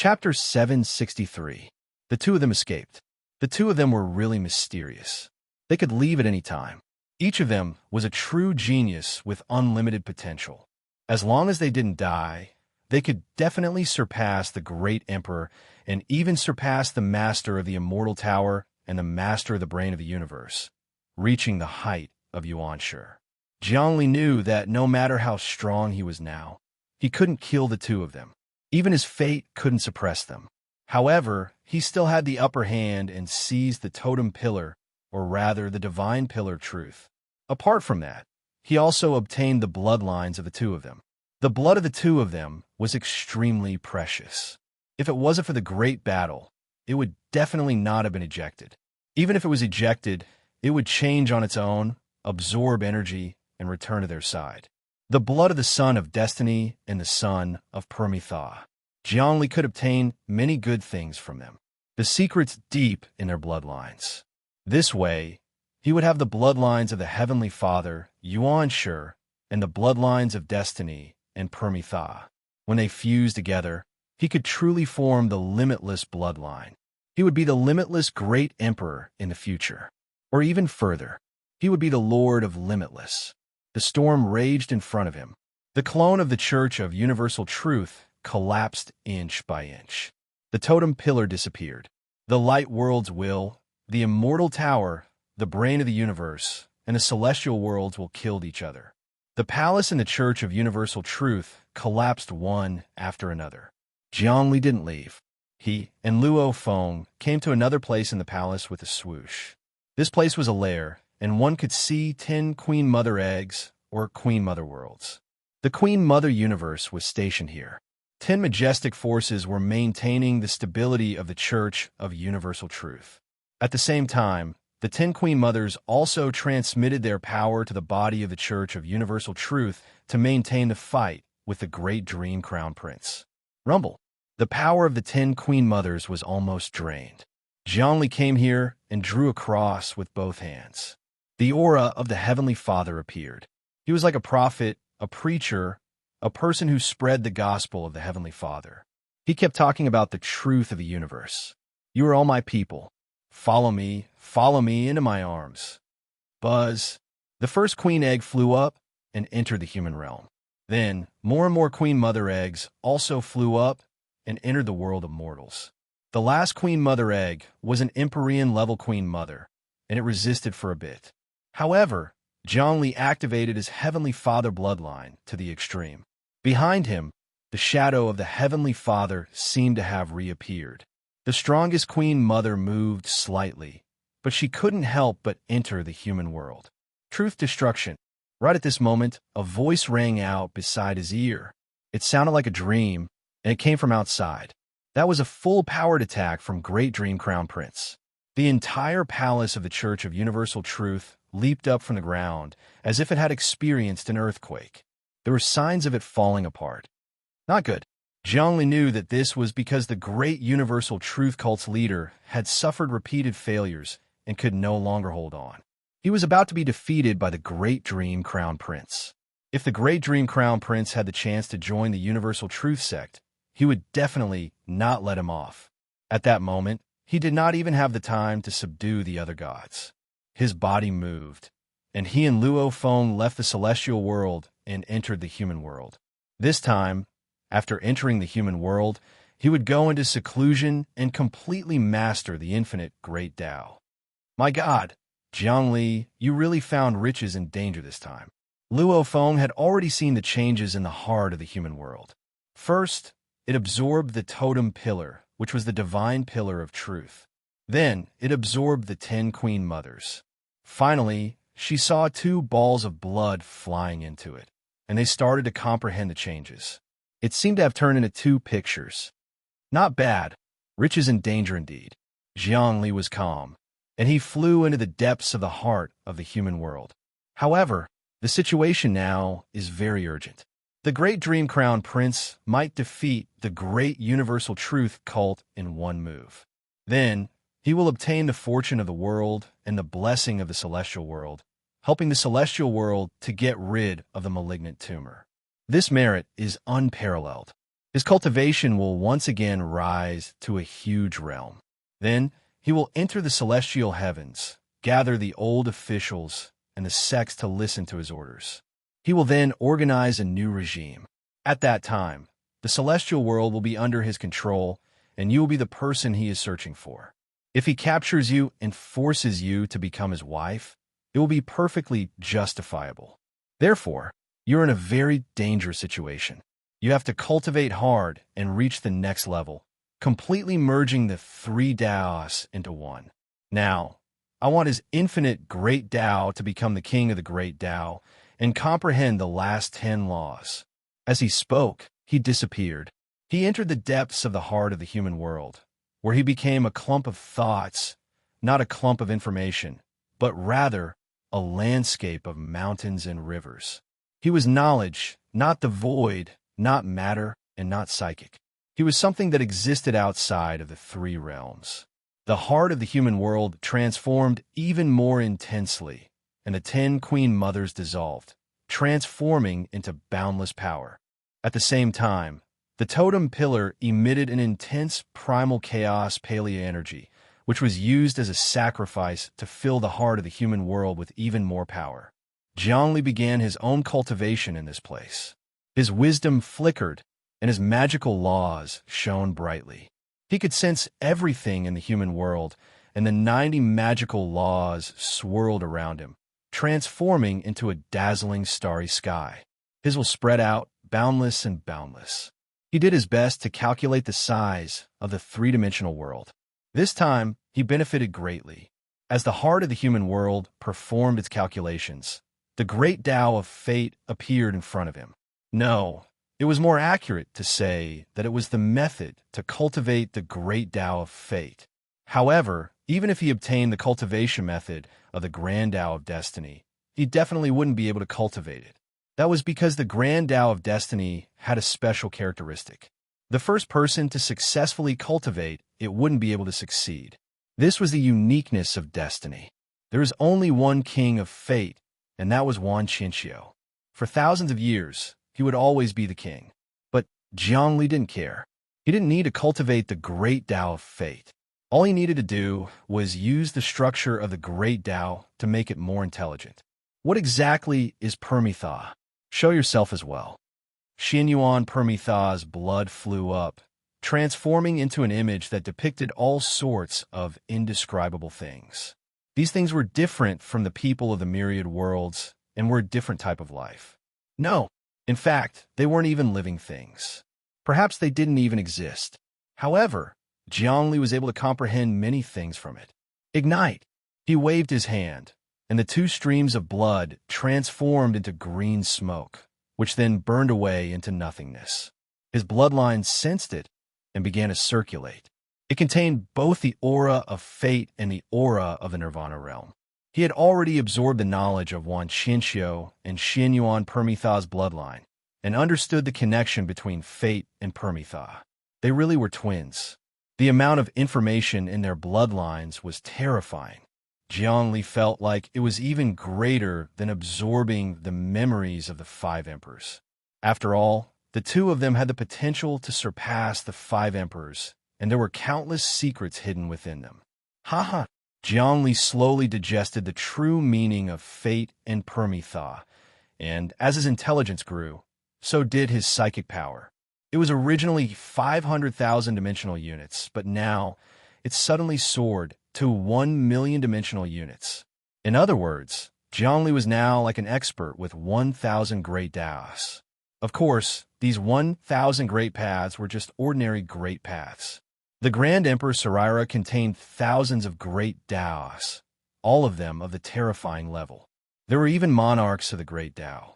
Chapter 763. The two of them escaped. The two of them were really mysterious. They could leave at any time. Each of them was a true genius with unlimited potential. As long as they didn't die, they could definitely surpass the great emperor and even surpass the master of the immortal tower and the master of the brain of the universe, reaching the height of Yuan-Shi. Zhongli knew that no matter how strong he was now, he couldn't kill the two of them. Even his fate couldn't suppress them. However, he still had the upper hand and seized the totem pillar, or rather the divine pillar truth. Apart from that, he also obtained the bloodlines of the two of them. The blood of the two of them was extremely precious. If it wasn't for the great battle, it would definitely not have been ejected. Even if it was ejected, it would change on its own, absorb energy, and return to their side. The blood of the son of destiny and the son of Prometha. Zhongli could obtain many good things from them. The secret's deep in their bloodlines. This way, he would have the bloodlines of the Heavenly Father, Yuan-Shi, and the bloodlines of destiny and Prometha. When they fused together, he could truly form the limitless bloodline. He would be the limitless great emperor in the future. Or even further, he would be the Lord of Limitless. The storm raged in front of him. The clone of the Church of Universal Truth collapsed inch by inch. The totem pillar disappeared. The light world's will, the immortal tower, the brain of the universe, and the celestial worlds will kill each other. The palace and the Church of Universal Truth collapsed one after another. Zhongli didn't leave. He and Luo Feng came to another place in the palace with a swoosh. This place was a lair, and one could see 10 Queen Mother eggs, or Queen Mother worlds. The Queen Mother universe was stationed here. 10 majestic forces were maintaining the stability of the Church of Universal Truth. At the same time, the 10 Queen Mothers also transmitted their power to the body of the Church of Universal Truth to maintain the fight with the great Dream Crown Prince. Rumble. The power of the 10 Queen Mothers was almost drained. Zhongli came here and drew a cross with both hands. The aura of the Heavenly Father appeared. He was like a prophet, a preacher, a person who spread the gospel of the Heavenly Father. He kept talking about the truth of the universe. You are all my people. Follow me into my arms. Buzz. The first queen egg flew up and entered the human realm. Then, more and more Queen Mother eggs also flew up and entered the world of mortals. The last Queen Mother egg was an Empyrean-level Queen Mother, and it resisted for a bit. However, Zhongli activated his Heavenly Father bloodline to the extreme. Behind him, the shadow of the Heavenly Father seemed to have reappeared. The strongest Queen Mother moved slightly, but she couldn't help but enter the human world. Truth destruction. Right at this moment, a voice rang out beside his ear. It sounded like a dream, and it came from outside. That was a full-powered attack from Great Dream Crown Prince. The entire palace of the Church of Universal Truth leaped up from the ground as if it had experienced an earthquake. There were signs of it falling apart. Not good. Zhongli knew that this was because the great Universal Truth cult's leader had suffered repeated failures and could no longer hold on. He was about to be defeated by the Great Dream Crown Prince. If the Great Dream Crown Prince had the chance to join the Universal Truth sect, he would definitely not let him off. At that moment, he did not even have the time to subdue the other gods. His body moved, and he and Luo Feng left the celestial world and entered the human world. This time, after entering the human world, he would go into seclusion and completely master the infinite Great Tao. My God, Zhongli, you really found riches in danger this time. Luo Feng had already seen the changes in the heart of the human world. First, it absorbed the totem pillar, which was the divine pillar of truth. Then, it absorbed the 10 Queen Mothers. Finally, she saw 2 balls of blood flying into it, and they started to comprehend the changes. It seemed to have turned into 2 pictures. Not bad. Riches and danger indeed. Zhongli was calm, and he flew into the depths of the heart of the human world. However, the situation now is very urgent. The Great Dream Crown Prince might defeat the Great Universal Truth cult in one move. Then, he will obtain the fortune of the world and the blessing of the celestial world, helping the celestial world to get rid of the malignant tumor. This merit is unparalleled. His cultivation will once again rise to a huge realm. Then he will enter the celestial heavens, gather the old officials and the sects to listen to his orders. He will then organize a new regime. At that time, the celestial world will be under his control, and you will be the person he is searching for. If he captures you and forces you to become his wife, it will be perfectly justifiable. Therefore, you're in a very dangerous situation. You have to cultivate hard and reach the next level, completely merging the three Taos into one. Now, I want his infinite great Tao to become the king of the great Tao and comprehend the last 10 laws. As he spoke, he disappeared. He entered the depths of the heart of the human world, where he became a clump of thoughts, not a clump of information, but rather a landscape of mountains and rivers. He was knowledge, not the void, not matter, and not psychic. He was something that existed outside of the three realms. The heart of the human world transformed even more intensely, and the 10 queen mothers dissolved, transforming into boundless power. At the same time, the totem pillar emitted an intense primal chaos paleo energy, which was used as a sacrifice to fill the heart of the human world with even more power. Zhongli began his own cultivation in this place. His wisdom flickered, and his magical laws shone brightly. He could sense everything in the human world, and the 90 magical laws swirled around him, transforming into a dazzling starry sky. His will spread out, boundless and boundless. He did his best to calculate the size of the three-dimensional world. This time, he benefited greatly. As the heart of the human world performed its calculations, the great Tao of fate appeared in front of him. No, it was more accurate to say that it was the method to cultivate the great Tao of fate. However, even if he obtained the cultivation method of the grand Tao of destiny, he definitely wouldn't be able to cultivate it. That was because the grand Tao of destiny had a special characteristic. The first person to successfully cultivate it wouldn't be able to succeed. This was the uniqueness of destiny. There is only one king of fate, and that was Wan Qinxiu. For thousands of years, he would always be the king. But Zhongli didn't care. He didn't need to cultivate the great Tao of fate. All he needed to do was use the structure of the great Tao to make it more intelligent. What exactly is Permitha? Show yourself as well. Xinyuan Permitha's blood flew up, transforming into an image that depicted all sorts of indescribable things. These things were different from the people of the myriad worlds and were a different type of life. No, in fact, they weren't even living things. Perhaps they didn't even exist. However, Zhongli was able to comprehend many things from it. Ignite! He waved his hand, and the 2 streams of blood transformed into green smoke, which then burned away into nothingness. His bloodline sensed it and began to circulate. It contained both the aura of fate and the aura of the Nirvana realm. He had already absorbed the knowledge of Wan Qinxiu and Xinyuan Permitha's bloodline, and understood the connection between fate and Permitha. They really were twins. The amount of information in their bloodlines was terrifying. Zhongli felt like it was even greater than absorbing the memories of the 5 emperors. After all, the 2 of them had the potential to surpass the 5 emperors, and there were countless secrets hidden within them. Haha! Zhongli slowly digested the true meaning of fate and Permitha, and as his intelligence grew, so did his psychic power. It was originally 500,000 dimensional units, but now it suddenly soared to 1 million dimensional units. In other words, Zhongli was now like an expert with 1,000 great Taos. Of course, these 1,000 great paths were just ordinary great paths. The Grand Emperor Saraira contained thousands of great Taos, all of them of the terrifying level. There were even monarchs of the great Tao.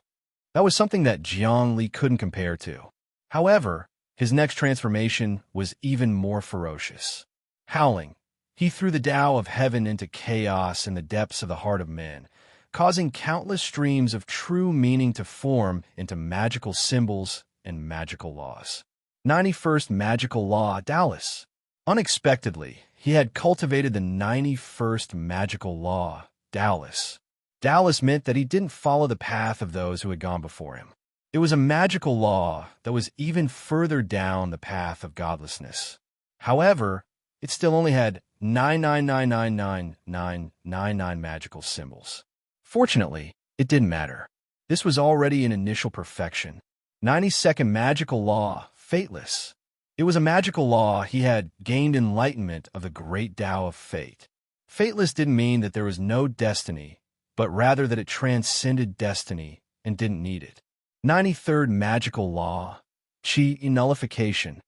That was something that Zhongli couldn't compare to. However, his next transformation was even more ferocious. Howling, he threw the Tao of heaven into chaos in the depths of the heart of men, causing countless streams of true meaning to form into magical symbols and magical laws. 91st Magical Law, Dallas. Unexpectedly, he had cultivated the 91st Magical Law, Dallas. Dallas meant that he didn't follow the path of those who had gone before him. It was a magical law that was even further down the path of godlessness. However, it still only had 9999999 magical symbols. Fortunately, it didn't matter. This was already an initial perfection. 92nd magical law, fateless. It was a magical law he had gained enlightenment of the great Tao of fate. Fateless didn't mean that there was no destiny, but rather that it transcended destiny and didn't need it. 93rd magical law, Qi nullification.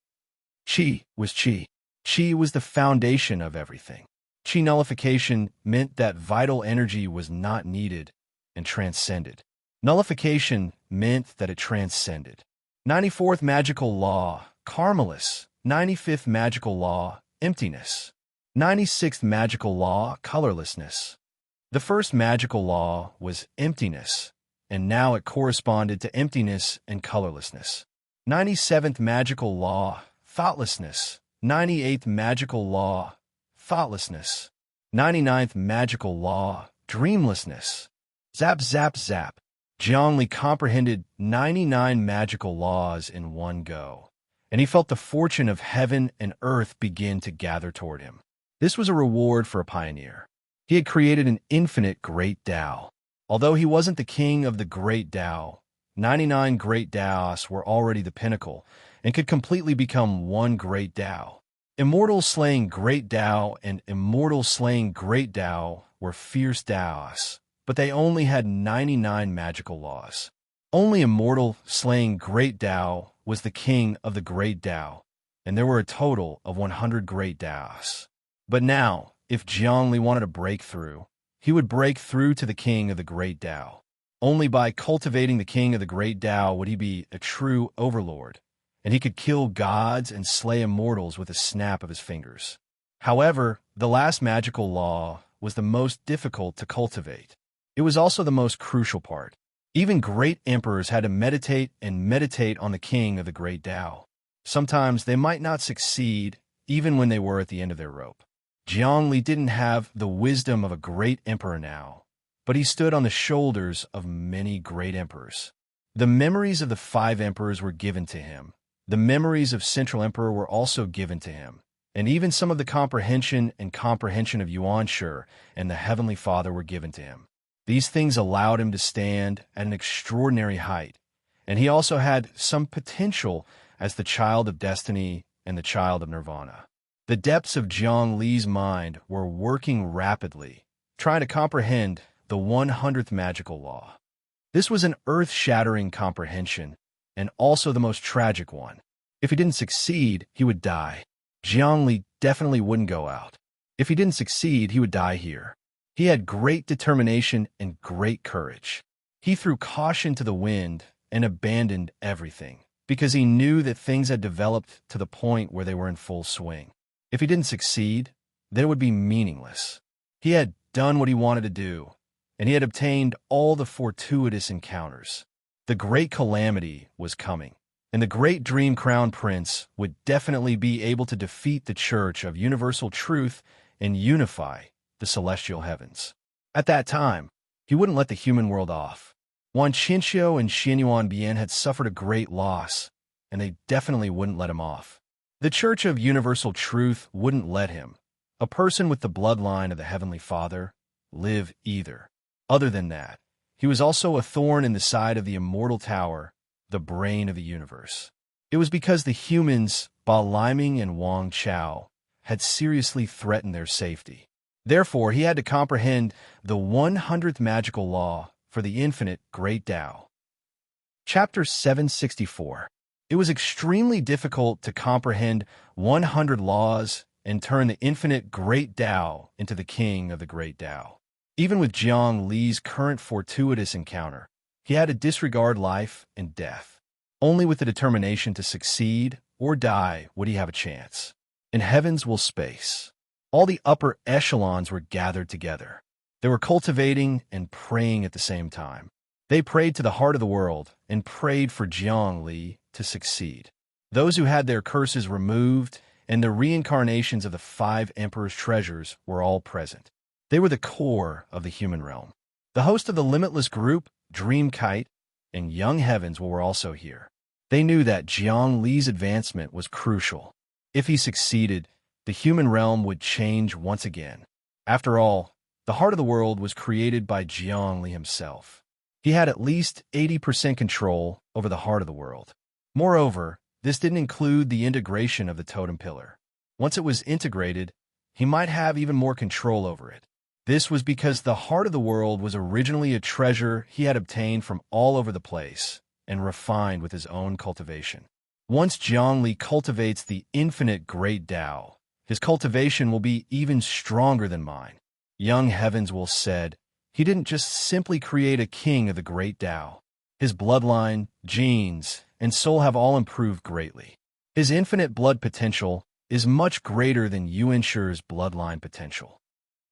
Qi was Qi. Qi was the foundation of everything. Qi nullification meant that vital energy was not needed and transcended. Nullification meant that it transcended. 94th magical law, karmaless. 95th magical law, emptiness. 96th magical law, colorlessness. The first magical law was emptiness, and now it corresponded to emptiness and colorlessness. 97th magical law, thoughtlessness. 98th magical law, thoughtlessness. 99th magical law, dreamlessness. Zap, zap, zap. Zhongli comprehended 99 magical laws in one go, and he felt the fortune of heaven and earth begin to gather toward him. This was a reward for a pioneer. He had created an infinite great Tao. Although he wasn't the king of the great Tao, 99 great Taos were already the pinnacle and could completely become one great Tao. Immortal slaying great Tao and immortal slaying great Tao were fierce Taos, but they only had 99 magical laws. Only immortal slaying great Tao was the king of the great Tao, and there were a total of 100 great Taos. But now, if Zhongli wanted a breakthrough, he would break through to the king of the great Tao. Only by cultivating the king of the great Tao would he be a true overlord, and he could kill gods and slay immortals with a snap of his fingers. However, the last magical law was the most difficult to cultivate. It was also the most crucial part. Even great emperors had to meditate and meditate on the king of the great Tao. Sometimes they might not succeed, even when they were at the end of their rope. Zhongli didn't have the wisdom of a great emperor now, but he stood on the shoulders of many great emperors. The memories of the 5 emperors were given to him. The memories of Central Emperor were also given to him, and even some of the comprehension of Yuan Shi and the Heavenly Father were given to him. These things allowed him to stand at an extraordinary height, and he also had some potential as the child of destiny and the child of nirvana. The depths of Zhang Li's mind were working rapidly, trying to comprehend the 100th magical law. This was an earth-shattering comprehension, and also the most tragic one. If he didn't succeed, he would die. Zhang Li definitely wouldn't go out. If he didn't succeed, he would die here. He had great determination and great courage. He threw caution to the wind and abandoned everything, because he knew that things had developed to the point where they were in full swing. If he didn't succeed, then it would be meaningless. He had done what he wanted to do, and he had obtained all the fortuitous encounters. The great calamity was coming, and the great dream crown prince would definitely be able to defeat the Church of Universal Truth and unify the celestial heavens. At that time, he wouldn't let the human world off. Wan Qinxiu and Xianyuan Bian had suffered a great loss, and they definitely wouldn't let him off. The Church of Universal Truth wouldn't let him, a person with the bloodline of the Heavenly Father, live either. Other than that, he was also a thorn in the side of the immortal tower, the brain of the universe. It was because the humans, Ba Liming and Wang Chao, had seriously threatened their safety. Therefore, he had to comprehend the 100th magical law for the infinite great Tao. Chapter 764. It was extremely difficult to comprehend 100 laws and turn the infinite great Tao into the king of the great Tao. Even with Zhang Li's current fortuitous encounter, he had to disregard life and death. Only with the determination to succeed or die would he have a chance. In heaven's will space, all the upper echelons were gathered together. They were cultivating and praying at the same time. They prayed to the heart of the world and prayed for Zhang Li to succeed. Those who had their curses removed and the reincarnations of the 5 emperors' treasures were all present. They were the core of the human realm. The host of the limitless group, Dream Kite, and young heavens were also here. They knew that Jiang Li's advancement was crucial. If he succeeded, the human realm would change once again. After all, the heart of the world was created by Jiang Li himself. He had at least 80% control over the heart of the world. Moreover, this didn't include the integration of the totem pillar. Once it was integrated, he might have even more control over it. This was because the heart of the world was originally a treasure he had obtained from all over the place and refined with his own cultivation. Once Jiang Li cultivates the infinite great Tao, his cultivation will be even stronger than mine. Young heavens will said, he didn't just simply create a king of the great Tao. His bloodline, genes, and soul have all improved greatly. His infinite blood potential is much greater than Yuan Shi's bloodline potential.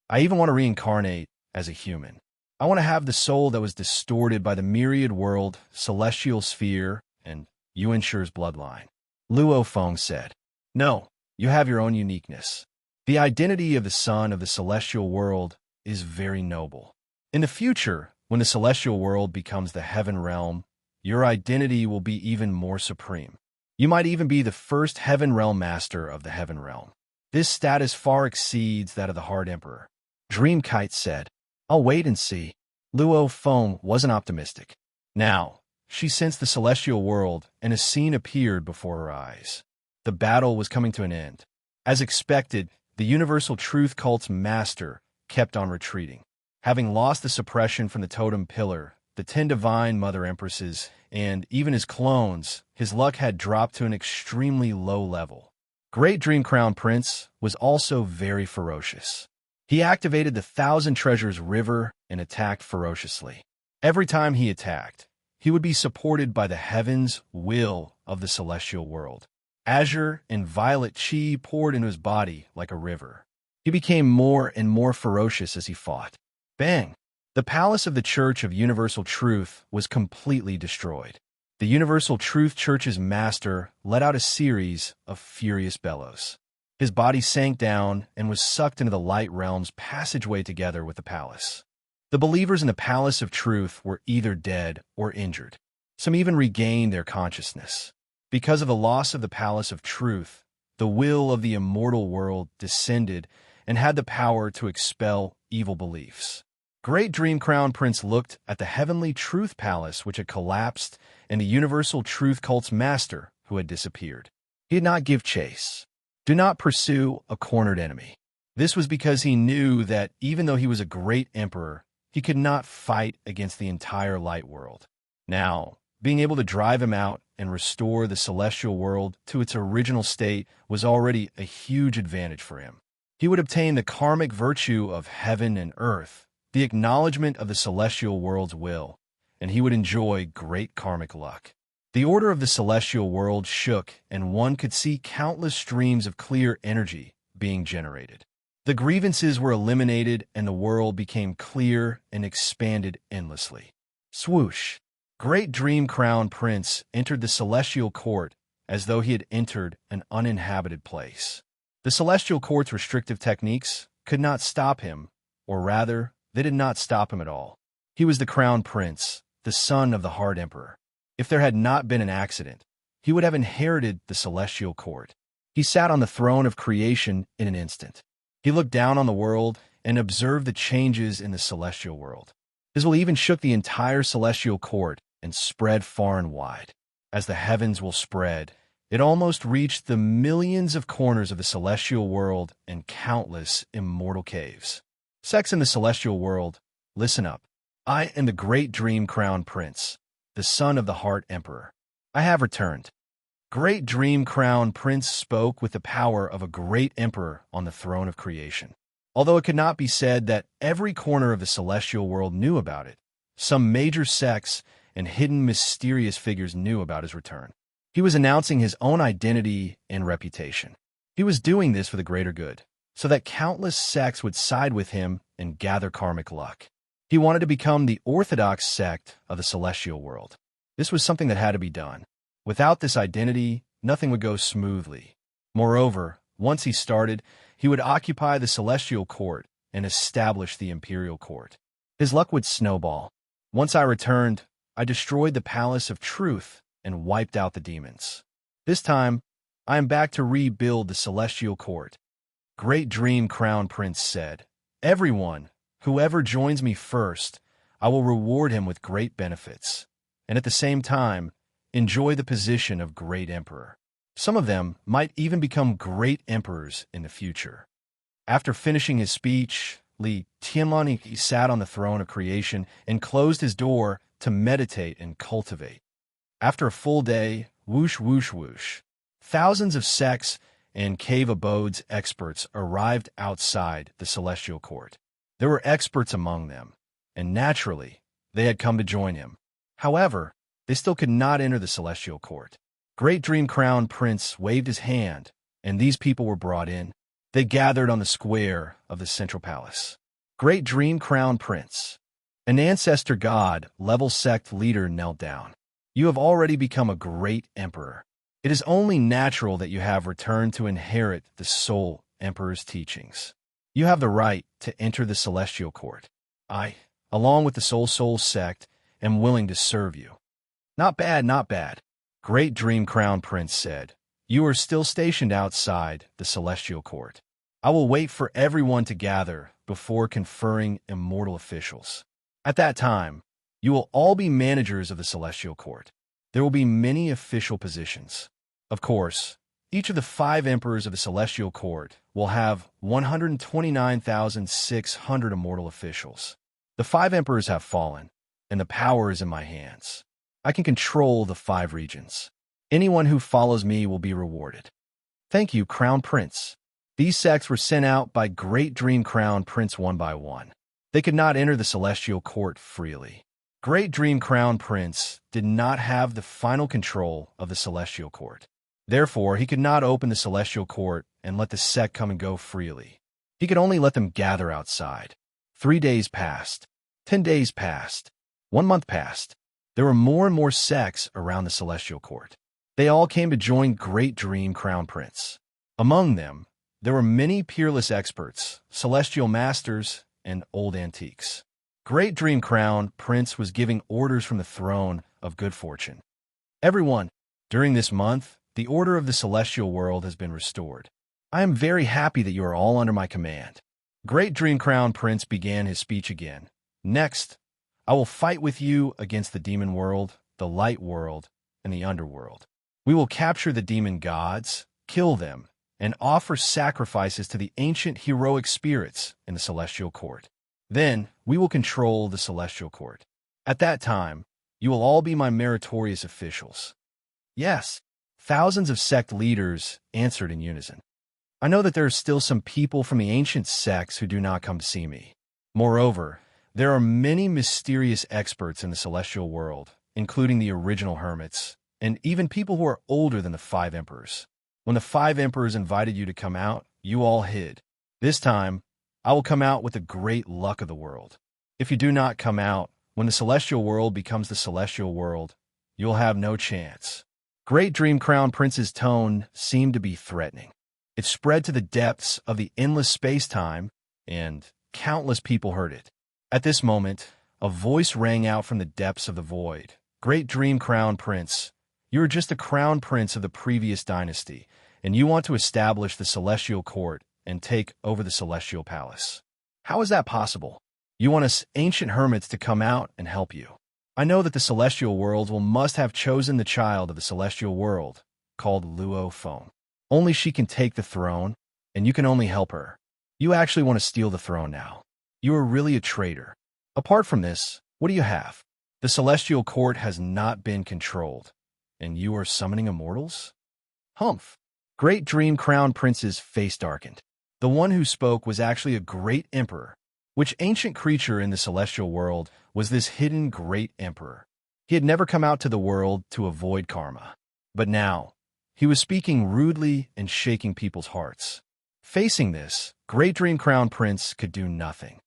I even want to reincarnate as a human. I want to have the soul that was distorted by the myriad world, celestial sphere, and Yuan Shi's bloodline. Luo Feng said, "No, you have your own uniqueness. The identity of the son of the celestial world is very noble. In the future, when the celestial world becomes the heaven realm, your identity will be even more supreme. You might even be the first heaven realm master of the heaven realm. This status far exceeds that of the Heart Emperor." Dreamkite said, "I'll wait and see." Luo Feng wasn't optimistic. Now, she sensed the celestial world, and a scene appeared before her eyes. The battle was coming to an end. As expected, the Universal Truth Cult's master kept on retreating. Having lost the suppression from the totem pillar, the 10 divine Mother Empresses, and even his clones, his luck had dropped to an extremely low level. Great Dream Crown Prince was also very ferocious. He activated the Thousand Treasures River and attacked ferociously. Every time he attacked, he would be supported by the heavens' will of the celestial world. Azure and violet chi poured into his body like a river. He became more and more ferocious as he fought. Bang! The palace of the Church of Universal Truth was completely destroyed. The Universal Truth Church's master let out a series of furious bellows. His body sank down and was sucked into the light realm's passageway together with the palace. The believers in the Palace of Truth were either dead or injured. Some even regained their consciousness. Because of the loss of the Palace of Truth, the will of the immortal world descended and had the power to expel evil beliefs. Great Dream Crown Prince looked at the heavenly Truth Palace which had collapsed and the Universal Truth Cult's master who had disappeared. He did not give chase. Do not pursue a cornered enemy. This was because he knew that even though he was a great emperor, he could not fight against the entire light world. Now, being able to drive him out and restore the celestial world to its original state was already a huge advantage for him. He would obtain the karmic virtue of heaven and earth, the acknowledgement of the celestial world's will, and he would enjoy great karmic luck. The order of the celestial world shook, and one could see countless streams of clear energy being generated. The grievances were eliminated, and the world became clear and expanded endlessly. Swoosh! Great Dream Crown Prince entered the celestial court as though he had entered an uninhabited place. The celestial court's restrictive techniques could not stop him, or rather, they did not stop him at all. He was the Crown Prince, the son of the Heart Emperor. If there had not been an accident, he would have inherited the celestial court. He sat on the throne of creation in an instant. He looked down on the world and observed the changes in the celestial world. His will even shook the entire celestial court and spread far and wide. As the heavens will spread, it almost reached the millions of corners of the celestial world and countless immortal caves. Sex in the celestial world, listen up. I am the Great Dream Crown Prince, the son of the Heart Emperor. I have returned. Great Dream Crown Prince spoke with the power of a great emperor on the throne of creation. Although it could not be said that every corner of the celestial world knew about it, some major sects and hidden mysterious figures knew about his return. He was announcing his own identity and reputation. He was doing this for the greater good, so that countless sects would side with him and gather karmic luck. He wanted to become the orthodox sect of the celestial world. This was something that had to be done. Without this identity, nothing would go smoothly. Moreover, once he started, he would occupy the celestial court and establish the imperial court. His luck would snowball. Once I returned, I destroyed the palace of truth and wiped out the demons. This time, I am back to rebuild the celestial court. Great Dream Crown Prince said, "Everyone, whoever joins me first, I will reward him with great benefits, and at the same time, enjoy the position of Great Emperor. Some of them might even become great emperors in the future." After finishing his speech, Li Tianlani sat on the throne of creation and closed his door to meditate and cultivate. After a full day, whoosh, whoosh, whoosh, thousands of sects and cave abodes experts arrived outside the celestial court. There were experts among them, and naturally, they had come to join him. However, they still could not enter the celestial court. Great Dream Crown Prince waved his hand, and these people were brought in. They gathered on the square of the central palace. Great Dream Crown Prince, an ancestor god, level sect leader, knelt down. "You have already become a great emperor. It is only natural that you have returned to inherit the Soul Emperor's teachings. You have the right to enter the celestial court. I, along with the Soul sect, am willing to serve you." "Not bad, not bad," Great Dream Crown Prince said. "You are still stationed outside the celestial court. I will wait for everyone to gather before conferring immortal officials. At that time, you will all be managers of the celestial court. There will be many official positions. Of course, each of the 5 emperors of the celestial court will have 129,600 immortal officials. The 5 emperors have fallen, and the power is in my hands. I can control the 5 regions. Anyone who follows me will be rewarded." "Thank you, Crown Prince." These sects were sent out by Great Dream Crown Prince one by one. They could not enter the celestial court freely. Great Dream Crown Prince did not have the final control of the celestial court. Therefore, he could not open the celestial court and let the sect come and go freely. He could only let them gather outside. 3 days passed. 10 days passed. 1 month passed. There were more and more sects around the celestial court. They all came to join Great Dream Crown Prince. Among them, there were many peerless experts, celestial masters, and old antiques. Great Dream Crown Prince was giving orders from the throne of good fortune. "Everyone, during this month, the order of the celestial world has been restored. I am very happy that you are all under my command." Great Dream Crown Prince began his speech again. "Next, I will fight with you against the demon world, the light world, and the underworld. We will capture the demon gods, kill them, and offer sacrifices to the ancient heroic spirits in the celestial court. Then we will control the celestial court. At that time, you will all be my meritorious officials." "Yes," thousands of sect leaders answered in unison. "I know that there are still some people from the ancient sects who do not come to see me. Moreover, there are many mysterious experts in the celestial world, including the original hermits, and even people who are older than the 5 emperors. When the 5 emperors invited you to come out, you all hid. This time, I will come out with the great luck of the world. If you do not come out, when the celestial world becomes the celestial world, you will have no chance." Great Dream Crown Prince's tone seemed to be threatening. It spread to the depths of the endless space-time, and countless people heard it. At this moment, a voice rang out from the depths of the void. "Great Dream Crown Prince, you are just a crown prince of the previous dynasty, and you want to establish the celestial court and take over the celestial palace. How is that possible? You want us ancient hermits to come out and help you. I know that the celestial world must have chosen the child of the celestial world, called Luo Feng. Only she can take the throne, and you can only help her. You actually want to steal the throne now. You are really a traitor. Apart from this, what do you have? The celestial court has not been controlled, and you are summoning immortals?" "Humph." Great Dream Crown Prince's face darkened. The one who spoke was actually a great emperor. Which ancient creature in the celestial world was this hidden great emperor? He had never come out to the world to avoid karma. But now, he was speaking rudely and shaking people's hearts. Facing this, Great Dream Crown Prince could do nothing.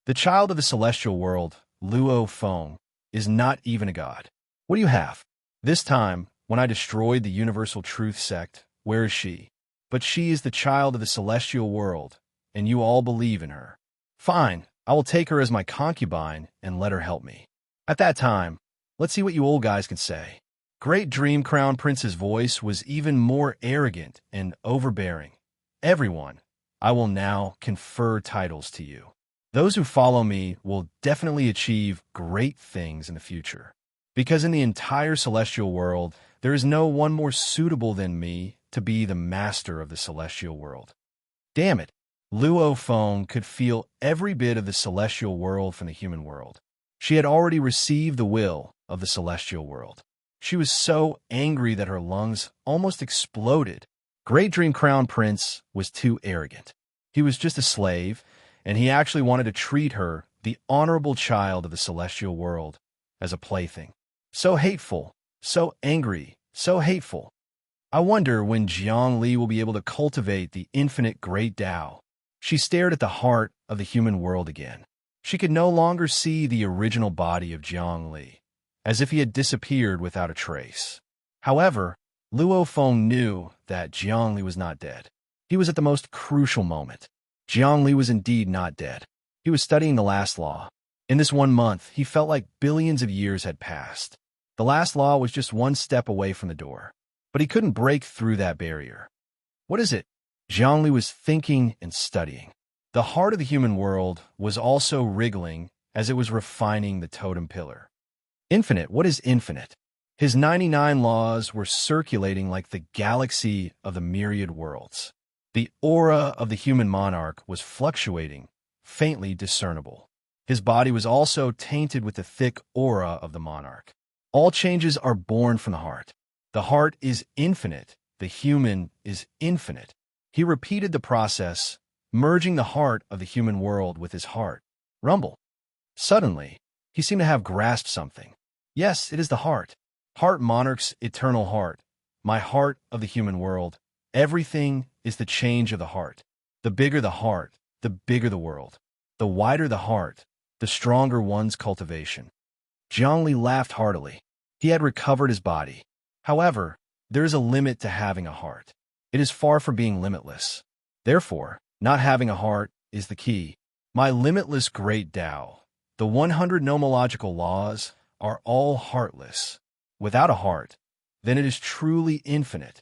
The child of the celestial world, Luo Feng, is not even a god. What do you have? This time, when I destroyed the Universal Truth sect, where is she? But she is the child of the celestial world, and you all believe in her. Fine, I will take her as my concubine and let her help me. At that time, Let's see what you old guys can say. Great Dream Crown Prince's voice was even more arrogant and overbearing. Everyone, I will now confer titles to you. Those who follow me will definitely achieve great things in the future. Because in the entire celestial world, there is no one more suitable than me to be the master of the celestial world. Damn it, Luo Feng could feel every bit of the celestial world from the human world. She had already received the will of the celestial world. She was so angry that her lungs almost exploded. Great Dream Crown Prince was too arrogant. He was just a slave, and he actually wanted to treat her, the honorable child of the celestial world, as a plaything. So hateful, so angry, so hateful. I wonder when Jiang Li will be able to cultivate the infinite great Tao. She stared at the heart of the human world again. She could no longer see the original body of Jiang Li, as if he had disappeared without a trace. However, Luo Feng knew that Jiang Li was not dead. He was at the most crucial moment. Jiang Li was indeed not dead. He was studying the last law. In this 1 month, he felt like billions of years had passed. The last law was just one step away from the door. But he couldn't break through that barrier. What is it? Jiang Li was thinking and studying. The heart of the human world was also wriggling as it was refining the totem pillar. Infinite, what is infinite? His 99 laws were circulating like the galaxy of the myriad worlds. The aura of the human monarch was fluctuating, faintly discernible. His body was also tainted with the thick aura of the monarch. All changes are born from the heart. The heart is infinite. The human is infinite. He repeated the process, merging the heart of the human world with his heart. Rumble. Suddenly, he seemed to have grasped something. Yes, it is the heart. Heart monarch's eternal heart. My heart of the human world. Everything is the change of the heart. The bigger the heart, the bigger the world. The wider the heart, the stronger one's cultivation. Jiang Li laughed heartily. He had recovered his body. However, there is a limit to having a heart. It is far from being limitless. Therefore, not having a heart is the key. My limitless great Tao, the 100 nomological laws, are all heartless. Without a heart, then it is truly infinite.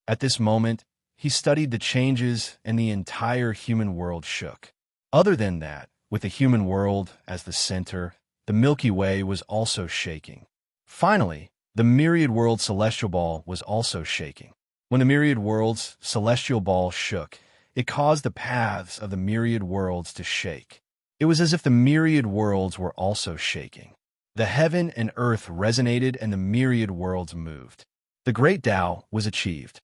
At this moment, he studied the changes and the entire human world shook. Other than that, with the human world as the center, the Milky Way was also shaking. Finally, the myriad world celestial ball was also shaking. When the myriad world's celestial ball shook, it caused the paths of the myriad worlds to shake. It was as if the myriad worlds were also shaking. The heaven and earth resonated and the myriad worlds moved. The great Tao was achieved.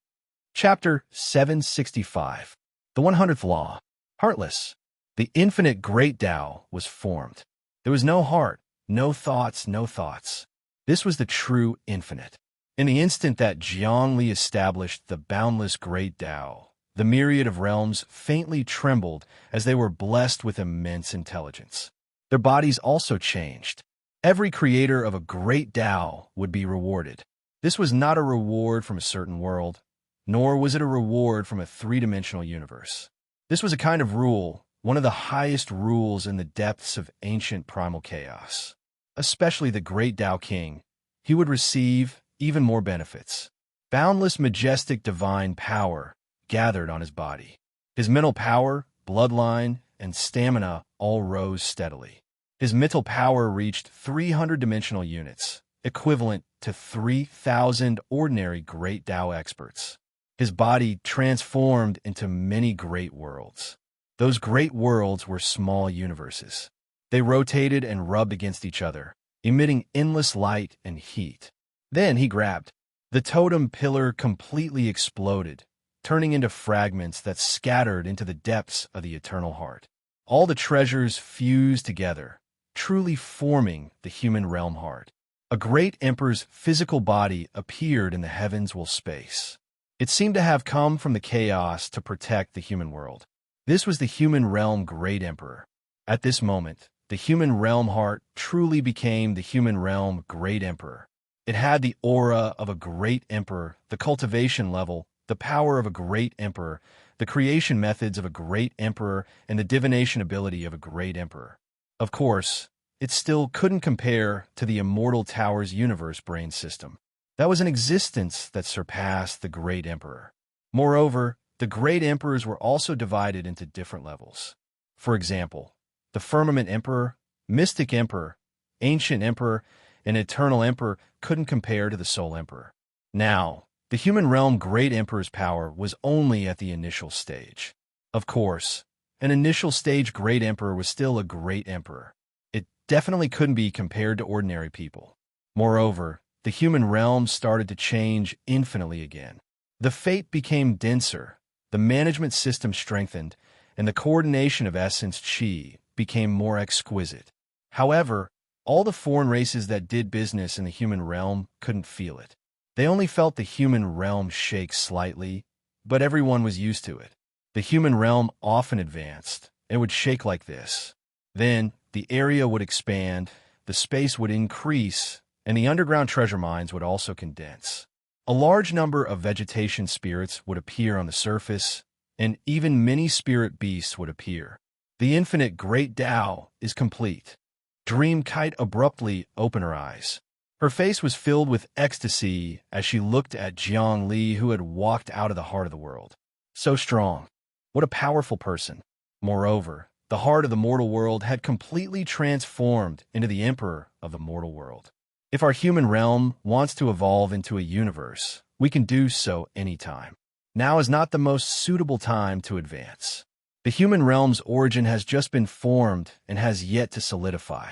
Chapter 765. The 100th Law. Heartless. The infinite great Tao was formed. There was no heart, no thoughts, no thoughts. This was the true infinite. In the instant that Jiang Li established the boundless great Tao, the myriad of realms faintly trembled as they were blessed with immense intelligence. Their bodies also changed. Every creator of a great Tao would be rewarded. This was not a reward from a certain world, nor was it a reward from a three-dimensional universe. This was a kind of rule, one of the highest rules in the depths of ancient primal chaos. Especially the great Tao King, he would receive even more benefits. Boundless, majestic, divine power gathered on his body. His mental power, bloodline, and stamina all rose steadily. His mental power reached 300 dimensional units, equivalent to 3,000 ordinary great Tao experts. His body transformed into many great worlds. Those great worlds were small universes. They rotated and rubbed against each other, emitting endless light and heat. Then he grabbed. The totem pillar completely exploded, turning into fragments that scattered into the depths of the eternal heart. All the treasures fused together, truly forming the human realm heart. A great emperor's physical body appeared in the heavens-will space. It seemed to have come from the chaos to protect the human world. This was the human realm great emperor. At this moment, the human realm heart truly became the human realm great emperor. It had the aura of a great emperor, the cultivation level, the power of a great emperor, the creation methods of a great emperor, and the divination ability of a great emperor. Of course, it still couldn't compare to the immortal Tower's universe brain system. That was an existence that surpassed the Great Emperor. Moreover, the Great Emperors were also divided into different levels. For example, the Firmament Emperor, Mystic Emperor, Ancient Emperor, and Eternal Emperor couldn't compare to the Soul Emperor. Now, the human realm Great Emperor's power was only at the initial stage. Of course, an initial stage Great Emperor was still a Great Emperor. It definitely couldn't be compared to ordinary people. Moreover, the human realm started to change infinitely again. The fate became denser, the management system strengthened, and the coordination of essence chi became more exquisite. However, all the foreign races that did business in the human realm couldn't feel it. They only felt the human realm shake slightly, but everyone was used to it. The human realm often advanced. It would shake like this. Then, the area would expand, the space would increase, and the underground treasure mines would also condense. A large number of vegetation spirits would appear on the surface, and even many spirit beasts would appear. The infinite Great Tao is complete. Dream Kite abruptly opened her eyes. Her face was filled with ecstasy as she looked at Jiang Li, who had walked out of the heart of the world. So strong. What a powerful person. Moreover, the heart of the mortal world had completely transformed into the emperor of the mortal world. If our human realm wants to evolve into a universe, we can do so anytime. Now is not the most suitable time to advance. The human realm's origin has just been formed and has yet to solidify.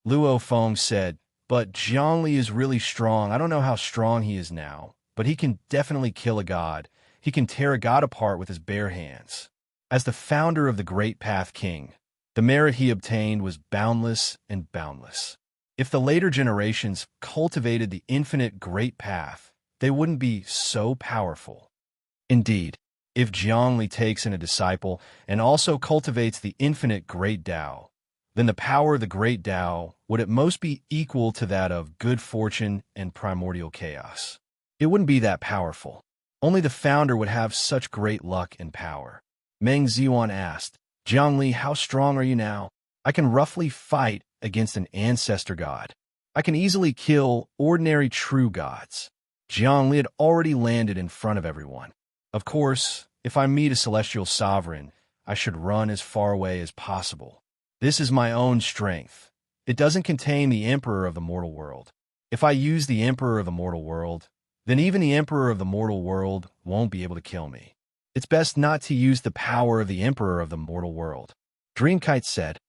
Luo Feng said, but Zhongli is really strong. I don't know how strong he is now, but he can definitely kill a god. He can tear a god apart with his bare hands. As the founder of the Great Path King, the merit he obtained was boundless and boundless. If the later generations cultivated the infinite Great Path, they wouldn't be so powerful. Indeed, if Zhongli takes in a disciple and also cultivates the infinite Great Tao, then the power of the Great Tao would at most be equal to that of good fortune and primordial chaos. It wouldn't be that powerful. Only the founder would have such great luck and power. Meng Ziyuan asked, Zhongli, how strong are you now? I can roughly fight against an ancestor god. I can easily kill ordinary true gods. Zhongli had already landed in front of everyone. Of course, if I meet a celestial sovereign, I should run as far away as possible. This is my own strength. It doesn't contain the emperor of the mortal world. If I use the emperor of the mortal world, then even the emperor of the mortal world won't be able to kill me. It's best not to use the power of the emperor of the mortal world. Dreamkite said,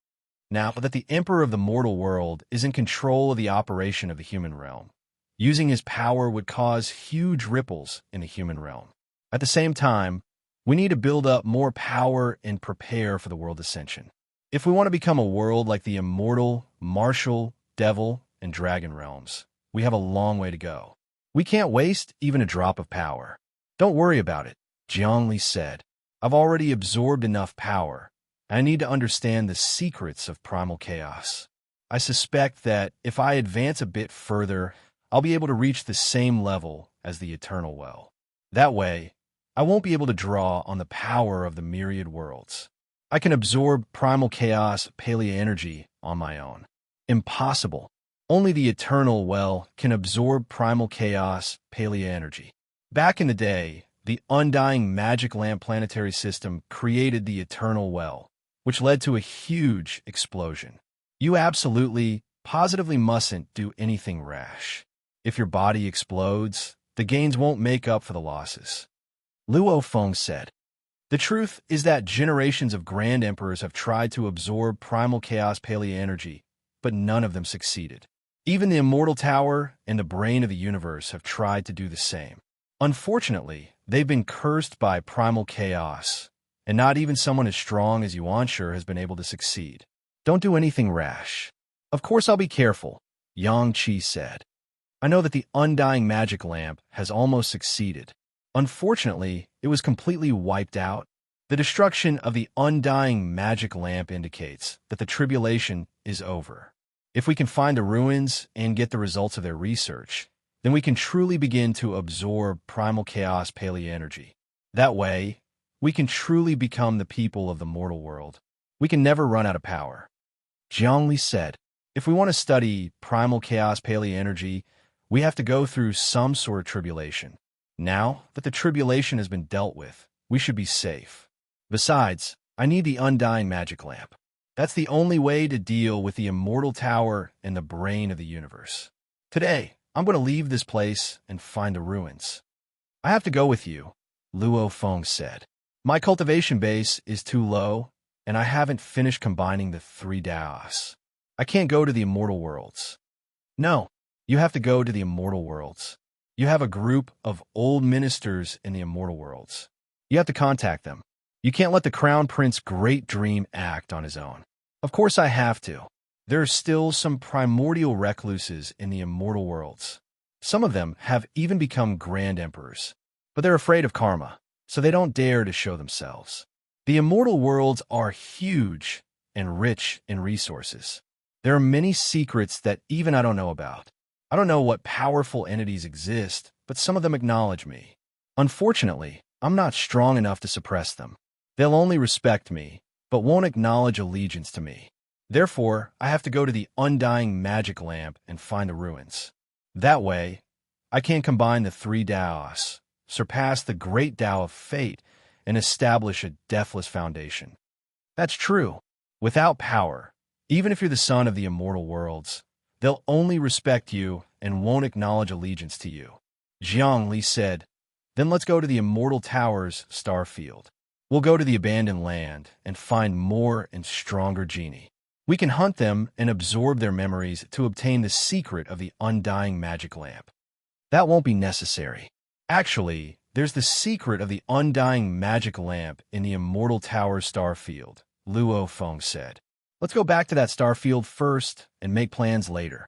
now that the emperor of the mortal world is in control of the operation of the human realm, using his power would cause huge ripples in the human realm. At the same time, we need to build up more power and prepare for the world ascension. If we want to become a world like the immortal, martial, devil, and dragon realms, we have a long way to go. We can't waste even a drop of power. Don't worry about it, Zhongli said. I've already absorbed enough power. I need to understand the secrets of primal chaos. I suspect that if I advance a bit further, I'll be able to reach the same level as the Eternal Well. That way, I won't be able to draw on the power of the myriad worlds. I can absorb primal chaos palea energy on my own. Impossible. Only the Eternal Well can absorb primal chaos palea energy. Back in the day, the undying magic lamp planetary system created the Eternal Well, which led to a huge explosion. You absolutely, positively mustn't do anything rash. If your body explodes, the gains won't make up for the losses. Luo Feng said, the truth is that generations of grand emperors have tried to absorb primal chaos palea energy, but none of them succeeded. Even the immortal tower and the brain of the universe have tried to do the same. Unfortunately, they've been cursed by primal chaos, and not even someone as strong as Yuanshi has been able to succeed. Don't do anything rash. Of course I'll be careful, Yang Qi said. I know that the undying magic lamp has almost succeeded. Unfortunately, it was completely wiped out. The destruction of the undying magic lamp indicates that the tribulation is over. If we can find the ruins and get the results of their research, then we can truly begin to absorb primal chaos palea energy. That way, we can truly become the people of the mortal world. We can never run out of power. Zhongli said, If we want to study primal chaos paleoenergy, we have to go through some sort of tribulation. Now that the tribulation has been dealt with, we should be safe. Besides, I need the undying magic lamp. That's the only way to deal with the immortal tower and the brain of the universe. Today, I'm going to leave this place and find the ruins. I have to go with you, Luo Feng said. My cultivation base is too low, and I haven't finished combining the 3 Daos. I can't go to the immortal worlds. No, you have to go to the immortal worlds. You have a group of old ministers in the immortal worlds. You have to contact them. You can't let the Crown Prince Great Dream act on his own. Of course I have to. There are still some primordial recluses in the immortal worlds. Some of them have even become grand emperors. But they're afraid of karma, so they don't dare to show themselves. The immortal worlds are huge and rich in resources. There are many secrets that even I don't know about. I don't know what powerful entities exist, but some of them acknowledge me. Unfortunately, I'm not strong enough to suppress them. They'll only respect me, but won't acknowledge allegiance to me. Therefore, I have to go to the undying magic lamp and find the ruins. That way, I can combine the 3 Daos, surpass the great Tao of fate, and establish a deathless foundation. That's true. Without power, even if you're the son of the immortal worlds, they'll only respect you and won't acknowledge allegiance to you. Jiang Li said, then let's go to the immortal tower's star field. We'll go to the abandoned land and find more and stronger genie. We can hunt them and absorb their memories to obtain the secret of the undying magic lamp. That won't be necessary. Actually, there's the secret of the undying magic lamp in the immortal tower's star field, Luo Feng said. Let's go back to that star field first and make plans later.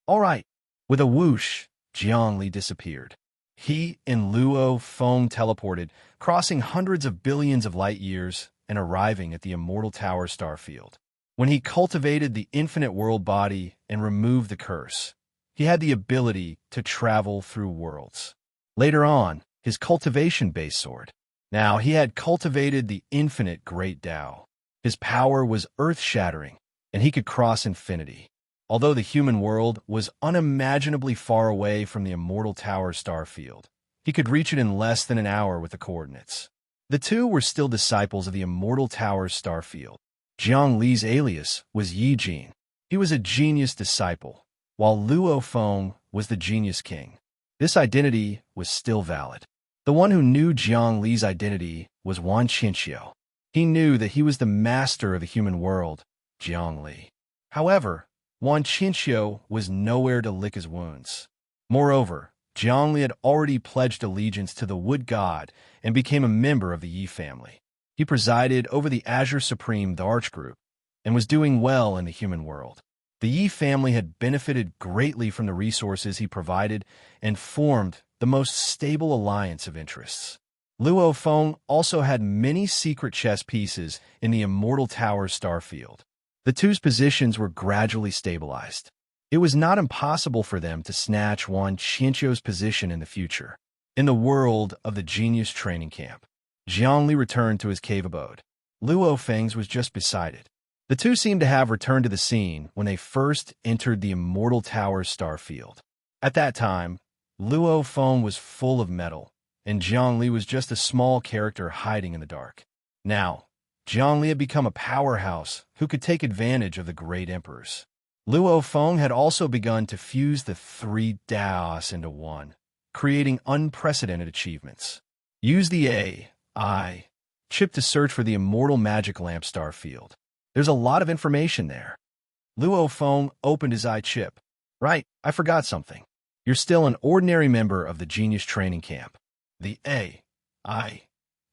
All right. With a whoosh, Jiang Li disappeared. He and Luo Feng teleported, crossing hundreds of billions of light years and arriving at the immortal tower star field. When he cultivated the infinite world body and removed the curse, he had the ability to travel through worlds. Later on, his cultivation base soared. Now he had cultivated the infinite great Tao. His power was earth-shattering, and he could cross infinity. Although the human world was unimaginably far away from the immortal tower star field, he could reach it in less than an hour with the coordinates. The two were still disciples of the immortal tower's star field. Jiang Li's alias was Yi Jin. He was a genius disciple, while Luo Feng was the genius king. This identity was still valid. The one who knew Jiang Li's identity was Wan Qinxiu. He knew that he was the master of the human world, Jiang Li. However, Wan Qinxiu was nowhere to lick his wounds. Moreover, Jiang Li had already pledged allegiance to the wood god and became a member of the Yi family. He presided over the Azure Supreme, the Arch Group, and was doing well in the human world. The Yi family had benefited greatly from the resources he provided and formed the most stable alliance of interests. Luo Feng also had many secret chess pieces in the immortal tower star field. The two's positions were gradually stabilized. It was not impossible for them to snatch Wan Qinxiu's position in the future. In the world of the genius training camp, Jiang Li returned to his cave abode. Luo Feng's was just beside it. The two seemed to have returned to the scene when they first entered the immortal tower's star field. At that time, Luo Feng was full of metal, and Jiang Li was just a small character hiding in the dark. Now, Jiang Li had become a powerhouse who could take advantage of the great emperors. Luo Feng had also begun to fuse the 3 Daos into one, creating unprecedented achievements. Use the AI chip to search for the immortal magic lamp star field. There's a lot of information there. Luo Feng opened his eye chip. Right, I forgot something. You're still an ordinary member of the genius training camp. The AI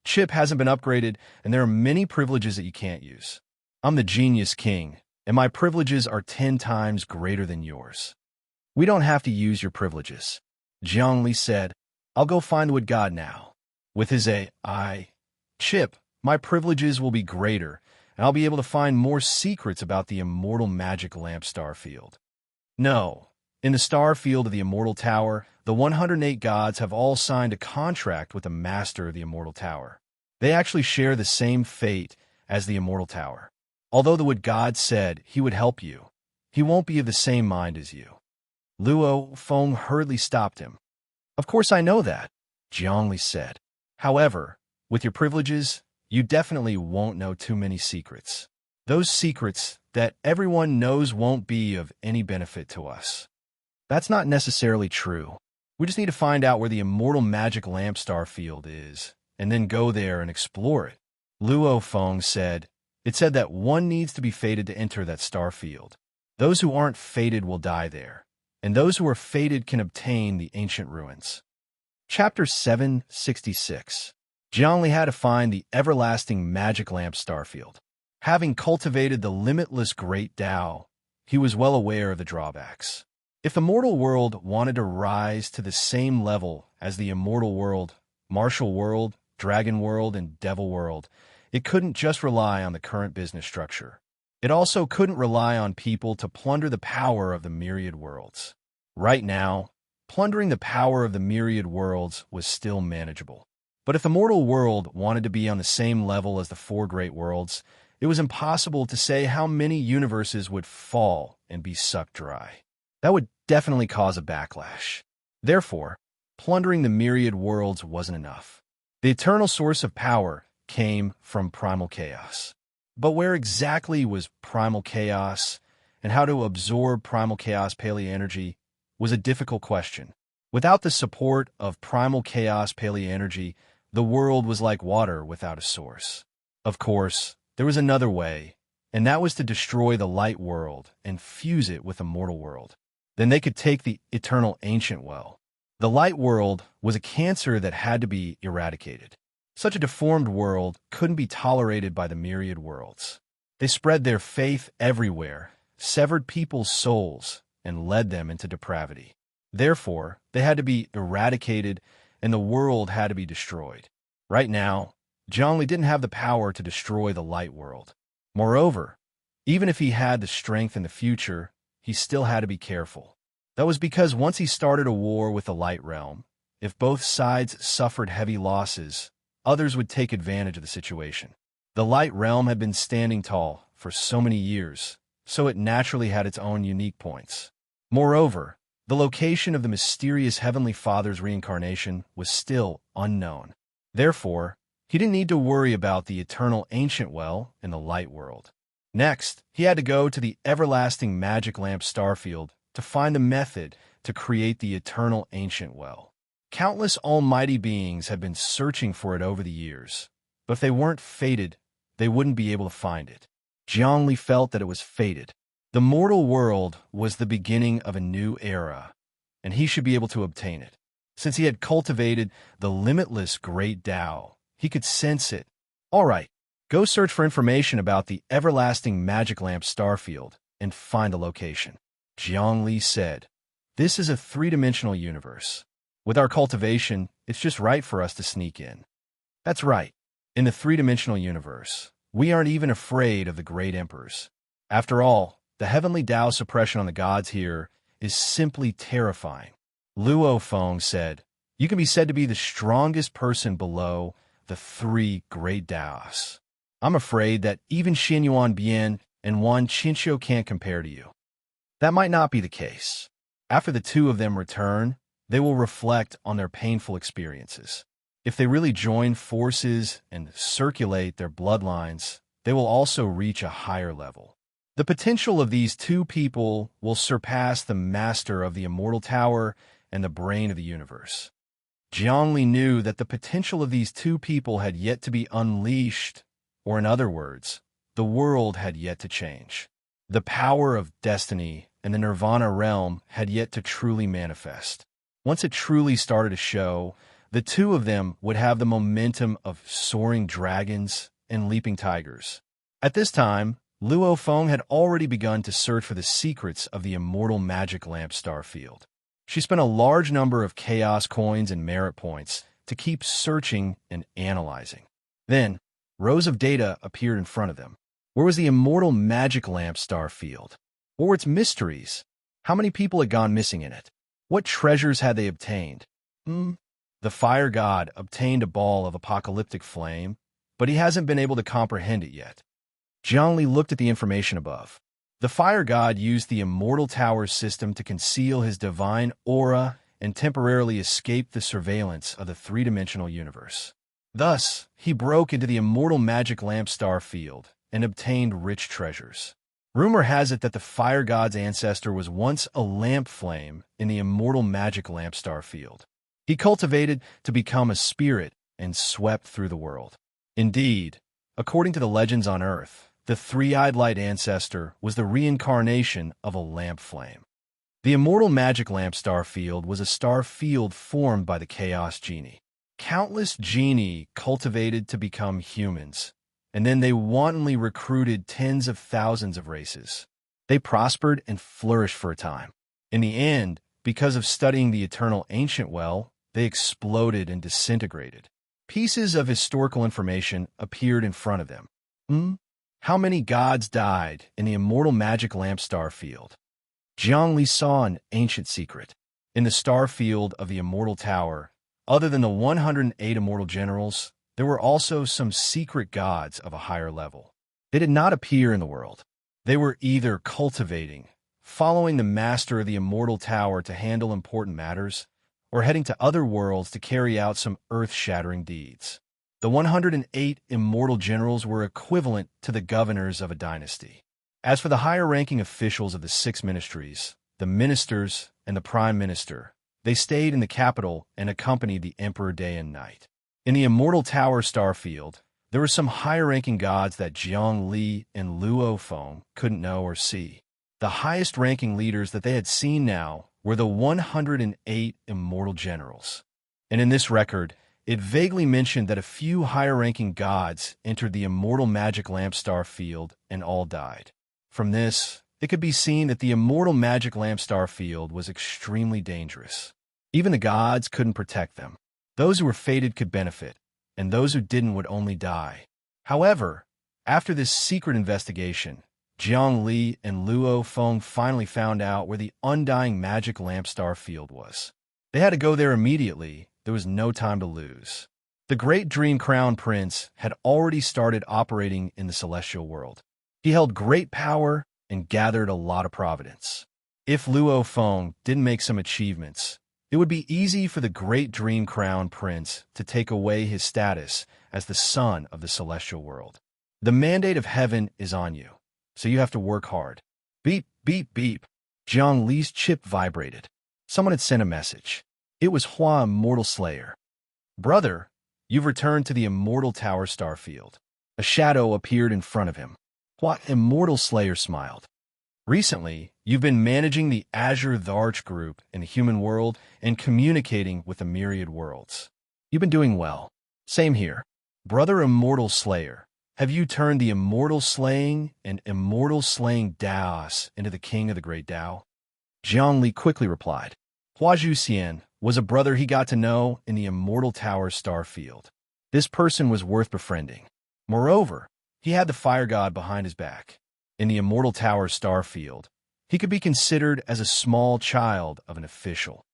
chip hasn't been upgraded, and there are many privileges that you can't use. I'm the genius king, and my privileges are 10 times greater than yours. We don't have to use your privileges. Jiang Li said, I'll go find the wood god now. With his AI chip, my privileges will be greater, and I'll be able to find more secrets about the immortal magic lamp star field. No. In the star field of the immortal tower, the 108 gods have all signed a contract with the master of the immortal tower. They actually share the same fate as the immortal tower. Although the wood god said he would help you, he won't be of the same mind as you. Luo Feng hurriedly stopped him. Of course I know that, Jiangli said. However, with your privileges, you definitely won't know too many secrets. Those secrets that everyone knows won't be of any benefit to us. That's not necessarily true. We just need to find out where the immortal magic lamp star field is, and then go there and explore it. Luo Feng said, it said that one needs to be fated to enter that star field. Those who aren't fated will die there, and those who are fated can obtain the ancient ruins. Chapter 766. Jiangli had to find the everlasting magic lamp starfield. Having cultivated the limitless great Tao, he was well aware of the drawbacks. If the mortal world wanted to rise to the same level as the immortal world, martial world, dragon world, and devil world, it couldn't just rely on the current business structure. It also couldn't rely on people to plunder the power of the myriad worlds. Right now, plundering the power of the myriad worlds was still manageable. But if the mortal world wanted to be on the same level as the four great worlds, it was impossible to say how many universes would fall and be sucked dry. That would definitely cause a backlash. Therefore, plundering the myriad worlds wasn't enough. The eternal source of power came from primal chaos. But where exactly was primal chaos, and how to absorb primal chaos paleo energy was a difficult question. Without the support of primal chaos paleo energy, the world was like water without a source. Of course, there was another way, and that was to destroy the light world and fuse it with the mortal world. Then they could take the eternal ancient well. The light world was a cancer that had to be eradicated. Such a deformed world couldn't be tolerated by the myriad worlds. They spread their faith everywhere, severed people's souls, and led them into depravity. Therefore, they had to be eradicated, and the world had to be destroyed. Right now, Zhongli didn't have the power to destroy the light world. Moreover, even if he had the strength in the future, he still had to be careful. That was because once he started a war with the light realm, if both sides suffered heavy losses, others would take advantage of the situation. The light realm had been standing tall for so many years, so it naturally had its own unique points. Moreover, the location of the mysterious Heavenly Father's reincarnation was still unknown. Therefore, he didn't need to worry about the eternal ancient well in the light world. Next, he had to go to the everlasting magic lamp starfield to find the method to create the eternal ancient well. Countless almighty beings had been searching for it over the years, but if they weren't fated, they wouldn't be able to find it. Zhongli felt that it was fated. The mortal world was the beginning of a new era, and he should be able to obtain it. Since he had cultivated the limitless great Tao, he could sense it. All right, go search for information about the everlasting magic lamp starfield and find the location. Zhongli said, this is a three-dimensional universe. With our cultivation, it's just right for us to sneak in. That's right. In the three-dimensional universe, we aren't even afraid of the great emperors. After all, the heavenly Tao suppression on the gods here is simply terrifying. Luo Feng said, you can be said to be the strongest person below the three great Taos. I'm afraid that even Xin Yuan Bian and Wan Qinqiu can't compare to you. That might not be the case. After the two of them return, they will reflect on their painful experiences. If they really join forces and circulate their bloodlines, they will also reach a higher level. The potential of these two people will surpass the master of the immortal tower and the brain of the universe. Zhongli knew that the potential of these two people had yet to be unleashed, or in other words, the world had yet to change. The power of destiny and the nirvana realm had yet to truly manifest. Once it truly started to show, the two of them would have the momentum of soaring dragons and leaping tigers. At this time, Luo Feng had already begun to search for the secrets of the immortal magic lamp star field. She spent a large number of chaos coins and merit points to keep searching and analyzing. Then, rows of data appeared in front of them. Where was the immortal magic lamp star field? What were its mysteries? How many people had gone missing in it? What treasures had they obtained? The fire god obtained a ball of apocalyptic flame, but he hasn't been able to comprehend it yet. Zhongli looked at the information above. The fire god used the immortal tower system to conceal his divine aura and temporarily escape the surveillance of the three-dimensional universe. Thus, he broke into the immortal magic lamp star field and obtained rich treasures. Rumor has it that the fire god's ancestor was once a lamp flame in the immortal magic lamp star field. He cultivated to become a spirit and swept through the world. Indeed, according to the legends on Earth, the three-eyed light ancestor was the reincarnation of a lamp flame. The immortal magic lamp star field was a star field formed by the chaos genie. Countless genie cultivated to become humans, and then they wantonly recruited tens of thousands of races. They prospered and flourished for a time. In the end, because of studying the eternal ancient well, they exploded and disintegrated. Pieces of historical information appeared in front of them. How many gods died in the immortal magic lamp star field? Jiang Li saw an ancient secret. In the star field of the immortal tower, other than the 108 immortal generals, there were also some secret gods of a higher level. They did not appear in the world. They were either cultivating, following the master of the immortal tower to handle important matters, or heading to other worlds to carry out some earth-shattering deeds. The 108 immortal generals were equivalent to the governors of a dynasty. As for the higher-ranking officials of the six ministries, the ministers and the prime minister, they stayed in the capital and accompanied the emperor day and night. In the immortal tower star field, there were some higher-ranking gods that Jiang Li and Luo Feng couldn't know or see. The highest-ranking leaders that they had seen now were the 108 immortal generals. And in this record, it vaguely mentioned that a few higher-ranking gods entered the immortal magic lamp star field and all died. From this, it could be seen that the immortal magic lamp star field was extremely dangerous. Even the gods couldn't protect them. Those who were fated could benefit, and those who didn't would only die. However, after this secret investigation, Jiang Li and Luo Feng finally found out where the undying magic lamp star field was. They had to go there immediately. There was no time to lose. The great Dream Crown Prince had already started operating in the celestial world. He held great power and gathered a lot of providence. If Luo Feng didn't make some achievements, it would be easy for the great Dream Crown Prince to take away his status as the son of the celestial world. The mandate of heaven is on you, so you have to work hard. Beep, beep, beep. Jiang Li's chip vibrated. Someone had sent a message. It was Hua, Immortal Slayer. Brother, you've returned to the Immortal Tower star field. A shadow appeared in front of him. Hua, Immortal Slayer smiled. Recently, you've been managing the Azure Tharch group in the human world and communicating with the myriad worlds. You've been doing well. Same here. Brother Immortal Slayer, have you turned the immortal slaying and immortal slaying Daos into the king of the great Tao? Jiang Li quickly replied. Hua Zhuxian was a brother he got to know in the Immortal Tower star field. This person was worth befriending. Moreover, he had the fire god behind his back. In the Immortal Tower star field, he could be considered as a small child of an official.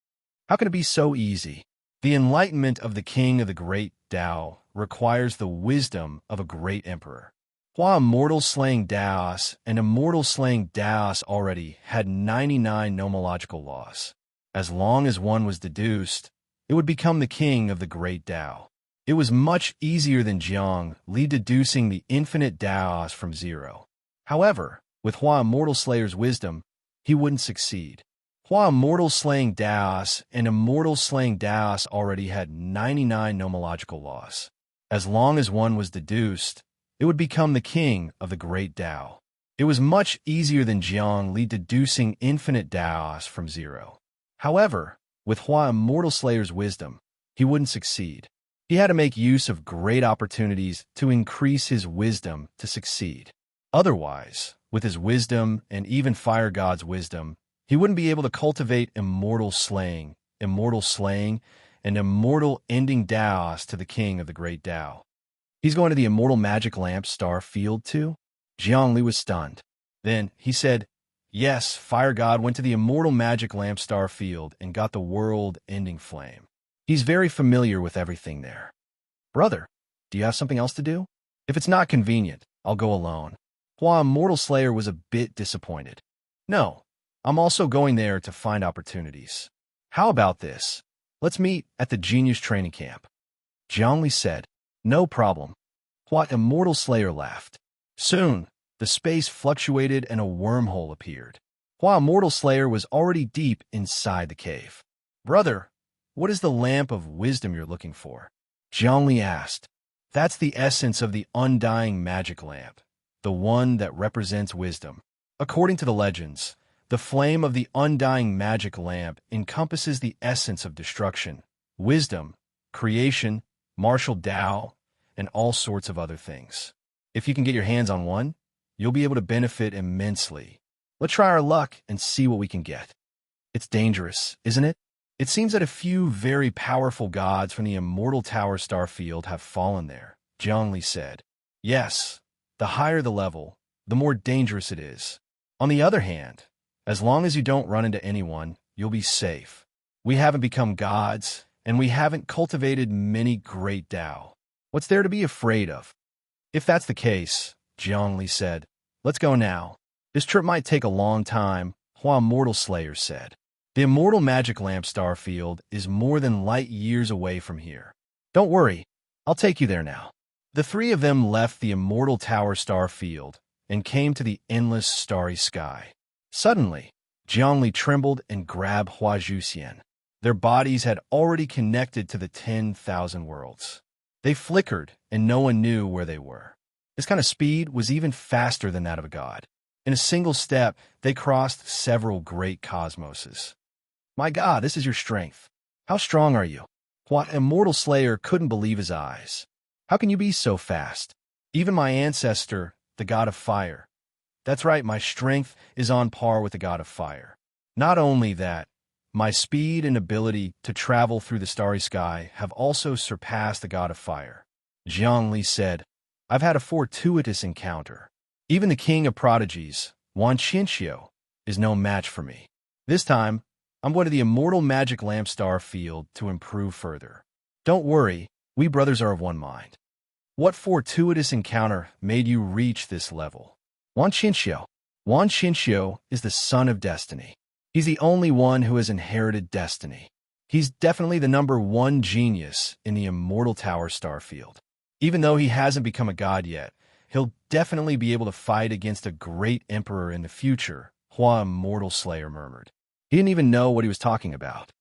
How can it be so easy? The enlightenment of the king of the great Tao requires the wisdom of a great emperor. Hua Immortal Slaying Daos and Immortal Slaying Daos already had 99 nomological laws. As long as one was deduced, it would become the king of the great Tao. It was much easier than Jiang Li deducing the infinite Daos from zero. However, with Hua Immortal Slayer's wisdom, he wouldn't succeed. Hua Immortal Slaying Daos and Immortal Slaying Daos already had 99 nomological laws. As long as one was deduced, it would become the king of the great Tao. It was much easier than Jiang Li deducing infinite Daos from zero. However, with Hua Immortal Slayer's wisdom, he wouldn't succeed. He had to make use of great opportunities to increase his wisdom to succeed. Otherwise, with his wisdom and even Fire God's wisdom, he wouldn't be able to cultivate immortal slaying, and immortal ending Daos to the king of the great Tao. He's going to the immortal magic lamp star field too? Jiang Li was stunned. Then he said, yes, Fire God went to the immortal magic lamp star field and got the world-ending flame. He's very familiar with everything there. Brother, do you have something else to do? If it's not convenient, I'll go alone. Hua Immortal Slayer was a bit disappointed. No, I'm also going there to find opportunities. How about this? Let's meet at the Genius Training Camp. Zhongli said. No problem. Hua Immortal Slayer laughed. Soon, the space fluctuated and a wormhole appeared. Hua Immortal Slayer was already deep inside the cave. Brother, what is the lamp of wisdom you're looking for? Zhongli asked. That's the essence of the undying magic lamp, the one that represents wisdom. According to the legends, the flame of the undying magic lamp encompasses the essence of destruction, wisdom, creation, martial Tao, and all sorts of other things. If you can get your hands on one, you'll be able to benefit immensely. Let's try our luck and see what we can get. It's dangerous, isn't it? It seems that a few very powerful gods from the Immortal Tower star field have fallen there, Zhongli said. Yes, the higher the level, the more dangerous it is. On the other hand, as long as you don't run into anyone, you'll be safe. We haven't become gods, and we haven't cultivated many great Tao. What's there to be afraid of? If that's the case, Zhongli said, let's go now. This trip might take a long time, Hua Immortal Slayer said. The Immortal Magic Lamp star field is more than light years away from here. Don't worry, I'll take you there now. The three of them left the Immortal Tower star field and came to the endless starry sky. Suddenly, Zhongli trembled and grabbed Hua Zhuxian. Their bodies had already connected to the 10,000 worlds. They flickered, and no one knew where they were. This kind of speed was even faster than that of a god. In a single step, they crossed several great cosmoses. My God, this is your strength. How strong are you? Hua Immortal Slayer couldn't believe his eyes. How can you be so fast? Even my ancestor, the god of fire. That's right, my strength is on par with the god of fire. Not only that, my speed and ability to travel through the starry sky have also surpassed the god of fire. Zhongli said, I've had a fortuitous encounter. Even the king of prodigies, Wan Qinxiu, is no match for me. This time, I'm going to the Immortal Magic Lamp star field to improve further. Don't worry, we brothers are of one mind. What fortuitous encounter made you reach this level? Wan Qinxiu. Wan Qinxiu is the son of destiny. He's the only one who has inherited destiny. He's definitely the #1 genius in the Immortal Tower star field. Even though he hasn't become a god yet, he'll definitely be able to fight against a great emperor in the future, Hua Immortal Slayer murmured. He didn't even know what he was talking about.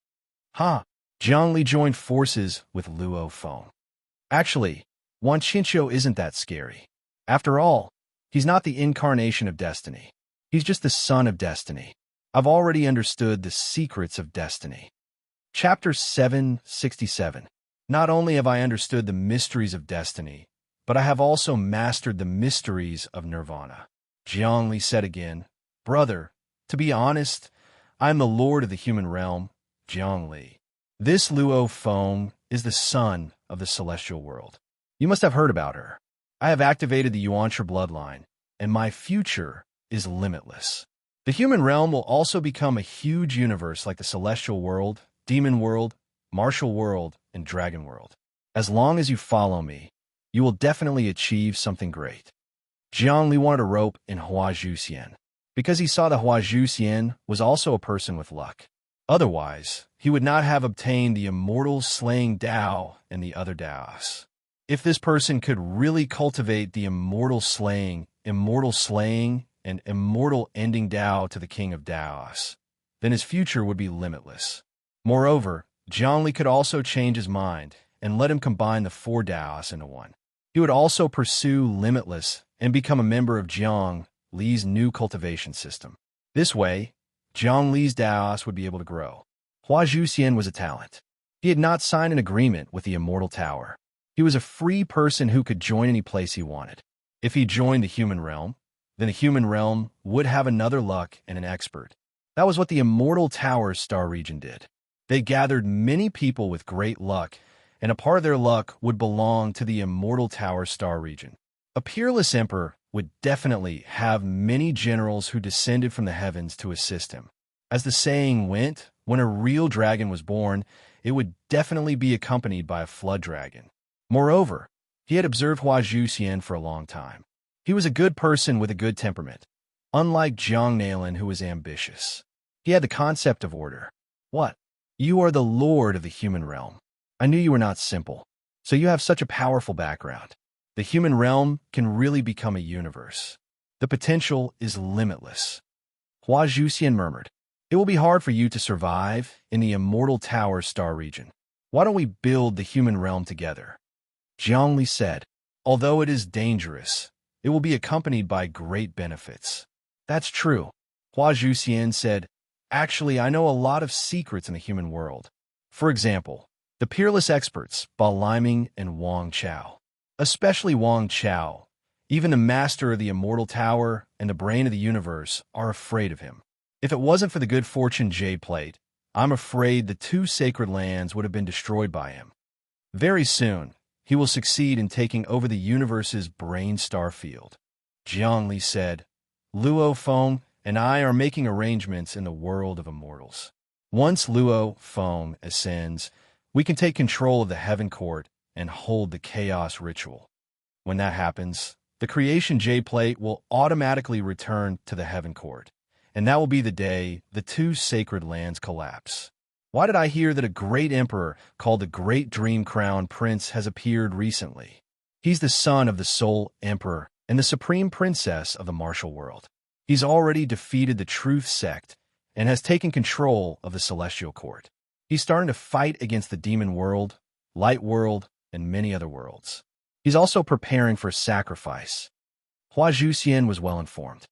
Zhongli joined forces with Luo Feng. Actually, Wan Qinxiu isn't that scary. After all, he's not the incarnation of destiny. He's just the son of destiny. I've already understood the secrets of destiny. Chapter 767. Not only have I understood the mysteries of destiny, but I have also mastered the mysteries of nirvana. Zhongli said again, Brother, to be honest, I am the lord of the human realm, Zhongli. This Luo Feng is the son of the celestial world. You must have heard about her. I have activated the Yuanshi bloodline, and my future is limitless. The human realm will also become a huge universe like the celestial world, demon world, martial world, and dragon world. As long as you follow me, you will definitely achieve something great. Zhongli wanted a rope in Hua Zhuxian, because he saw that Hua Zhuxian was also a person with luck. Otherwise, he would not have obtained the immortal slaying Tao and the other Taos. If this person could really cultivate the immortal slaying, and immortal ending Tao to the king of Taos, then his future would be limitless. Moreover, Zhongli could also change his mind and let him combine the 4 Taos into one. He would also pursue limitless and become a member of Zhang Li's new cultivation system. This way, Zhang Li's Taos would be able to grow. Hua Zhuxian was a talent. He had not signed an agreement with the Immortal Tower. He was a free person who could join any place he wanted. If he joined the human realm, then the human realm would have another luck and an expert. That was what the Immortal Tower's star region did. They gathered many people with great luck, and a part of their luck would belong to the Immortal Tower star region. A peerless emperor would definitely have many generals who descended from the heavens to assist him. As the saying went, when a real dragon was born, it would definitely be accompanied by a flood dragon. Moreover, he had observed Hua Zhuxian for a long time. He was a good person with a good temperament, unlike Jiang Nailan, who was ambitious. He had the concept of order. What? You are the lord of the human realm. I knew you were not simple. So you have such a powerful background. The human realm can really become a universe. The potential is limitless. Hua Zhuxian murmured. It will be hard for you to survive in the immortal tower star region. Why don't we build the human realm together? Jiang Li said, although it is dangerous, it will be accompanied by great benefits. That's true. Hua Zhuxian said, actually, I know a lot of secrets in the human world. For example, the peerless experts, Ba Liming and Wang Chao. Especially Wang Chao. Even the master of the immortal tower and the brain of the universe are afraid of him. If it wasn't for the good fortune jade plate, I'm afraid the 2 sacred lands would have been destroyed by him. Very soon, he will succeed in taking over the universe's brain star field. Jiang Li said, Luo Feng and I are making arrangements in the world of immortals. Once Luo Feng ascends, we can take control of the heaven court and hold the chaos ritual. When that happens, the creation jade plate will automatically return to the heaven court, and that will be the day the 2 sacred lands collapse. Why did I hear that a great emperor called the Great Dream Crown Prince has appeared recently? He's the son of the Soul Emperor and the Supreme Princess of the martial world. He's already defeated the Truth Sect and has taken control of the Celestial Court. He's starting to fight against the Demon World, Light World, and many other worlds. He's also preparing for a sacrifice. Hua Zhuxian was well informed.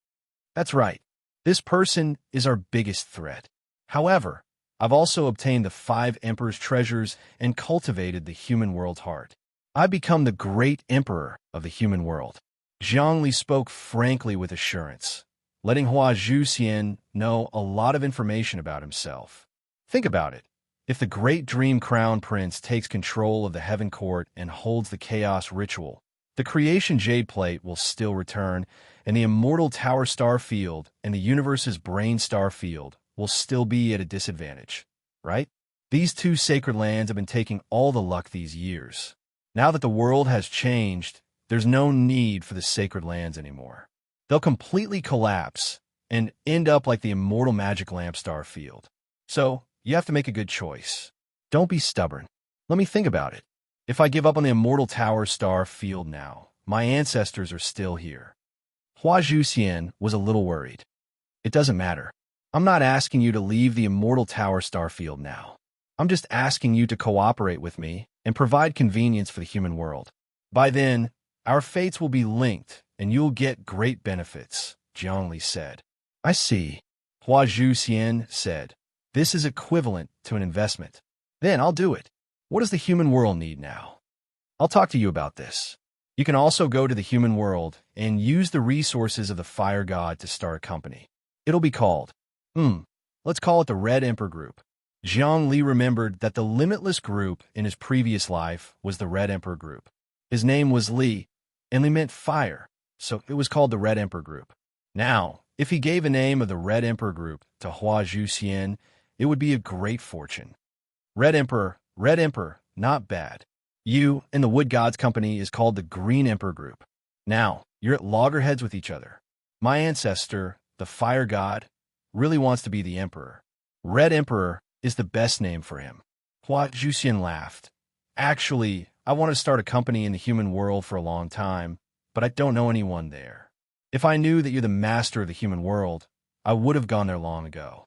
That's right. This person is our biggest threat. However, I've also obtained the 5 Emperor's treasures and cultivated the human world's heart. I've become the great emperor of the human world. Jiang Li spoke frankly with assurance, letting Hua Zhuxian know a lot of information about himself. Think about it. If the Great Dream Crown Prince takes control of the Heaven Court and holds the Chaos Ritual, the Creation Jade Plate will still return, and the Immortal Tower Star Field and the Universe's Brain Star Field will still be at a disadvantage, right? These 2 sacred lands have been taking all the luck these years. Now that the world has changed, there's no need for the sacred lands anymore. They'll completely collapse and end up like the Immortal Magic Lamp Star Field. So, you have to make a good choice. Don't be stubborn. Let me think about it. If I give up on the Immortal Tower Star Field now, my ancestors are still here. Hua Zhuxian was a little worried. It doesn't matter. I'm not asking you to leave the Immortal Tower Star Field now. I'm just asking you to cooperate with me and provide convenience for the human world. By then, our fates will be linked and you'll get great benefits, Jiang Li said. I see, Hua Zhuxian said. This is equivalent to an investment. Then I'll do it. What does the human world need now? I'll talk to you about this. You can also go to the human world and use the resources of the Fire God to start a company. It'll be called, let's call it the Red Emperor Group. Jiang Li remembered that the limitless group in his previous life was the Red Emperor Group. His name was Li, and Li meant fire, so it was called the Red Emperor Group. Now, if he gave a name of the Red Emperor Group to Hua Zhuxian, it would be a great fortune. Red Emperor, not bad. You and the Wood Gods Company is called the Green Emperor Group. Now, you're at loggerheads with each other. My ancestor, the Fire God, really wants to be the Emperor. Red Emperor is the best name for him. Hua Zhuxian laughed. Actually, I want to start a company in the human world for a long time, but I don't know anyone there. If I knew that you're the master of the human world, I would have gone there long ago.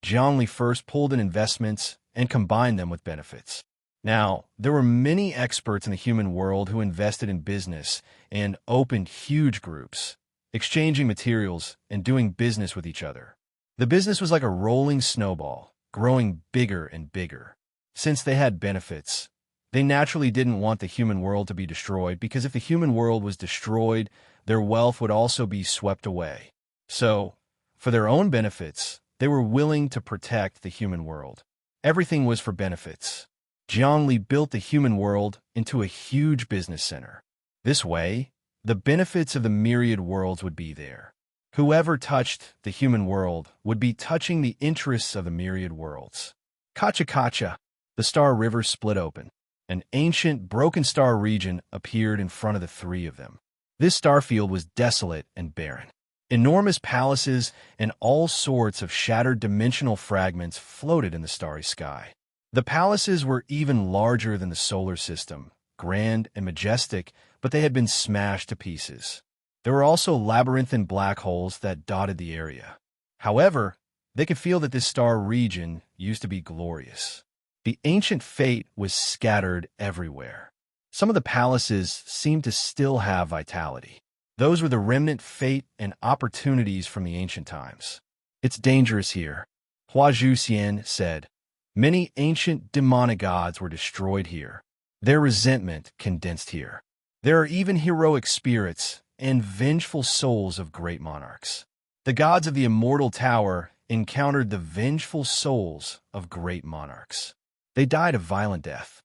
Jiang Li first pulled in investments and combined them with benefits. Now, there were many experts in the human world who invested in business and opened huge groups, exchanging materials and doing business with each other. The business was like a rolling snowball, growing bigger and bigger. Since they had benefits, they naturally didn't want the human world to be destroyed because if the human world was destroyed, their wealth would also be swept away. So, for their own benefits, they were willing to protect the human world. Everything was for benefits. Jiang Li built the human world into a huge business center. This way, the benefits of the myriad worlds would be there. Whoever touched the human world would be touching the interests of the myriad worlds. Kacha Kacha, the star river split open. An ancient, broken star region appeared in front of the 3 of them. This starfield was desolate and barren. Enormous palaces and all sorts of shattered dimensional fragments floated in the starry sky. The palaces were even larger than the solar system, grand and majestic, but they had been smashed to pieces. There were also labyrinthine black holes that dotted the area. However, they could feel that this star region used to be glorious. The ancient fate was scattered everywhere. Some of the palaces seemed to still have vitality. Those were the remnant fate and opportunities from the ancient times. It's dangerous here, Hua Zhuxian said. Many ancient demonic gods were destroyed here. Their resentment condensed here. There are even heroic spirits and vengeful souls of great monarchs. The gods of the immortal tower encountered the vengeful souls of great monarchs. They died a violent death.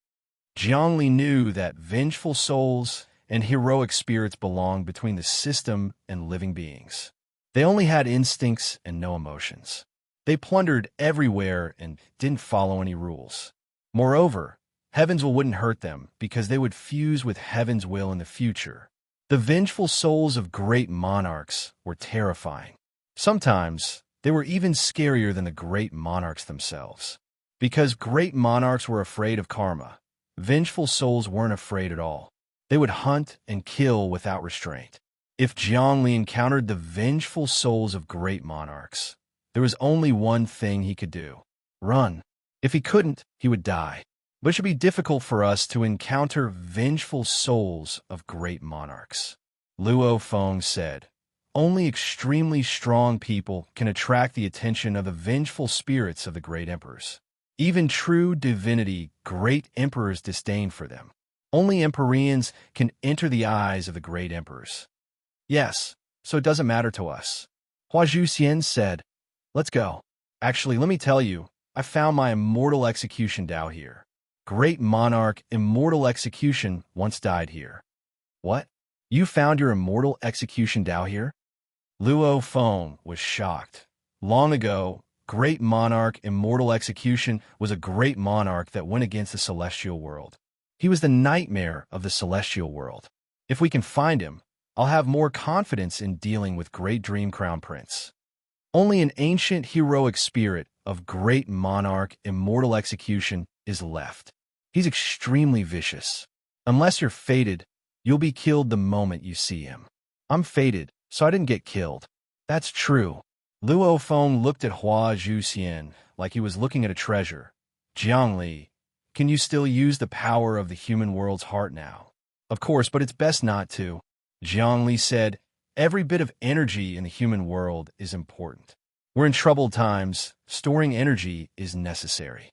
Jiangli knew that vengeful souls and heroic spirits belonged between the system and living beings. They only had instincts and no emotions. They plundered everywhere and didn't follow any rules. Moreover, heaven's will wouldn't hurt them because they would fuse with heaven's will in the future. The vengeful souls of great monarchs were terrifying. Sometimes, they were even scarier than the great monarchs themselves. Because great monarchs were afraid of karma, vengeful souls weren't afraid at all. They would hunt and kill without restraint. If Jiangli encountered the vengeful souls of great monarchs, there was only one thing he could do: run. If he couldn't, he would die. But it should be difficult for us to encounter vengeful souls of great monarchs. Luo Feng said, only extremely strong people can attract the attention of the vengeful spirits of the great emperors. Even true divinity, great emperors disdain for them. Only Empyreans can enter the eyes of the great emperors. Yes, so it doesn't matter to us. Hua Zhuxian said, let's go. Actually, let me tell you, I found my immortal execution Tao here. Great monarch, immortal execution once died here. What? You found your immortal execution Tao here? Luo Feng was shocked. Long ago, great monarch, immortal execution was a great monarch that went against the celestial world. He was the nightmare of the celestial world. If we can find him, I'll have more confidence in dealing with great dream crown prince. Only an ancient heroic spirit of great monarch, immortal execution is left. He's extremely vicious. Unless you're fated, you'll be killed the moment you see him. I'm fated, so I didn't get killed. That's true. Luo Feng looked at Hua Zhuxian like he was looking at a treasure. Jiangli, can you still use the power of the human world's heart now? Of course, but it's best not to. Jiangli said, every bit of energy in the human world is important. We're in troubled times. Storing energy is necessary.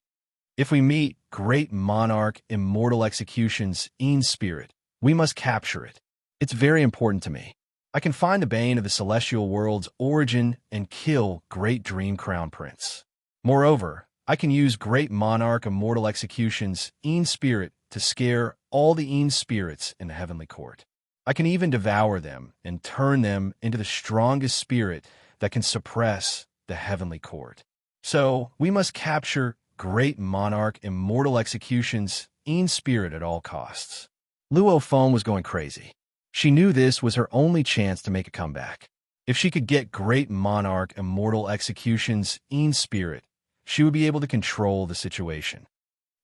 If we meet great monarch, immortal execution's spirit, we must capture it. It's very important to me. I can find the bane of the celestial world's origin and kill great dream crown prince. Moreover, I can use great monarch, immortal execution's spirit to scare all the spirits in the heavenly court. I can even devour them and turn them into the strongest spirit that can suppress the heavenly court. So, we must capture great monarch, immortal execution's spirit at all costs. Luo Feng was going crazy. She knew this was her only chance to make a comeback. If she could get great monarch, immortal execution's spirit, she would be able to control the situation.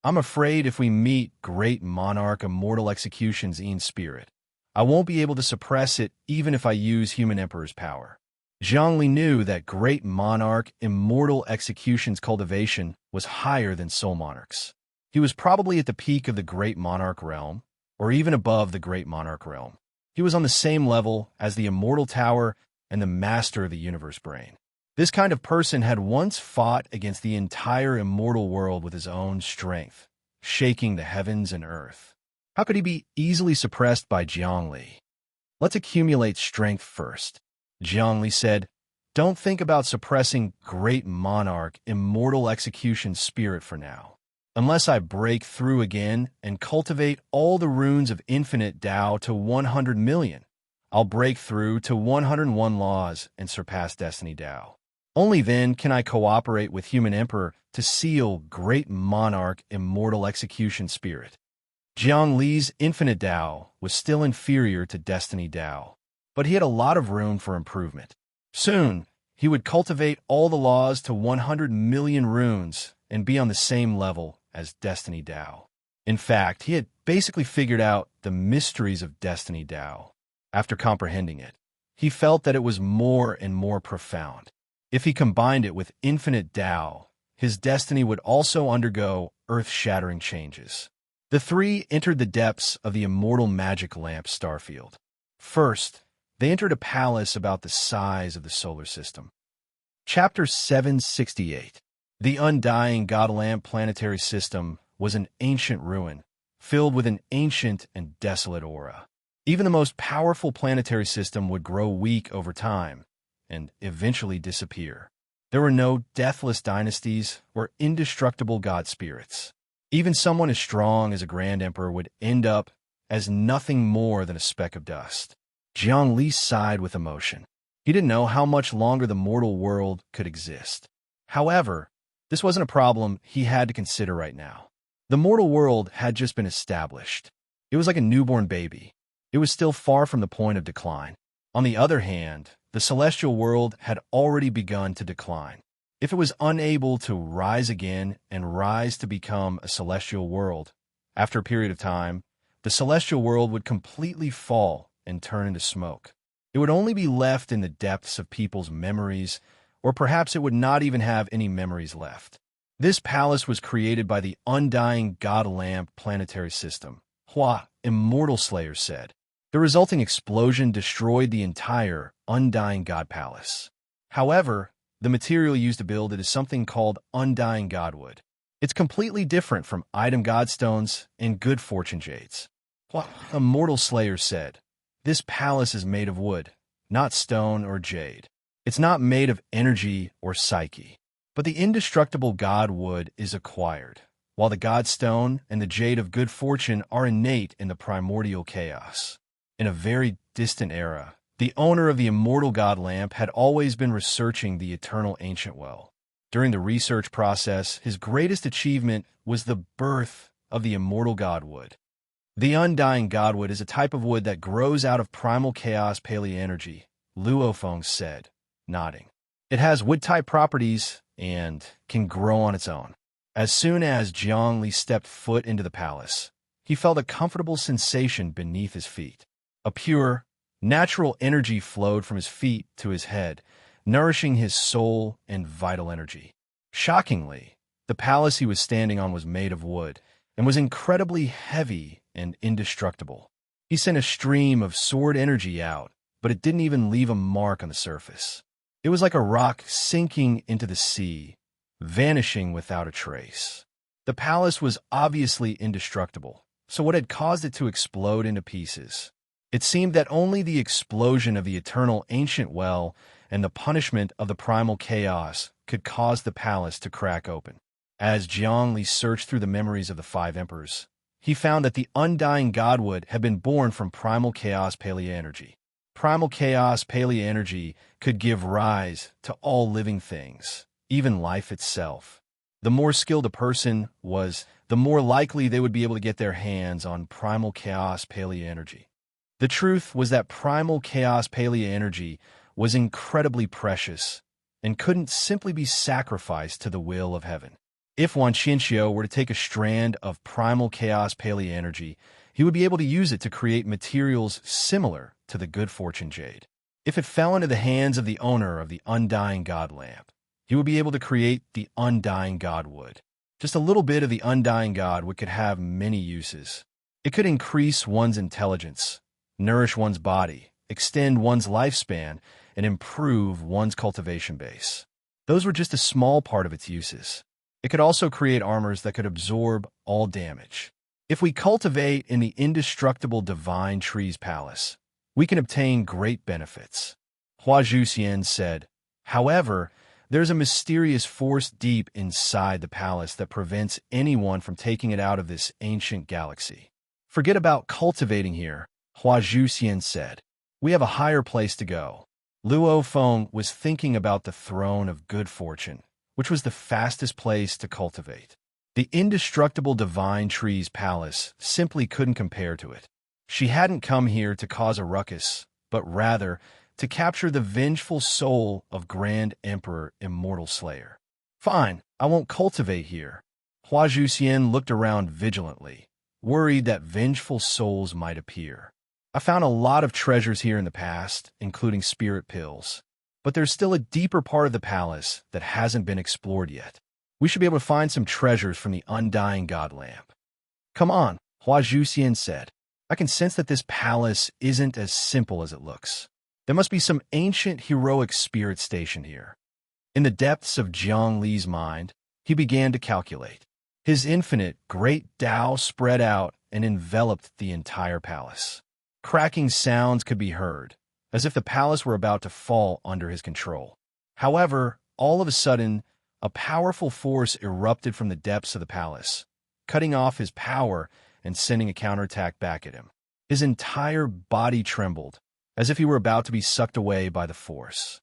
I'm afraid if we meet great monarch, immortal execution's spirit, I won't be able to suppress it even if I use human emperor's power. Jiangli knew that great monarch, immortal execution's cultivation was higher than soul monarch's. He was probably at the peak of the great monarch realm, or even above the great monarch realm. He was on the same level as the immortal tower and the master of the universe brain. This kind of person had once fought against the entire immortal world with his own strength, shaking the heavens and earth. How could he be easily suppressed by Jiangli? Let's accumulate strength first. Jiangli said, don't think about suppressing great monarch, immortal execution spirit for now. Unless I break through again and cultivate all the runes of infinite Tao to 100 million, I'll break through to 101 laws and surpass Destiny Tao. Only then can I cooperate with Human Emperor to seal great monarch, immortal execution spirit. Jiang Li's infinite Tao was still inferior to Destiny Tao, but he had a lot of room for improvement. Soon, he would cultivate all the laws to 100 million runes and be on the same level as Destiny Tao. In fact, he had basically figured out the mysteries of Destiny Tao. After comprehending it, he felt that it was more and more profound. If he combined it with infinite Tao, his destiny would also undergo earth-shattering changes. The three entered the depths of the immortal magic lamp starfield. First, they entered a palace about the size of the solar system. Chapter 768. The undying God lamp planetary system was an ancient ruin, filled with an ancient and desolate aura. Even the most powerful planetary system would grow weak over time and eventually disappear. There were no deathless dynasties or indestructible god spirits. Even someone as strong as a Grand Emperor would end up as nothing more than a speck of dust. Jiang Li sighed with emotion. He didn't know how much longer the mortal world could exist. However, this wasn't a problem he had to consider right now. The mortal world had just been established. It was like a newborn baby. It was still far from the point of decline. On the other hand, the celestial world had already begun to decline. If it was unable to rise again and rise to become a celestial world, after a period of time, the celestial world would completely fall and turn into smoke. It would only be left in the depths of people's memories, or perhaps it would not even have any memories left. This palace was created by the undying God lamp planetary system, Hua, Immortal Slayer said. The resulting explosion destroyed the entire undying God palace. However, the material used to build it is something called undying Godwood. It's completely different from item godstones and good fortune jades. Hua, Immortal Slayer said, this palace is made of wood, not stone or jade. It's not made of energy or psyche. But the indestructible god wood is acquired, while the god stone and the jade of good fortune are innate in the primordial chaos. In a very distant era, the owner of the immortal god lamp had always been researching the eternal ancient well. During the research process, his greatest achievement was the birth of the immortal god wood. The undying god wood is a type of wood that grows out of primal chaos paleoenergy, Luofeng said, nodding. It has wood-type properties and can grow on its own. As soon as Jiang Li stepped foot into the palace, he felt a comfortable sensation beneath his feet. A pure, natural energy flowed from his feet to his head, nourishing his soul and vital energy. Shockingly, the palace he was standing on was made of wood and was incredibly heavy and indestructible. He sent a stream of sword energy out, but it didn't even leave a mark on the surface. It was like a rock sinking into the sea, vanishing without a trace. The palace was obviously indestructible, so what had caused it to explode into pieces? It seemed that only the explosion of the eternal ancient well and the punishment of the primal chaos could cause the palace to crack open. As Jiang Li searched through the memories of the five emperors, he found that the undying godwood had been born from primal chaos paleoenergy. Primal chaos paleoenergy could give rise to all living things, even life itself. The more skilled a person was, the more likely they would be able to get their hands on primal chaos paleoenergy. The truth was that primal chaos paleoenergy was incredibly precious and couldn't simply be sacrificed to the will of heaven. If Wan Qianxiu were to take a strand of primal chaos paleoenergy, he would be able to use it to create materials similar to the good fortune jade. If it fell into the hands of the owner of the undying god lamp, he would be able to create the undying god wood. Just a little bit of the undying god wood could have many uses. It could increase one's intelligence, nourish one's body, extend one's lifespan, and improve one's cultivation base. Those were just a small part of its uses. It could also create armors that could absorb all damage. If we cultivate in the indestructible divine tree's palace, we can obtain great benefits. Hua Zhuxian said, however, there's a mysterious force deep inside the palace that prevents anyone from taking it out of this ancient galaxy. Forget about cultivating here, Hua Zhuxian said. We have a higher place to go. Luo Feng was thinking about the throne of good fortune, which was the fastest place to cultivate. The indestructible divine tree's palace simply couldn't compare to it. She hadn't come here to cause a ruckus, but rather to capture the vengeful soul of Grand Emperor Immortal Slayer. Fine, I won't cultivate here. Hua Zhuxian looked around vigilantly, worried that vengeful souls might appear. I found a lot of treasures here in the past, including spirit pills. But there's still a deeper part of the palace that hasn't been explored yet. We should be able to find some treasures from the undying god lamp. Come on, Hua Zhuxian said. I can sense that this palace isn't as simple as it looks. There must be some ancient heroic spirit stationed here. In the depths of Jiang Li's mind, he began to calculate. His infinite great Tao spread out and enveloped the entire palace. Cracking sounds could be heard, as if the palace were about to fall under his control. However, all of a sudden, a powerful force erupted from the depths of the palace, cutting off his power and sending a counterattack back at him. His entire body trembled, as if he were about to be sucked away by the force.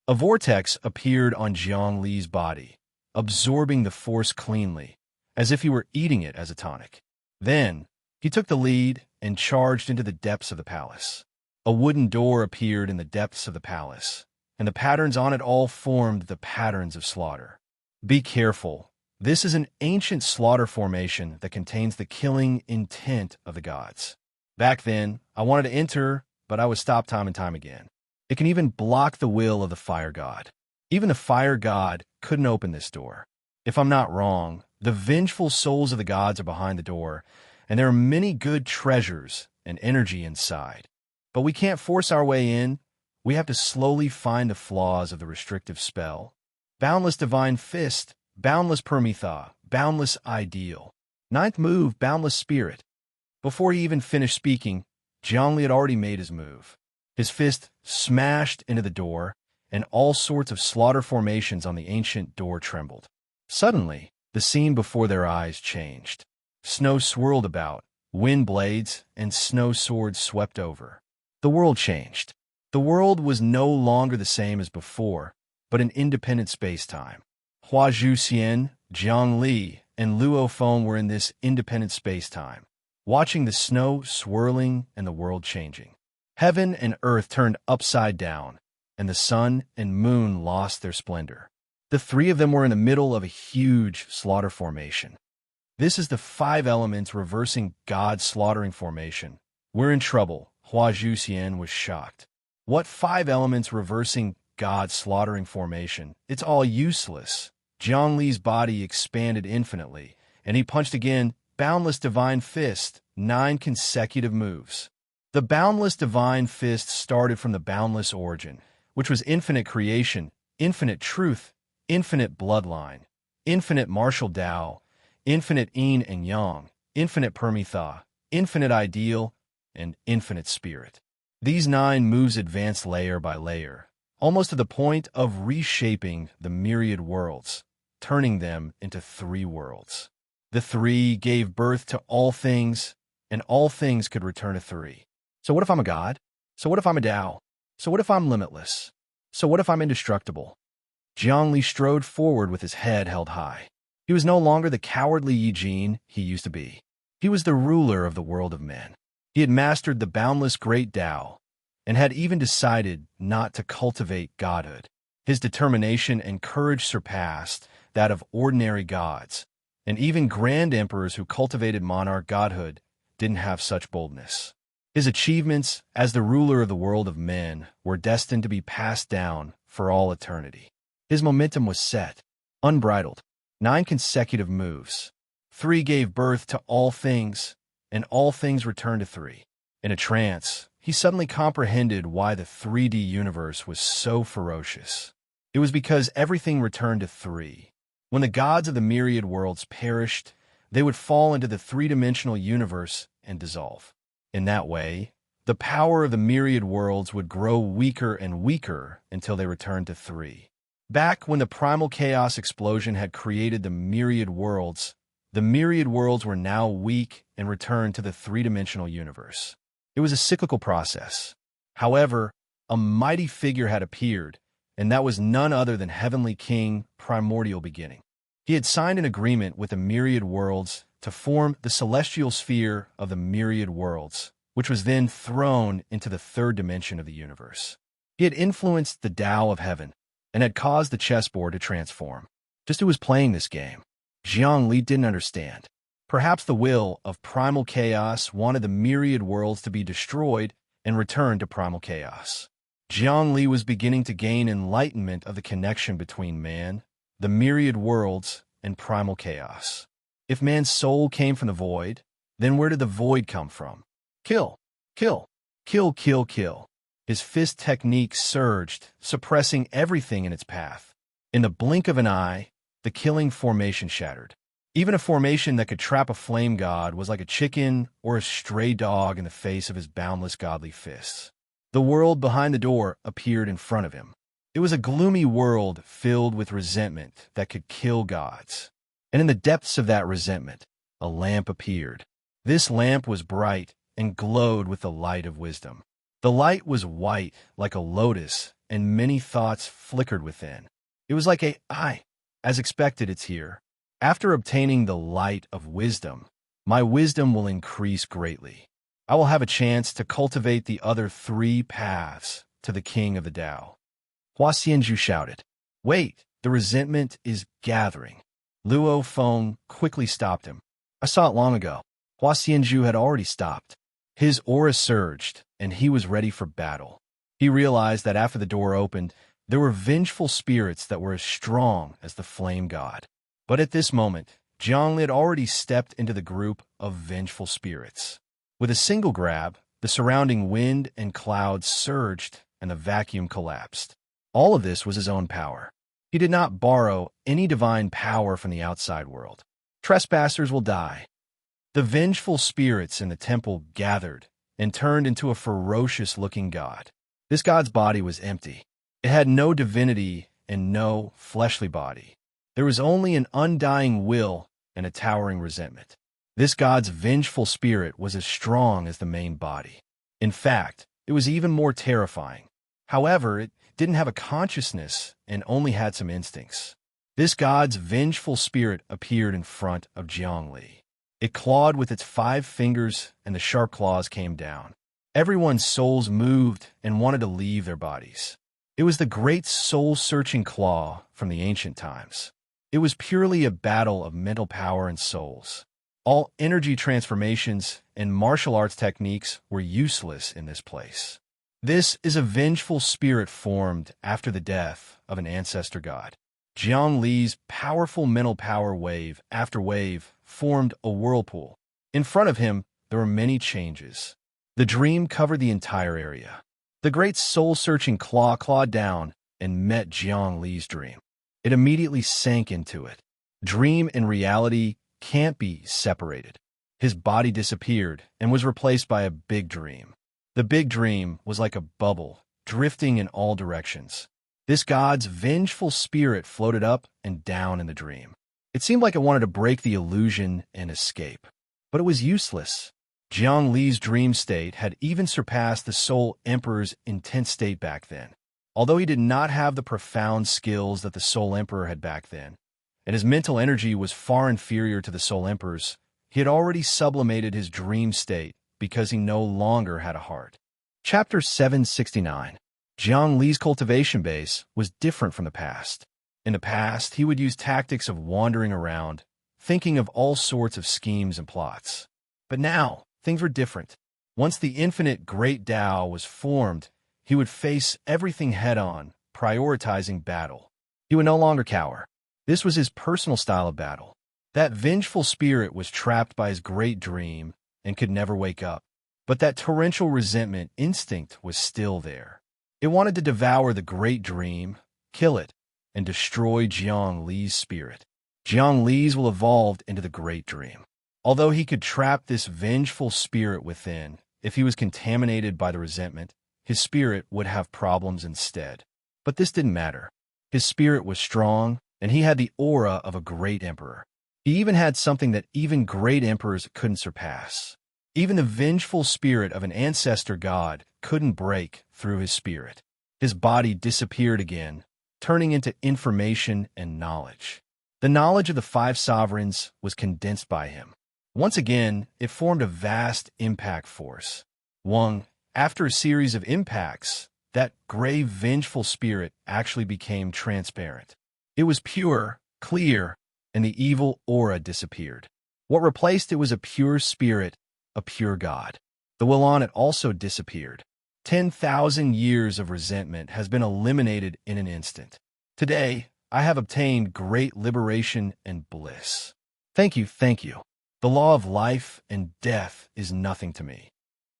A vortex appeared on Jiang Li's body, absorbing the force cleanly, as if he were eating it as a tonic. Then, he took the lead and charged into the depths of the palace. A wooden door appeared in the depths of the palace, and the patterns on it all formed the patterns of slaughter. Be careful. This is an ancient slaughter formation that contains the killing intent of the gods. Back then, I wanted to enter, but I was stopped time and time again. It can even block the will of the fire god. Even the fire god couldn't open this door. If I'm not wrong, the vengeful souls of the gods are behind the door, and there are many good treasures and energy inside. But we can't force our way in. We have to slowly find the flaws of the restrictive spell. Boundless Divine Fist, Boundless Permitha, Boundless Ideal. Ninth move, Boundless Spirit. Before he even finished speaking, Jiang Li had already made his move. His fist smashed into the door, and all sorts of slaughter formations on the ancient door trembled. Suddenly, the scene before their eyes changed. Snow swirled about, wind blades and snow swords swept over. The world changed. The world was no longer the same as before, but an independent space-time. Hua Zhuxian, Jiang Li, and Luo Feng were in this independent space-time, watching the snow swirling and the world changing. Heaven and earth turned upside down, and the sun and moon lost their splendor. The three of them were in the middle of a huge slaughter formation. This is the 5 elements reversing God slaughtering formation. We're in trouble. Hua Zhuxian was shocked. What 5 elements reversing God slaughtering formation? It's all useless. Jiang Li's body expanded infinitely, and he punched again. Boundless Divine Fist, 9 consecutive moves. The Boundless Divine Fist started from the boundless origin, which was infinite creation, infinite truth, infinite bloodline, infinite martial Tao, infinite yin and yang, infinite permitha, infinite ideal, and infinite spirit. These 9 moves advance layer by layer, almost to the point of reshaping the myriad worlds, turning them into 3 worlds. The 3 gave birth to all things, and all things could return to 3. So what if I'm a god? So what if I'm a Tao? So what if I'm limitless? So what if I'm indestructible? Jiang Li strode forward with his head held high. He was no longer the cowardly Yi Jin he used to be. He was the ruler of the world of men. He had mastered the boundless great Tao, and had even decided not to cultivate godhood. His determination and courage surpassed that of ordinary gods, and even grand emperors who cultivated monarch godhood didn't have such boldness. His achievements as the ruler of the world of men were destined to be passed down for all eternity. His momentum was set, unbridled. 9 consecutive moves. 3 gave birth to all things, and all things returned to 3. In a trance, he suddenly comprehended why the 3D universe was so ferocious. It was because everything returned to 3. When the gods of the myriad worlds perished, they would fall into the 3-dimensional universe and dissolve. In that way, the power of the myriad worlds would grow weaker and weaker until they returned to 3. Back when the primal chaos explosion had created the myriad worlds were now weak and returned to the 3-dimensional universe. It was a cyclical process. However, a mighty figure had appeared, and that was none other than Heavenly King, Primordial Beginning. He had signed an agreement with the myriad worlds to form the celestial sphere of the myriad worlds, which was then thrown into the third dimension of the universe. He had influenced the Tao of heaven and had caused the chessboard to transform. Just who was playing this game? Jiang Li didn't understand. Perhaps the will of primal chaos wanted the myriad worlds to be destroyed and returned to primal chaos. Jiang Li was beginning to gain enlightenment of the connection between man, the myriad worlds, and primal chaos. If man's soul came from the void, then where did the void come from? Kill, kill, kill, kill, kill. His fist technique surged, suppressing everything in its path. In the blink of an eye, the killing formation shattered. Even a formation that could trap a flame god was like a chicken or a stray dog in the face of his boundless godly fists. The world behind the door appeared in front of him. It was a gloomy world filled with resentment that could kill gods. And in the depths of that resentment, a lamp appeared. This lamp was bright and glowed with the light of wisdom. The light was white like a lotus, and many thoughts flickered within. It was like as expected, it's here. After obtaining the light of wisdom, my wisdom will increase greatly. I will have a chance to cultivate the other 3 paths to the king of the Tao. Hua Xianzhu shouted. Wait, the resentment is gathering. Luo Feng quickly stopped him. I saw it long ago. Hua Xianzhu had already stopped. His aura surged, and he was ready for battle. He realized that after the door opened, there were vengeful spirits that were as strong as the flame god. But at this moment, Jiang Li had already stepped into the group of vengeful spirits. With a single grab, the surrounding wind and clouds surged, and the vacuum collapsed. All of this was his own power. He did not borrow any divine power from the outside world. Trespassers will die. The vengeful spirits in the temple gathered and turned into a ferocious-looking god. This god's body was empty. It had no divinity and no fleshly body. There was only an undying will and a towering resentment. This god's vengeful spirit was as strong as the main body. In fact, it was even more terrifying. However, it didn't have a consciousness and only had some instincts. This god's vengeful spirit appeared in front of Jiang Li. It clawed with its 5 fingers, and the sharp claws came down. Everyone's souls moved and wanted to leave their bodies. It was the great soul-searching claw from the ancient times. It was purely a battle of mental power and souls. All energy transformations and martial arts techniques were useless in this place. This is a vengeful spirit formed after the death of an ancestor god. Jiang Li's powerful mental power wave after wave formed a whirlpool. In front of him, there were many changes. The dream covered the entire area. The great soul-searching claw clawed down and met Jiang Li's dream. It immediately sank into it. Dream and reality can't be separated. His body disappeared and was replaced by a big dream. The big dream was like a bubble, drifting in all directions. This god's vengeful spirit floated up and down in the dream. It seemed like it wanted to break the illusion and escape. But it was useless. Jiang Li's dream state had even surpassed the Soul Emperor's intense state back then. Although he did not have the profound skills that the Soul Emperor had back then, and his mental energy was far inferior to the Soul Emperor's, he had already sublimated his dream state because he no longer had a heart. Chapter 769. Jiang Li's cultivation base was different from the past. In the past, he would use tactics of wandering around, thinking of all sorts of schemes and plots. But now, things were different. Once the infinite Great Tao was formed, he would face everything head-on, prioritizing battle. He would no longer cower. This was his personal style of battle. That vengeful spirit was trapped by his great dream and could never wake up. But that torrential resentment instinct was still there. It wanted to devour the great dream, kill it, and destroy Jiang Li's spirit. Jiang Li's will evolve into the great dream. Although he could trap this vengeful spirit within, if he was contaminated by the resentment, his spirit would have problems instead. But this didn't matter. His spirit was strong, and he had the aura of a great emperor. He even had something that even great emperors couldn't surpass. Even the vengeful spirit of an ancestor god couldn't break through his spirit. His body disappeared again, turning into information and knowledge. The knowledge of the five sovereigns was condensed by him. Once again, it formed a vast impact force. After a series of impacts, that gray, vengeful spirit actually became transparent. It was pure, clear, and the evil aura disappeared. What replaced it was a pure spirit, a pure God. The will on it also disappeared. 10,000 years of resentment has been eliminated in an instant. Today, I have obtained great liberation and bliss. Thank you, thank you. The law of life and death is nothing to me.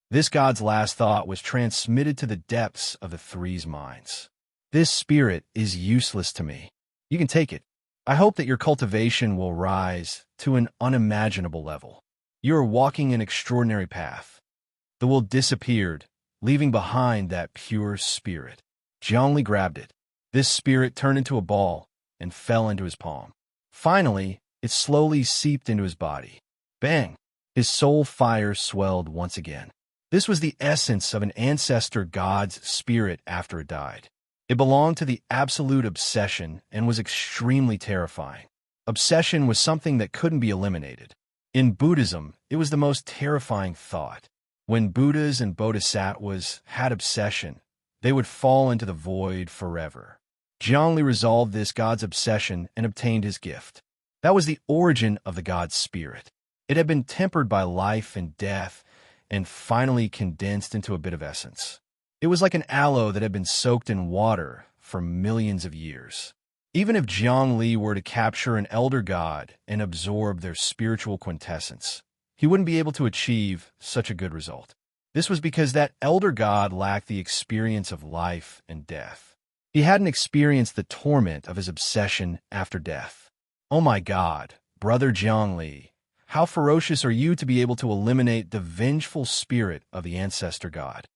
This God's last thought was transmitted to the depths of the three's minds. This spirit is useless to me. You can take it. I hope that your cultivation will rise to an unimaginable level. You are walking an extraordinary path. The will disappeared, leaving behind that pure spirit. Zhongli grabbed it. This spirit turned into a ball and fell into his palm. Finally, it slowly seeped into his body. Bang! His soul fire swelled once again. This was the essence of an ancestor god's spirit after it died. It belonged to the absolute obsession and was extremely terrifying. Obsession was something that couldn't be eliminated. In Buddhism, it was the most terrifying thought. When Buddhas and Bodhisattvas had obsession, they would fall into the void forever. Zhongli resolved this god's obsession and obtained his gift. That was the origin of the god's spirit. It had been tempered by life and death and finally condensed into a bit of essence. It was like an aloe that had been soaked in water for millions of years. Even if Zhongli were to capture an elder god and absorb their spiritual quintessence, he wouldn't be able to achieve such a good result. This was because that elder god lacked the experience of life and death. He hadn't experienced the torment of his obsession after death. Oh my God, brother Zhongli, how ferocious are you to be able to eliminate the vengeful spirit of the ancestor god?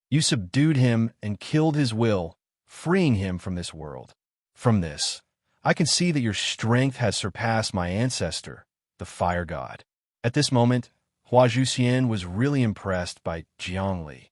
You subdued him and killed his will, freeing him from this world. From this, I can see that your strength has surpassed my ancestor, the fire god. At this moment, Hua Zhuxian was really impressed by Zhongli.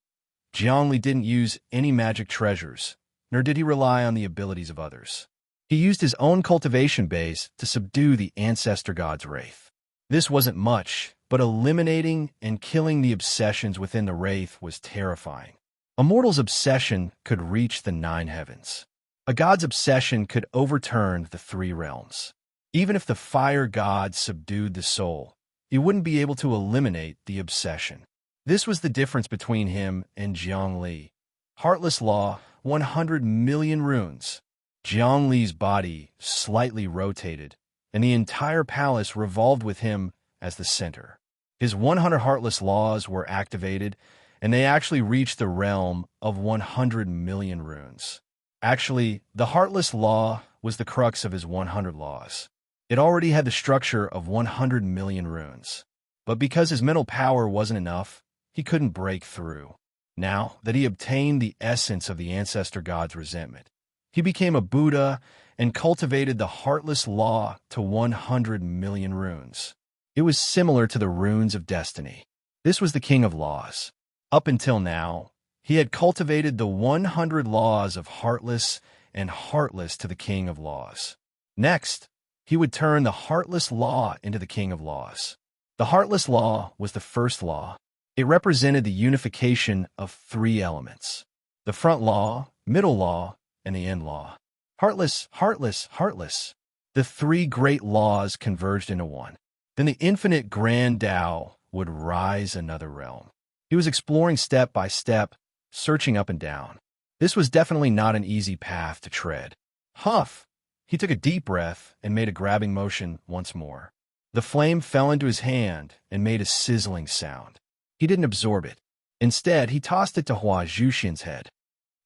Zhongli didn't use any magic treasures, nor did he rely on the abilities of others. He used his own cultivation base to subdue the ancestor god's wraith. This wasn't much, but eliminating and killing the obsessions within the wraith was terrifying. A mortal's obsession could reach the 9 heavens. A god's obsession could overturn the 3 realms. Even if the fire god subdued the soul, he wouldn't be able to eliminate the obsession. This was the difference between him and Zhongli. Heartless Law, 100 million runes. Zhongli's body slightly rotated, and the entire palace revolved with him as the center. His 100 Heartless Laws were activated, and they actually reached the realm of 100 million runes. Actually, the Heartless Law was the crux of his 100 laws. It already had the structure of 100 million runes. But because his mental power wasn't enough, he couldn't break through. Now that he obtained the essence of the ancestor god's resentment, he became a Buddha and cultivated the Heartless Law to 100 million runes. It was similar to the runes of destiny. This was the king of laws. Up until now, he had cultivated the 100 laws of Heartless and Heartless to the king of laws. Next, he would turn the Heartless Law into the king of laws. The Heartless Law was the first law. It represented the unification of 3 elements: the front law, middle law, and the end law. Heartless, heartless, heartless. The 3 great laws converged into one. Then the infinite grand Tao would rise another realm. He was exploring step by step, searching up and down. This was definitely not an easy path to tread. Huff! He took a deep breath and made a grabbing motion once more. The flame fell into his hand and made a sizzling sound. He didn't absorb it. Instead, he tossed it to Hua Zhuxian's head.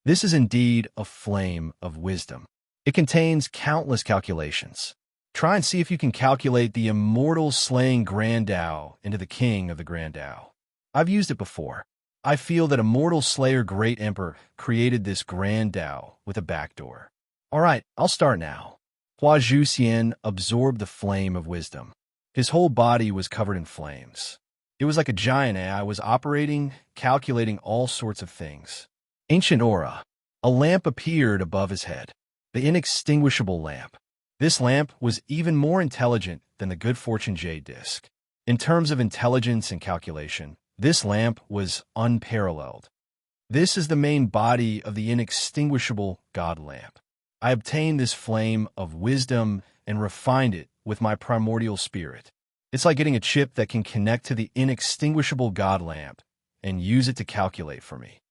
This is indeed a flame of wisdom. It contains countless calculations. Try and see if you can calculate the immortal slaying Grand Tao into the king of the Grand Tao. I've used it before. I feel that Immortal Slayer Great Emperor created this Grand Tao with a backdoor. All right, I'll start now. Hua Zhuxian absorbed the flame of wisdom. His whole body was covered in flames. It was like a giant AI was operating, calculating all sorts of things. Ancient aura. A lamp appeared above his head. The inextinguishable lamp. This lamp was even more intelligent than the good fortune jade disc. In terms of intelligence and calculation, this lamp was unparalleled. This is the main body of the inextinguishable God lamp. I obtained this flame of wisdom and refined it with my primordial spirit. It's like getting a chip that can connect to the inextinguishable God lamp and use it to calculate for me.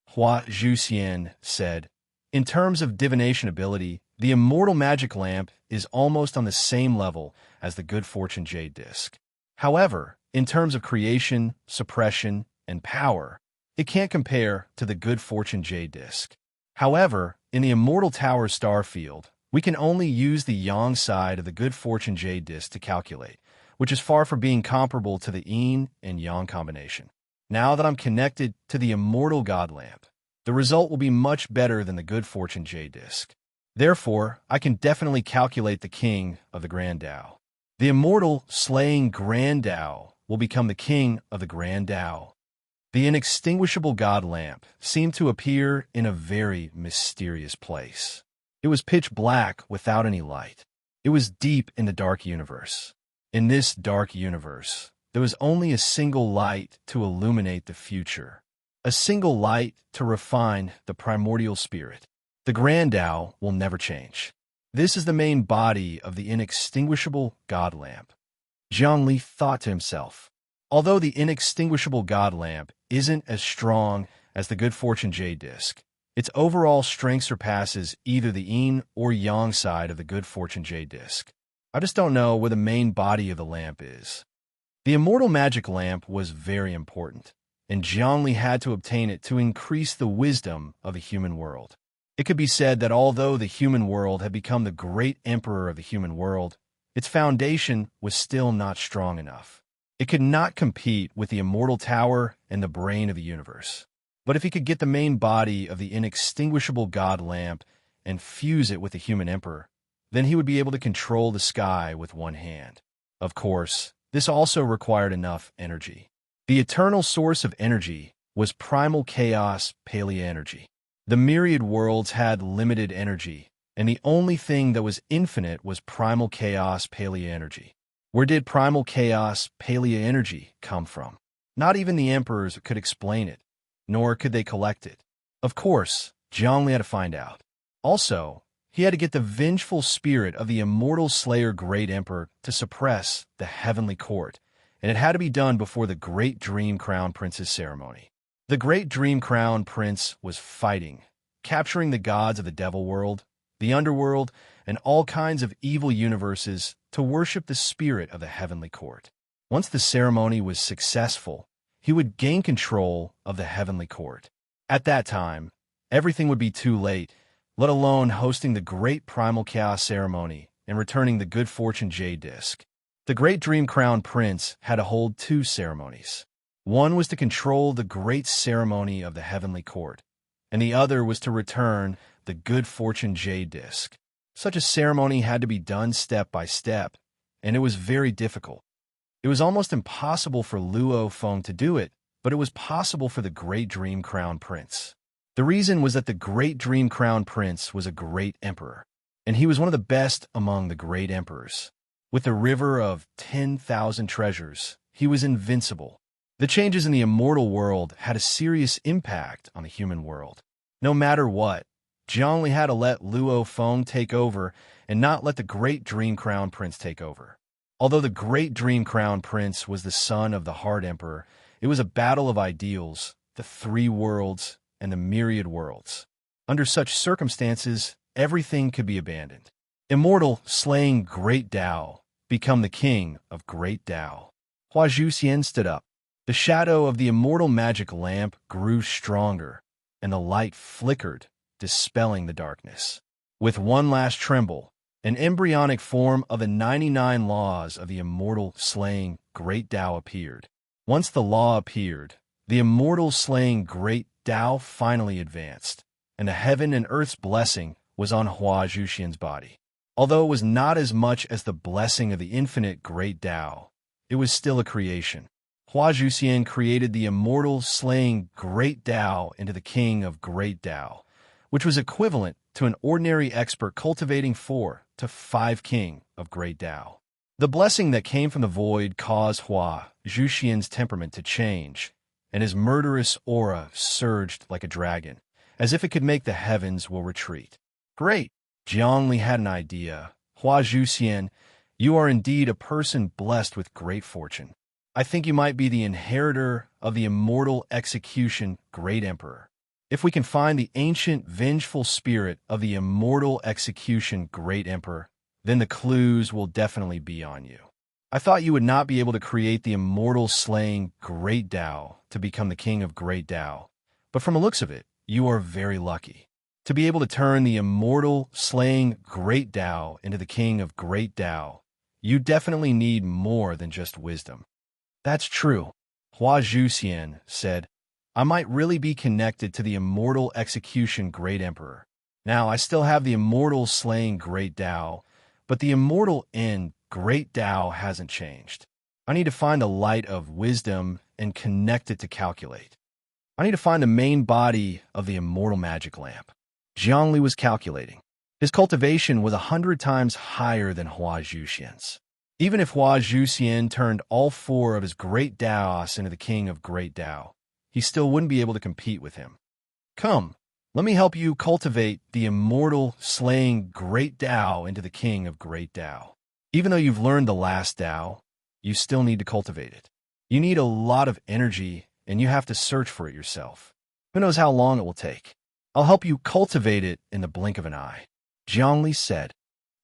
Hua Zhuxian said, in terms of divination ability, the immortal magic lamp is almost on the same level as the good fortune jade disc. However, in terms of creation, suppression, and power, it can't compare to the good fortune jade disc. However, in the immortal tower star field, we can only use the yang side of the good fortune jade disc to calculate, which is far from being comparable to the yin and yang combination. Now that I'm connected to the immortal God lamp, the result will be much better than the good fortune jade disc. Therefore, I can definitely calculate the king of the Grand Tao. The immortal slaying Grand Tao will become the king of the Grand Tao. The inextinguishable God lamp seemed to appear in a very mysterious place. It was pitch black without any light. It was deep in the dark universe. In this dark universe, there was only a single light to illuminate the future, a single light to refine the primordial spirit. The Grand Tao will never change. This is the main body of the inextinguishable God lamp. Zhang Li thought to himself, although the inextinguishable God lamp isn't as strong as the good fortune jade disc, its overall strength surpasses either the yin or yang side of the good fortune jade disc. I just don't know where the main body of the lamp is. The immortal magic lamp was very important, and Zhang Li had to obtain it to increase the wisdom of the human world. It could be said that although the human world had become the great emperor of the human world, its foundation was still not strong enough. It could not compete with the immortal tower and the brain of the universe. But if he could get the main body of the inextinguishable God lamp and fuse it with the human emperor, then he would be able to control the sky with one hand. Of course, this also required enough energy. The eternal source of energy was primal chaos palea energy. The myriad worlds had limited energy, and the only thing that was infinite was primal chaos palea energy. Where did primal chaos palea energy come from? Not even the emperors could explain it, nor could they collect it. Of course, Zhang Li had to find out. Also, he had to get the vengeful spirit of the immortal slayer great emperor to suppress the heavenly court, and it had to be done before the great dream crown prince's ceremony. The great dream crown prince was fighting, capturing the gods of the devil world, the underworld, and all kinds of evil universes to worship the spirit of the heavenly court. Once the ceremony was successful, he would gain control of the heavenly court. At that time, everything would be too late, let alone hosting the great primal chaos ceremony and returning the good fortune jade disc. The great dream crown prince had to hold two ceremonies. One was to control the great ceremony of the heavenly court, and the other was to return the good fortune jade disc. Such a ceremony had to be done step by step, and it was very difficult. It was almost impossible for Luo Feng to do it, but it was possible for the great dream crown prince. The reason was that the great dream crown prince was a great emperor, and he was one of the best among the great emperors. With a river of 10,000 treasures, he was invincible. The changes in the immortal world had a serious impact on the human world. No matter what, Zhang Li had to let Luo Feng take over and not let the great Dream Crown Prince take over. Although the great Dream Crown Prince was the son of the Heart Emperor, it was a battle of ideals, the three worlds, and the myriad worlds. Under such circumstances, everything could be abandoned. Immortal slaying Great Tao, become the king of Great Tao. Hua Zhuxian stood up. The shadow of the immortal magic lamp grew stronger, and the light flickered, dispelling the darkness. With one last tremble, an embryonic form of the 99 laws of the immortal slaying Great Tao appeared. Once the law appeared, the immortal slaying Great Tao finally advanced, and the heaven and earth's blessing was on Hua Zhuxian's body. Although it was not as much as the blessing of the infinite Great Tao, it was still a creation. Hua Zhuxian created the immortal slaying Great Tao into the king of Great Tao, which was equivalent to an ordinary expert cultivating 4 to 5 king of great Tao. The blessing that came from the void caused Hua Zhuxian's temperament to change, and his murderous aura surged like a dragon, as if it could make the heavens will retreat. Great! Jiangli had an idea. Hua Zhuxian, you are indeed a person blessed with great fortune. I think you might be the inheritor of the immortal execution great emperor. If we can find the ancient vengeful spirit of the immortal execution great emperor, then the clues will definitely be on you. I thought you would not be able to create the immortal slaying great Tao to become the king of great Tao, but from the looks of it, you are very lucky. To be able to turn the immortal slaying great Tao into the king of great Tao, you definitely need more than just wisdom. That's true, Hua Zhuxian said. I might really be connected to the immortal execution great emperor. Now, I still have the immortal slaying great Tao, but the immortal end great Tao hasn't changed. I need to find the light of wisdom and connect it to calculate. I need to find the main body of the immortal magic lamp. Jiangli was calculating. His cultivation was 100 times higher than Hua Zhuxian's. Even if Hua Zhuxian turned all 4 of his great Daos into the king of great Tao, he still wouldn't be able to compete with him. Come, let me help you cultivate the immortal slaying great Tao into the king of great Tao. Even though you've learned the last Tao, you still need to cultivate it. You need a lot of energy, and you have to search for it yourself. Who knows how long it will take? I'll help you cultivate it in the blink of an eye, Jiangli said.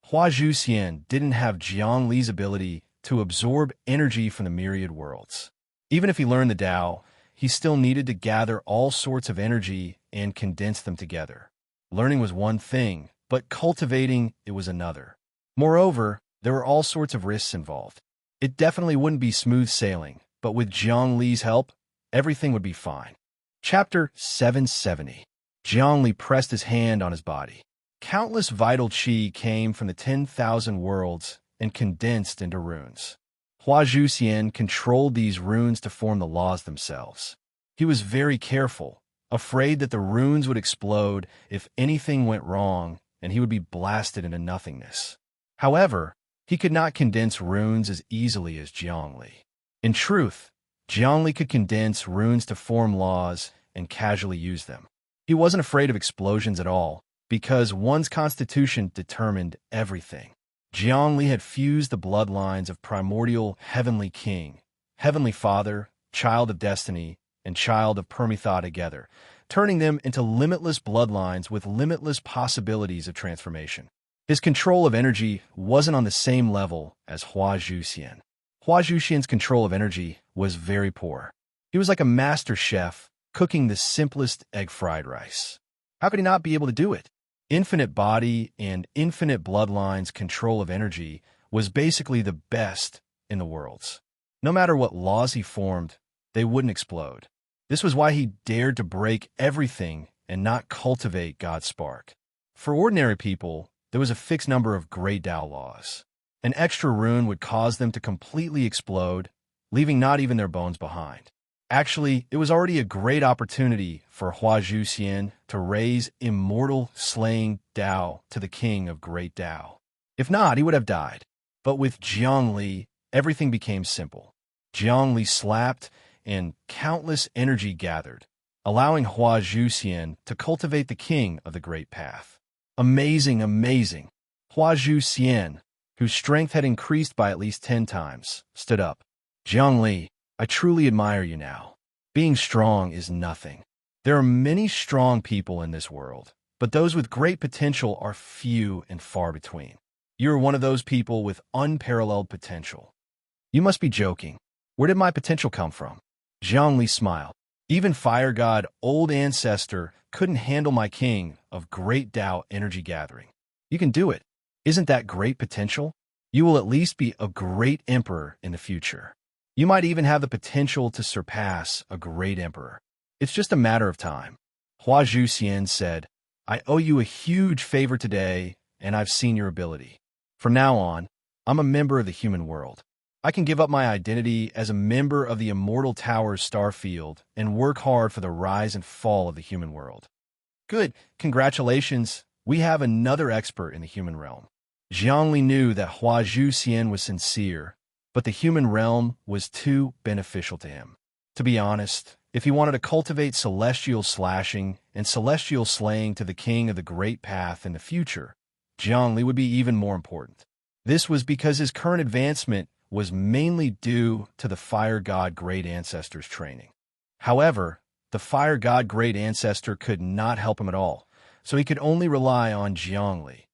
Hua Zhuxian didn't have Jiangli's ability to absorb energy from the myriad worlds. Even if he learned the Tao, he still needed to gather all sorts of energy and condense them together. Learning was one thing, but cultivating it was another. Moreover, there were all sorts of risks involved. It definitely wouldn't be smooth sailing, but with Jiangli's help, everything would be fine. Chapter 770. Jiangli pressed his hand on his body. Countless vital qi came from the 10,000 worlds and condensed into runes. Hua Zhuxian controlled these runes to form the laws themselves. He was very careful, afraid that the runes would explode if anything went wrong and he would be blasted into nothingness. However, he could not condense runes as easily as Jiangli. In truth, Jiangli could condense runes to form laws and casually use them. He wasn't afraid of explosions at all, because one's constitution determined everything. Jiangli had fused the bloodlines of primordial heavenly king, heavenly father, child of destiny, and child of Permitha together, turning them into limitless bloodlines with limitless possibilities of transformation. His control of energy wasn't on the same level as Hua Zhuxian. Hua Zhuxian's control of energy was very poor. He was like a master chef cooking the simplest egg fried rice. How could he not be able to do it? Infinite body and infinite bloodlines control of energy was basically the best in the worlds. No matter what laws he formed, they wouldn't explode. This was why he dared to break everything and not cultivate God's spark. For ordinary people, there was a fixed number of great Tao laws. An extra rune would cause them to completely explode, leaving not even their bones behind. Actually, it was already a great opportunity for Hua Zhuxian to raise immortal slaying Tao to the king of great Tao. If not, he would have died. But with Jiangli, everything became simple. Jiangli slapped, and countless energy gathered, allowing Hua Zhuxian to cultivate the king of the great path. Amazing, amazing. Hua Zhuxian, whose strength had increased by at least 10 times, stood up. Jiangli, I truly admire you now. Being strong is nothing. There are many strong people in this world, but those with great potential are few and far between. You are one of those people with unparalleled potential. You must be joking. Where did my potential come from? Jiangli smiled. Even Fire God, old ancestor, couldn't handle my king of great Tao energy gathering. You can do it. Isn't that great potential? You will at least be a great emperor in the future. You might even have the potential to surpass a great emperor. It's just a matter of time. Hua Zhuxian said, I owe you a huge favor today, and I've seen your ability. From now on, I'm a member of the human world. I can give up my identity as a member of the Immortal Towers star field and work hard for the rise and fall of the human world. Good. Congratulations. We have another expert in the human realm. Zhongli knew that Hua Zhuxian was sincere, but the human realm was too beneficial to him. To be honest, if he wanted to cultivate celestial slashing and celestial slaying to the king of the Great Path in the future, Zhongli would be even more important. This was because his current advancement was mainly due to the Fire God Great Ancestor's training. However, the Fire God Great Ancestor could not help him at all, so he could only rely on Zhongli.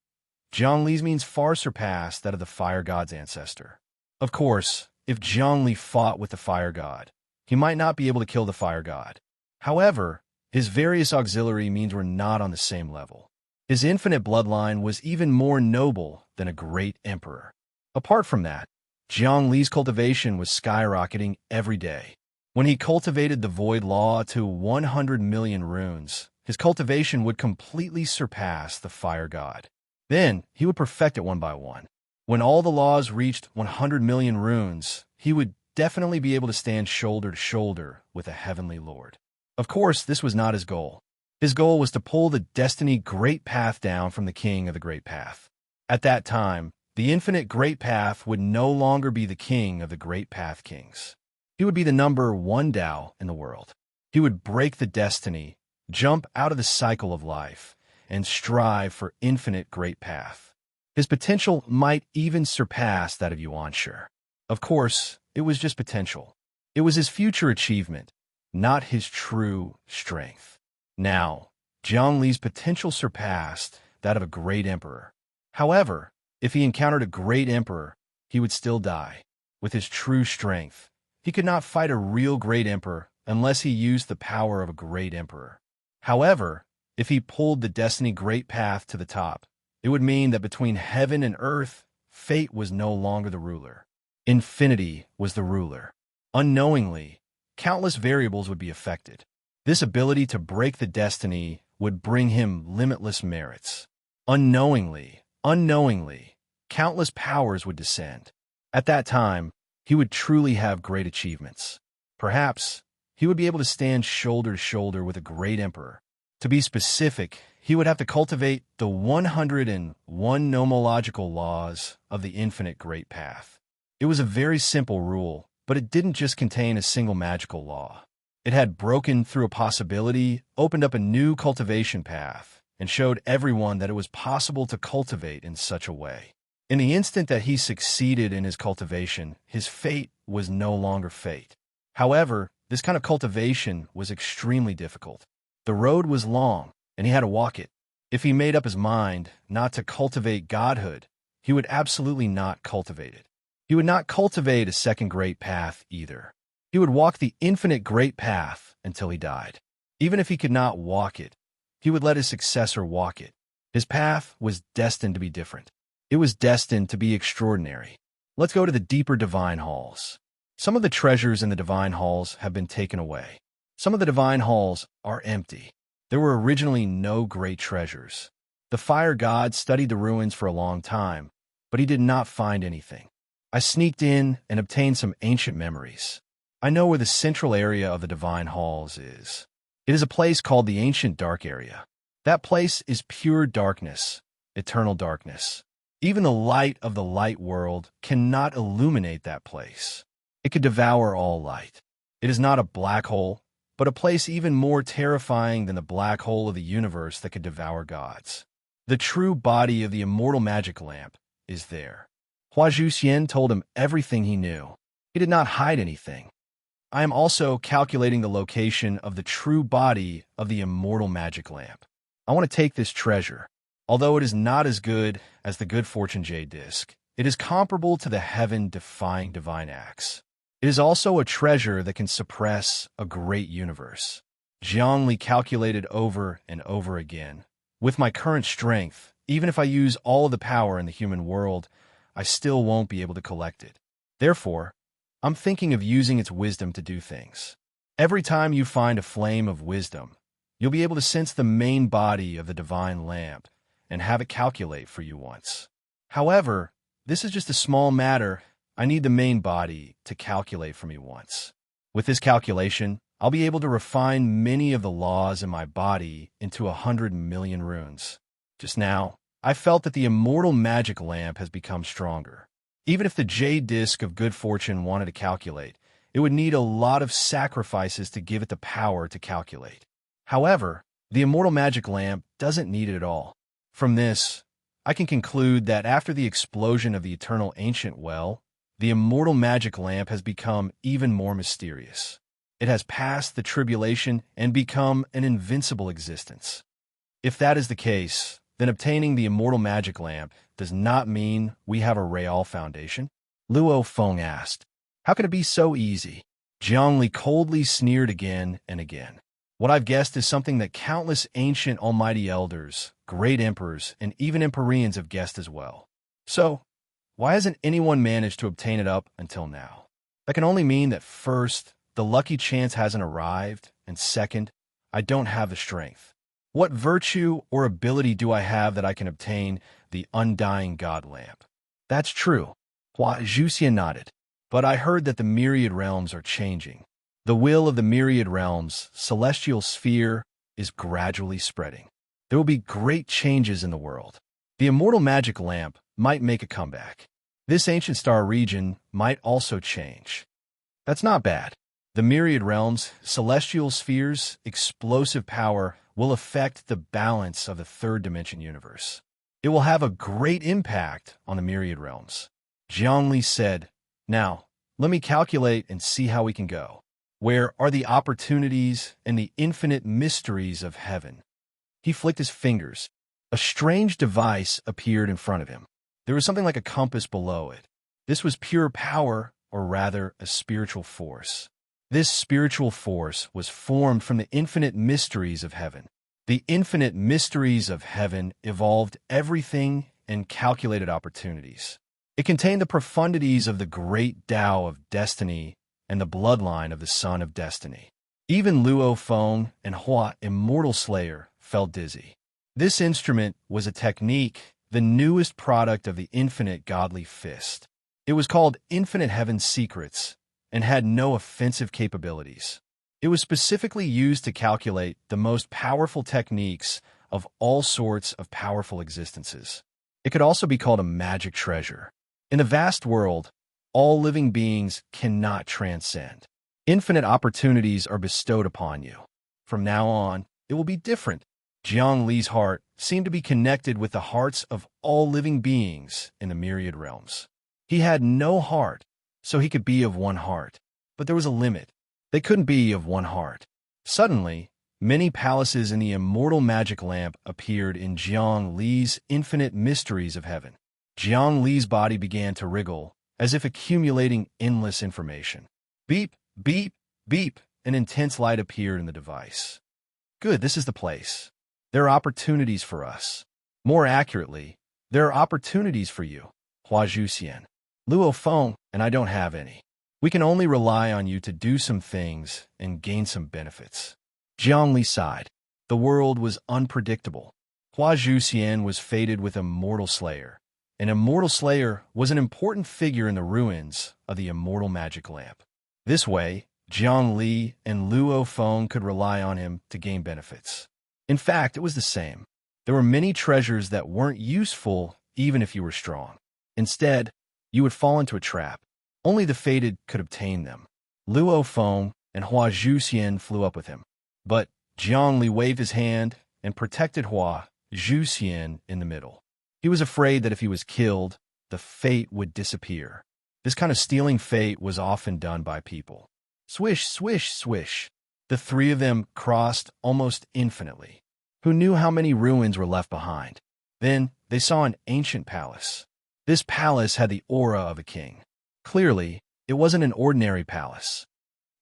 Zhongli's means far surpassed that of the Fire God's ancestor. Of course, if Zhongli fought with the Fire God, he might not be able to kill the Fire God. However, his various auxiliary means were not on the same level. His infinite bloodline was even more noble than a great emperor. Apart from that, Zhongli's cultivation was skyrocketing every day. When he cultivated the Void Law to 100 million runes, his cultivation would completely surpass the Fire God. Then, he would perfect it one by one. When all the laws reached 100 million runes, he would definitely be able to stand shoulder to shoulder with a heavenly lord. Of course, this was not his goal. His goal was to pull the Destiny Great Path down from the King of the Great Path. At that time, the Infinite Great Path would no longer be the King of the Great Path Kings. He would be the number one Tao in the world. He would break the destiny, jump out of the cycle of life, and strive for infinite great path. His potential might even surpass that of Yuanshi. Of course, it was just potential. It was his future achievement, not his true strength. Now, Zhongli's potential surpassed that of a great emperor. However, if he encountered a great emperor, he would still die. With his true strength, he could not fight a real great emperor unless he used the power of a great emperor. However, if he pulled the Destiny Great Path to the top, it would mean that between heaven and earth, fate was no longer the ruler. Infinity was the ruler. Unknowingly, countless variables would be affected. This ability to break the destiny would bring him limitless merits. Unknowingly, countless powers would descend. At that time, he would truly have great achievements. Perhaps, he would be able to stand shoulder to shoulder with a great emperor. To be specific, he would have to cultivate the 101 nomological laws of the Infinite Great Path. It was a very simple rule, but it didn't just contain a single magical law. It had broken through a possibility, opened up a new cultivation path, and showed everyone that it was possible to cultivate in such a way. In the instant that he succeeded in his cultivation, his fate was no longer fate. However, this kind of cultivation was extremely difficult. The road was long, and he had to walk it. If he made up his mind not to cultivate godhood, he would absolutely not cultivate it. He would not cultivate a second great path either. He would walk the infinite great path until he died. Even if he could not walk it, he would let his successor walk it. His path was destined to be different. It was destined to be extraordinary. Let's go to the deeper divine halls. Some of the treasures in the divine halls have been taken away. Some of the divine halls are empty. There were originally no great treasures. The fire god studied the ruins for a long time, but he did not find anything. I sneaked in and obtained some ancient memories. I know where the central area of the divine halls is. It is a place called the Ancient Dark Area. That place is pure darkness, eternal darkness. Even the light of the light world cannot illuminate that place. It could devour all light. It is not a black hole, but a place even more terrifying than the black hole of the universe that could devour gods. The true body of the immortal magic lamp is there. Hua Zhuxian told him everything he knew. He did not hide anything. I am also calculating the location of the true body of the immortal magic lamp. I want to take this treasure. Although it is not as good as the Good Fortune Jade Disc, it is comparable to the heaven-defying divine axe. It is also a treasure that can suppress a great universe. Zhongli calculated over and over again. With my current strength, even if I use all of the power in the human world, I still won't be able to collect it. Therefore, I'm thinking of using its wisdom to do things. Every time you find a flame of wisdom, you'll be able to sense the main body of the divine lamp and have it calculate for you once. However, this is just a small matter. I need the main body to calculate for me once. With this calculation, I'll be able to refine many of the laws in my body into 100 million runes. Just now, I felt that the immortal magic lamp has become stronger. Even if the jade disc of good fortune wanted to calculate, it would need a lot of sacrifices to give it the power to calculate. However, the immortal magic lamp doesn't need it at all. From this, I can conclude that after the explosion of the eternal ancient well, the immortal magic lamp has become even more mysterious. It has passed the tribulation and become an invincible existence. If that is the case, then obtaining the immortal magic lamp does not mean we have a real foundation? Luo Feng asked. How can it be so easy? Zhongli coldly sneered again and again. What I've guessed is something that countless ancient almighty elders, great emperors, and even empyreans have guessed as well. So, why hasn't anyone managed to obtain it up until now? That can only mean that first, the lucky chance hasn't arrived, and second, I don't have the strength. What virtue or ability do I have that I can obtain the undying God lamp? That's true. Hua Zhuxian nodded. But I heard that the myriad realms are changing. The will of the myriad realms, celestial sphere, is gradually spreading. There will be great changes in the world. The immortal magic lamp might make a comeback. This ancient star region might also change. That's not bad. The myriad realms, celestial spheres, explosive power will affect the balance of the third dimension universe. It will have a great impact on the myriad realms. Zhongli said, Now, let me calculate and see how we can go. Where are the opportunities and the infinite mysteries of heaven? He flicked his fingers. A strange device appeared in front of him. There was something like a compass below it. This was pure power, or rather, a spiritual force. This spiritual force was formed from the infinite mysteries of heaven. The infinite mysteries of heaven evolved everything and calculated opportunities. It contained the profundities of the great Tao of destiny and the bloodline of the Son of Destiny. Even Luo Feng and Hua Immortal Slayer felt dizzy. This instrument was a technique, the newest product of the infinite godly fist. It was called Infinite Heaven Secrets and had no offensive capabilities. It was specifically used to calculate the most powerful techniques of all sorts of powerful existences. It could also be called a magic treasure. In the vast world, all living beings cannot transcend. Infinite opportunities are bestowed upon you. From now on, it will be different. Jiang Li's heart seemed to be connected with the hearts of all living beings in the myriad realms. He had no heart, so he could be of one heart. But there was a limit. They couldn't be of one heart. Suddenly, many palaces in the immortal magic lamp appeared in Jiang Li's infinite mysteries of heaven. Jiang Li's body began to wriggle, as if accumulating endless information. Beep, beep, beep, an intense light appeared in the device. Good, this is the place. There are opportunities for us. More accurately, there are opportunities for you, Hua Zhuxian. Luo Feng and I don't have any. We can only rely on you to do some things and gain some benefits. Jiang Li sighed. The world was unpredictable. Hua Zhuxian was fated with Immortal Slayer. An Immortal Slayer was an important figure in the ruins of the immortal magic lamp. This way, Jiang Li and Luo Feng could rely on him to gain benefits. In fact, it was the same. There were many treasures that weren't useful even if you were strong. Instead, you would fall into a trap. Only the fated could obtain them. Luo Feng and Hua Zhuxian flew up with him. But Jiang Li waved his hand and protected Hua Zhuxian in the middle. He was afraid that if he was killed, the fate would disappear. This kind of stealing fate was often done by people. Swish, swish, swish. The three of them crossed almost infinitely. Who knew how many ruins were left behind? Then they saw an ancient palace. This palace had the aura of a king. Clearly, it wasn't an ordinary palace.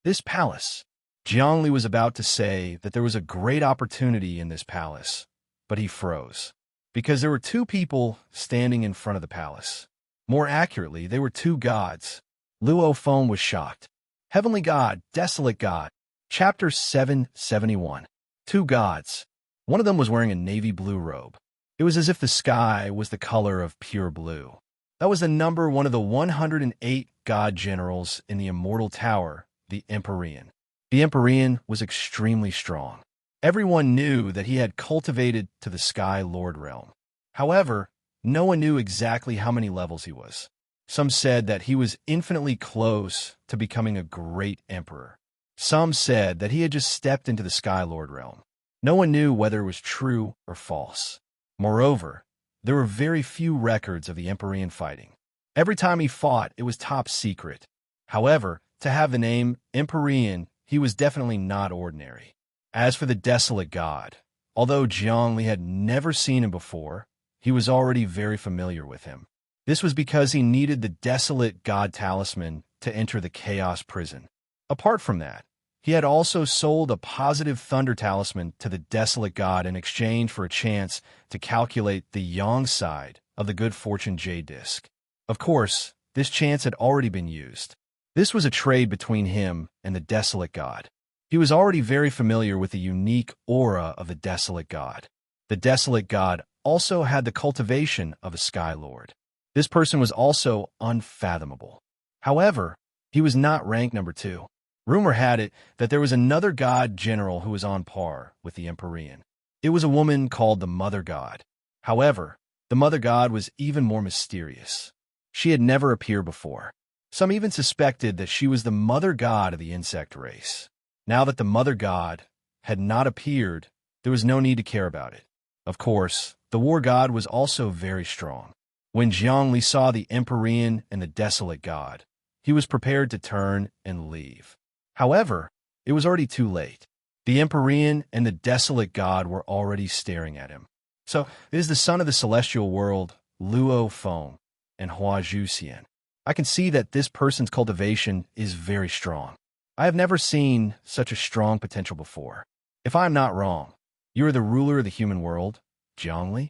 This palace. Jiang Li was about to say that there was a great opportunity in this palace, but he froze. Because there were two people standing in front of the palace. More accurately, they were two gods. Luo Feng was shocked. Heavenly God, Desolate God. Chapter 771. Two gods. One of them was wearing a navy blue robe. It was as if the sky was the color of pure blue. That was the number one of the 108 god generals in the Immortal Tower, the Empyrean. The Empyrean was extremely strong. Everyone knew that he had cultivated to the Sky Lord realm. However, no one knew exactly how many levels he was. Some said that he was infinitely close to becoming a great emperor. Some said that he had just stepped into the Sky Lord realm. No one knew whether it was true or false. Moreover, there were very few records of the Empyrean fighting. Every time he fought, it was top secret. However, to have the name Empyrean, he was definitely not ordinary. As for the Desolate God, although Zhongli had never seen him before, he was already very familiar with him. This was because he needed the Desolate God talisman to enter the Chaos prison. Apart from that, he had also sold a positive thunder talisman to the Desolate God in exchange for a chance to calculate the yang side of the good fortune Jade disc. Of course, this chance had already been used. This was a trade between him and the Desolate God. He was already very familiar with the unique aura of the Desolate God. The Desolate God also had the cultivation of a Sky Lord. This person was also unfathomable. However, he was not ranked number 2. Rumor had it that there was another god general who was on par with the Empyrean. It was a woman called the Mother God. However, the Mother God was even more mysterious. She had never appeared before. Some even suspected that she was the Mother God of the insect race. Now that the Mother God had not appeared, there was no need to care about it. Of course, the War God was also very strong. When Zhongli saw the Empyrean and the Desolate God, he was prepared to turn and leave. However, it was already too late. The Empyrean and the Desolate God were already staring at him. So, it is the son of the celestial world, Luo Feng, and Hua Zhuxian. I can see that this person's cultivation is very strong. I have never seen such a strong potential before. If I am not wrong, you are the ruler of the human world, Zhongli?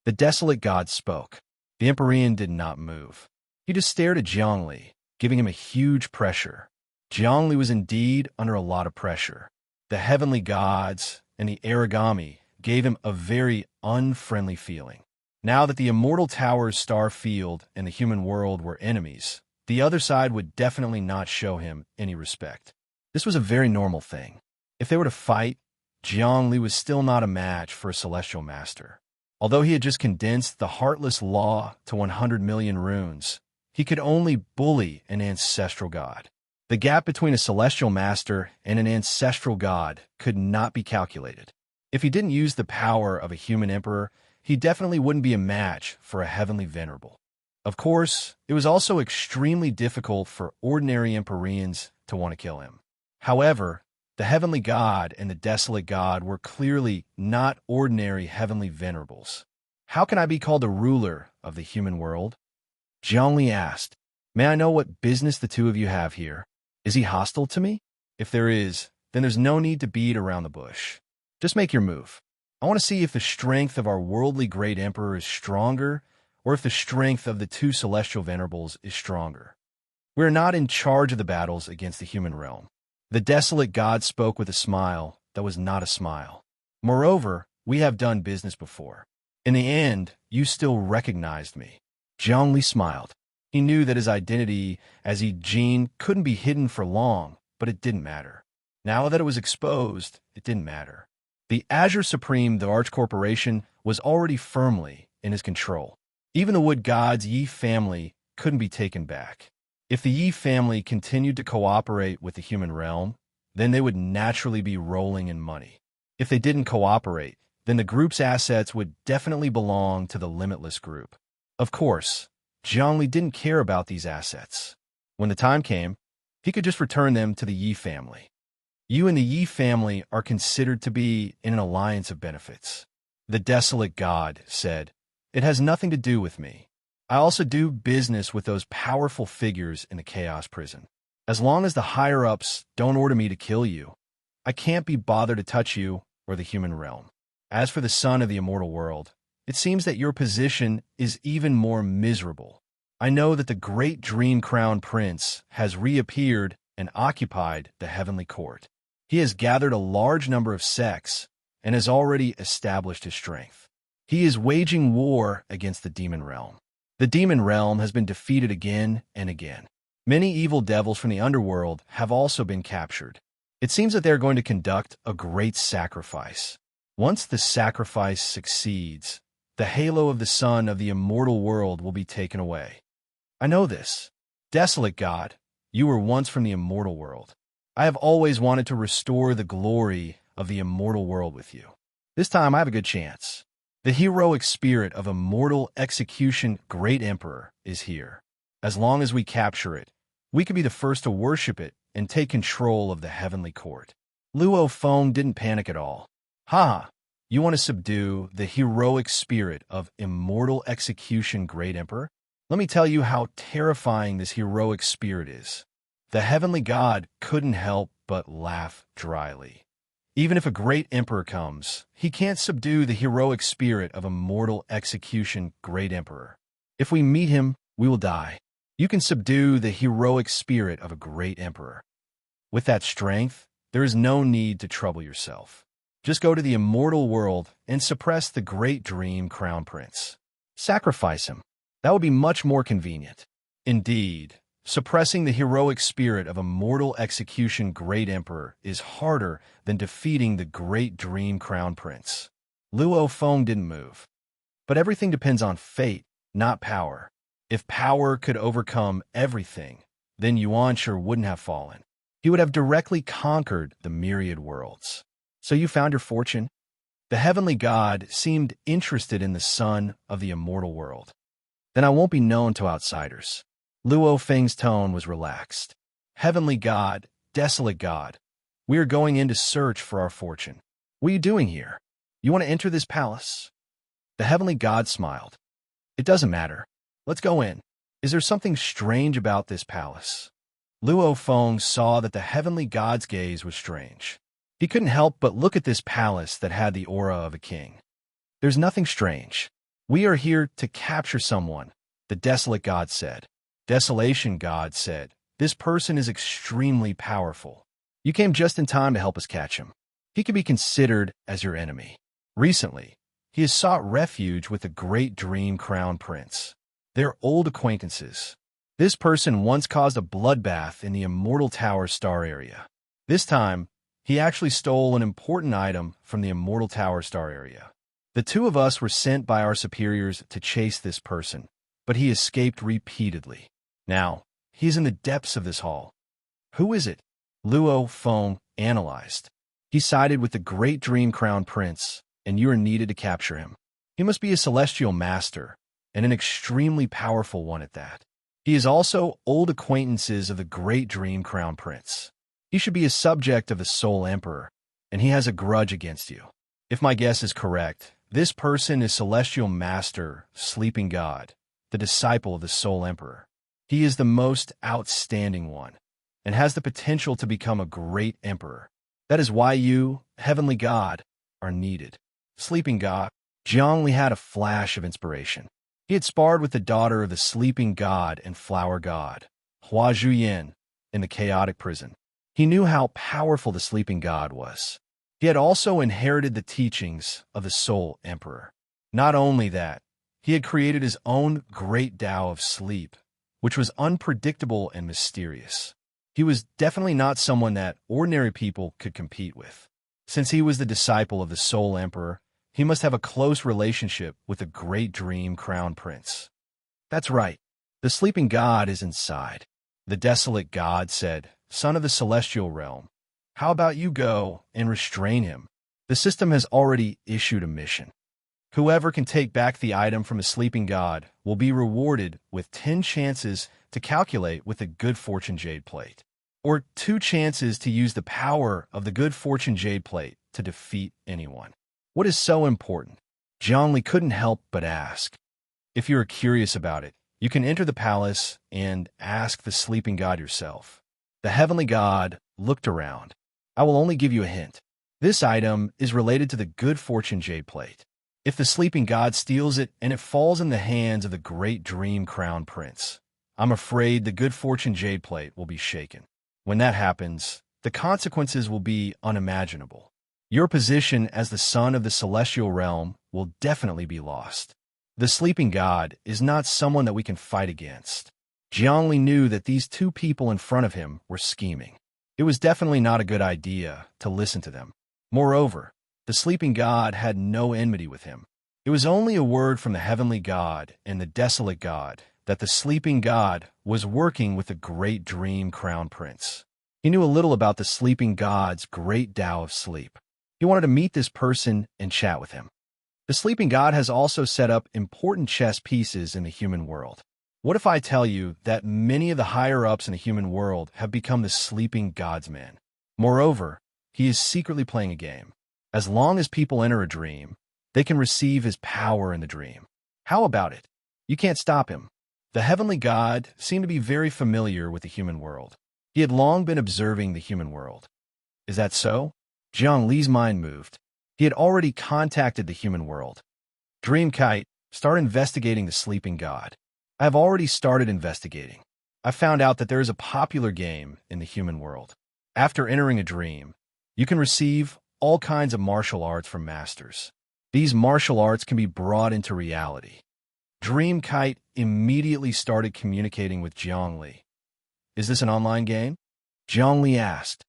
The Desolate God spoke. The Empyrean did not move. He just stared at Zhongli, giving him a huge pressure. Zhongli was indeed under a lot of pressure. The heavenly gods and the origami gave him a very unfriendly feeling. Now that the Immortal Tower's star field and the human world were enemies, the other side would definitely not show him any respect. This was a very normal thing. If they were to fight, Zhongli was still not a match for a celestial master. Although he had just condensed the Heartless Law to 100 million runes, he could only bully an ancestral god. The gap between a celestial master and an ancestral god could not be calculated. If he didn't use the power of a human emperor, he definitely wouldn't be a match for a heavenly venerable. Of course, it was also extremely difficult for ordinary Empyreans to want to kill him. However, the heavenly god and the Desolate God were clearly not ordinary heavenly venerables. How can I be called a ruler of the human world? Zhongli asked. May I know what business the two of you have here? Is he hostile to me? If there is, then there's no need to beat around the bush. Just make your move. I want to see if the strength of our worldly great emperor is stronger, or if the strength of the two celestial venerables is stronger. We are not in charge of the battles against the human realm. The Desolate God spoke with a smile that was not a smile. Moreover, we have done business before. In the end, you still recognized me. Zhongli smiled. He knew that his identity as Yi Jin couldn't be hidden for long, but it didn't matter. Now that it was exposed, it didn't matter. The Azure Supreme, the Arch Corporation, was already firmly in his control. Even the Wood God's Yi family couldn't be taken back. If the Yi family continued to cooperate with the human realm, then they would naturally be rolling in money. If they didn't cooperate, then the group's assets would definitely belong to the Limitless Group. Of course, Zhongli didn't care about these assets. When the time came, he could just return them to the Yi family. You and the Yi family are considered to be in an alliance of benefits. The Desolate God said, It has nothing to do with me. I also do business with those powerful figures in the Chaos prison. As long as the higher-ups don't order me to kill you, I can't be bothered to touch you or the human realm. As for the son of the immortal world, it seems that your position is even more miserable. I know that the great Dream Crown Prince has reappeared and occupied the heavenly court. He has gathered a large number of sects and has already established his strength. He is waging war against the demon realm. The demon realm has been defeated again and again. Many evil devils from the underworld have also been captured. It seems that they are going to conduct a great sacrifice. Once the sacrifice succeeds, the halo of the sun of the immortal world will be taken away. I know this. Desolate God, you were once from the immortal world. I have always wanted to restore the glory of the immortal world with you. This time I have a good chance. The heroic spirit of immortal execution, Great Emperor, is here. As long as we capture it, we could be the first to worship it and take control of the heavenly court. Luo Feng didn't panic at all. Ha! You want to subdue the heroic spirit of immortal execution, Great Emperor? Let me tell you how terrifying this heroic spirit is. The heavenly god couldn't help but laugh dryly. Even if a great emperor comes, he can't subdue the heroic spirit of immortal execution, Great Emperor. If we meet him, we will die. You can subdue the heroic spirit of a great emperor. With that strength, there is no need to trouble yourself. Just go to the immortal world and suppress the great dream crown prince. Sacrifice him. That would be much more convenient. Indeed, suppressing the heroic spirit of immortal execution, Great Emperor, is harder than defeating the great dream crown prince. Luo Feng didn't move. But everything depends on fate, not power. If power could overcome everything, then Yuan sure wouldn't have fallen. He would have directly conquered the myriad worlds. So you found your fortune? The heavenly god seemed interested in the sun of the immortal world. Then I won't be known to outsiders. Luo Feng's tone was relaxed. Heavenly god, desolate god, we are going in to search for our fortune. What are you doing here? You want to enter this palace? The heavenly god smiled. It doesn't matter. Let's go in. Is there something strange about this palace? Luo Feng saw that the heavenly god's gaze was strange. He couldn't help but look at this palace that had the aura of a king. There's nothing strange. We are here to capture someone, the desolate god said. Desolation god said, this person is extremely powerful. You came just in time to help us catch him. He could be considered as your enemy. Recently, he has sought refuge with the great dream crown prince. They're old acquaintances. This person once caused a bloodbath in the Immortal Tower Star area. This time, he actually stole an important item from the Immortal Tower Star area. The two of us were sent by our superiors to chase this person, but he escaped repeatedly. Now, he's in the depths of this hall. Who is it? Luo Feng analyzed. He sided with the great dream crown prince, and you are needed to capture him. He must be a celestial master, and an extremely powerful one at that. He is also old acquaintances of the great dream crown prince. He should be a subject of the Soul Emperor, and he has a grudge against you. If my guess is correct, this person is Celestial Master, Sleeping God, the disciple of the Soul Emperor. He is the most outstanding one, and has the potential to become a great emperor. That is why you, Heavenly God, are needed. Sleeping God, Zhongli had a flash of inspiration. He had sparred with the daughter of the Sleeping God and Flower God, Hua Zhuyan, in the chaotic prison. He knew how powerful the Sleeping God was. He had also inherited the teachings of the Soul Emperor. Not only that, he had created his own great Tao of sleep, which was unpredictable and mysterious. He was definitely not someone that ordinary people could compete with. Since he was the disciple of the Soul Emperor, he must have a close relationship with the great dream crown prince. That's right. The sleeping god is inside. The desolate god said, Son of the celestial realm, how about you go and restrain him? The system has already issued a mission. Whoever can take back the item from a sleeping god will be rewarded with 10 chances to calculate with the Good Fortune Jade Plate, or 2 chances to use the power of the Good Fortune Jade Plate to defeat anyone. What is so important? Zhongli couldn't help but ask. If you are curious about it, you can enter the palace and ask the sleeping god yourself. The heavenly god looked around. I will only give you a hint. This item is related to the Good Fortune Jade Plate. If the sleeping god steals it and it falls in the hands of the great dream crown prince, I'm afraid the Good Fortune Jade Plate will be shaken. When that happens, the consequences will be unimaginable. Your position as the son of the celestial realm will definitely be lost. The sleeping god is not someone that we can fight against. Zhongli knew that these 2 people in front of him were scheming. It It was definitely not a good idea to listen to them. Moreover, the sleeping god had no enmity with him. It was only a word from the heavenly god and the desolate god that the sleeping god was working with the great dream crown prince. He knew a little about the sleeping god's great Tao of sleep. He wanted to meet this person and chat with him. The sleeping god has also set up important chess pieces in the human world. What if I tell you that many of the higher-ups in the human world have become the sleeping god's men? Moreover, he is secretly playing a game. As long as people enter a dream, they can receive his power in the dream. How about it? You can't stop him. The heavenly god seemed to be very familiar with the human world. He had long been observing the human world. Is that so? Jiang Li's mind moved. He had already contacted the human world. Dreamkite, start investigating the sleeping god. I have already started investigating. I found out that there is a popular game in the human world. After entering a dream, you can receive all kinds of martial arts from masters. These martial arts can be brought into reality. Dreamkite immediately started communicating with Jiang Li. Is this an online game? Jiang Li asked.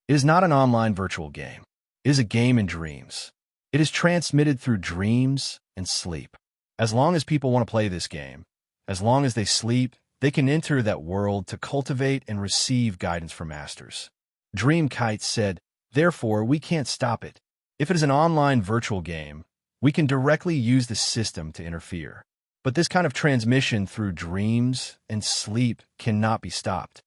It is not an online virtual game. It is a game in dreams. It is transmitted through dreams and sleep. As long as people want to play this game, as long as they sleep, they can enter that world to cultivate and receive guidance from masters. Dreamkite said, therefore, we can't stop it. If it is an online virtual game, we can directly use the system to interfere. But this kind of transmission through dreams and sleep cannot be stopped.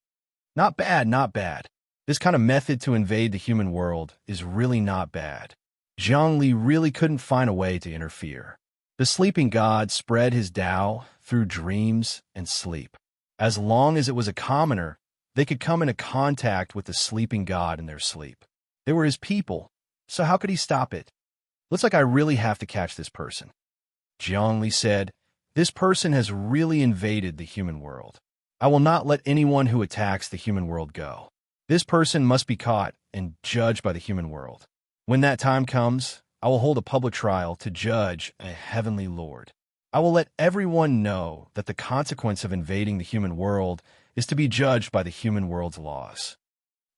Not bad, not bad. This kind of method to invade the human world is really not bad. Jiang Li really couldn't find a way to interfere. The sleeping god spread his Tao through dreams and sleep. As long as it was a commoner, they could come into contact with the sleeping god in their sleep. They were his people, so how could he stop it? Looks like I really have to catch this person. Jiang Li said, this person has really invaded the human world. I will not let anyone who attacks the human world go. This person must be caught and judged by the human world. When that time comes, I will hold a public trial to judge a heavenly lord. I will let everyone know that the consequence of invading the human world is to be judged by the human world's laws.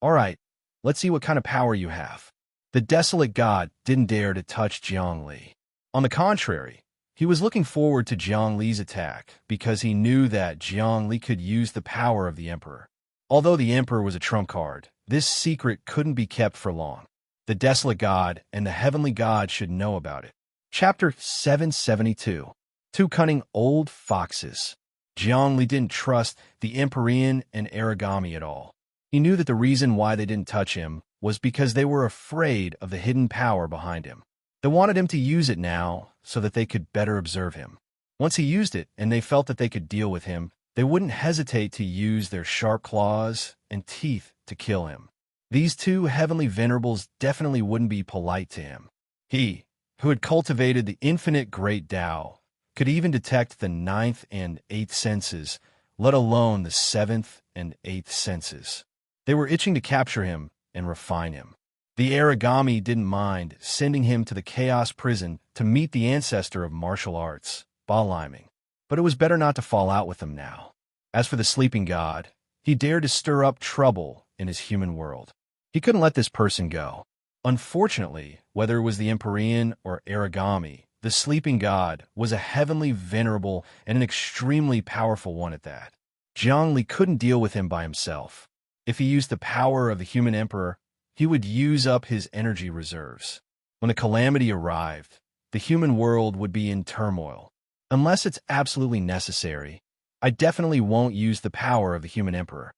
All right, let's see what kind of power you have. The desolate god didn't dare to touch Jiang Li. On the contrary, he was looking forward to Jiang Li's attack because he knew that Jiang Li could use the power of the emperor. Although the emperor was a trump card, this secret couldn't be kept for long. The desolate god and the heavenly god should know about it. Chapter 772. Two cunning old foxes. Jiang Li didn't trust the Empyrean and Aragami at all. He knew that the reason why they didn't touch him was because they were afraid of the hidden power behind him. They wanted him to use it now so that they could better observe him. Once he used it and they felt that they could deal with him, they wouldn't hesitate to use their sharp claws and teeth to kill him. These two heavenly venerables definitely wouldn't be polite to him. He, who had cultivated the infinite great Tao, could even detect the 9th and 8th senses, let alone the 7th and 8th senses. They were itching to capture him and refine him. The Aragami didn't mind sending him to the chaos prison to meet the ancestor of martial arts, Baliming. But it was better not to fall out with him now. As for the sleeping god, he dared to stir up trouble in his human world. He couldn't let this person go. Unfortunately, whether it was the Empyrean or Aragami, the sleeping god was a heavenly venerable and an extremely powerful one at that. Jiang Li couldn't deal with him by himself. If he used the power of the human emperor, he would use up his energy reserves. When a calamity arrived, the human world would be in turmoil. Unless it's absolutely necessary, I definitely won't use the power of the human emperor.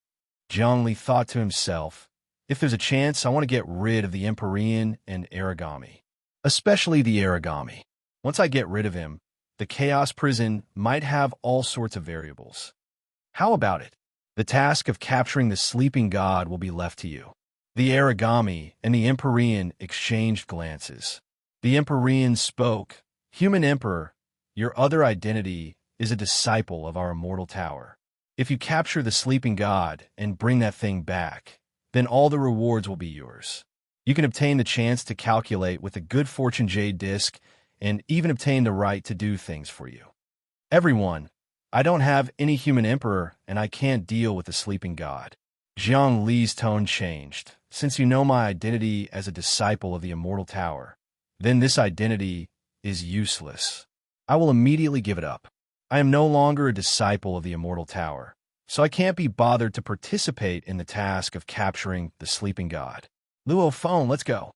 Jiang Li thought to himself, if there's a chance, I want to get rid of the Empyrean and Aragami. Especially the Aragami. Once I get rid of him, the chaos prison might have all sorts of variables. How about it? The task of capturing the sleeping god will be left to you. The Aragami and the Empyrean exchanged glances. The Empyrean spoke, Human Emperor, your other identity is a disciple of our immortal tower. If you capture the sleeping god and bring that thing back, then all the rewards will be yours. You can obtain the chance to calculate with a good fortune jade disc and even obtain the right to do things for you. Everyone, I don't have any human emperor and I can't deal with the sleeping god. Jiang Li's tone changed. Since you know my identity as a disciple of the Immortal Tower, then this identity is useless. I will immediately give it up. I am no longer a disciple of the Immortal Tower, so I can't be bothered to participate in the task of capturing the sleeping god. Luo Phone, let's go.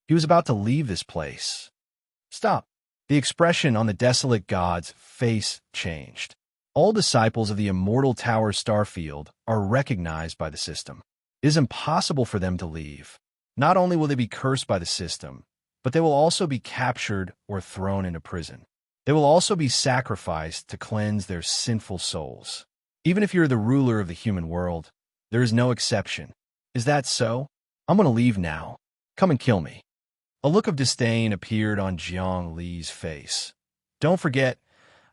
He was about to leave this place. Stop. The expression on the desolate god's face changed. All disciples of the Immortal Tower Starfield are recognized by the system. It is impossible for them to leave. Not only will they be cursed by the system, but they will also be captured or thrown into prison. They will also be sacrificed to cleanse their sinful souls. Even if you're the ruler of the human world, there is no exception. Is that so? I'm going to leave now. Come and kill me. A look of disdain appeared on Jiang Li's face. Don't forget,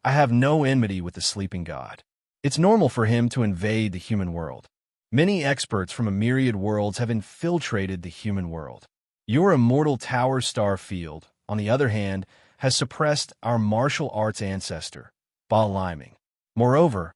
I have no enmity with the sleeping god. It's normal for him to invade the human world. Many experts from a myriad worlds have infiltrated the human world. Your Immortal Tower Starfield, on the other hand, has suppressed our martial arts ancestor, Ba Liming. Moreover,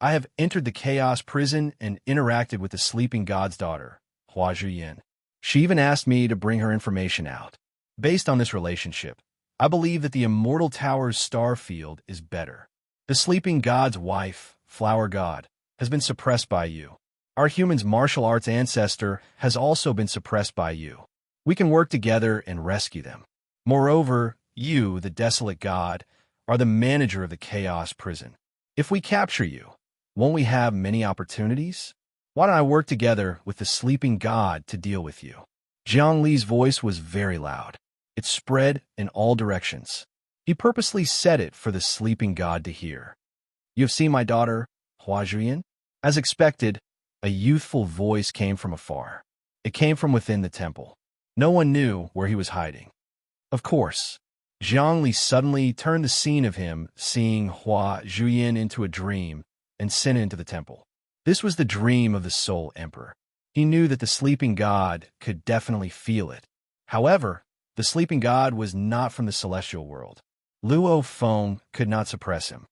I have entered the Chaos Prison and interacted with the sleeping god's daughter, Hua Zhuyan. She even asked me to bring her information out. Based on this relationship, I believe that the Immortal Tower's Starfield is better. The sleeping god's wife, Flower God, has been suppressed by you. Our human's martial arts ancestor has also been suppressed by you. We can work together and rescue them. Moreover, you, the desolate god, are the manager of the Chaos Prison. If we capture you, won't we have many opportunities? Why don't I work together with the sleeping god to deal with you? Jiang Li's voice was very loud. It spread in all directions. He purposely said it for the sleeping god to hear. You have seen my daughter, Hua Zhuyan? As expected, a youthful voice came from afar. It came from within the temple. No one knew where he was hiding. Of course, Jiang Li suddenly turned the scene of him seeing Hua Zhuyan into a dream and sent into the temple. This was the dream of the Soul Emperor. He knew that the sleeping god could definitely feel it. However, the sleeping god was not from the celestial world. Luo Feng could not suppress him.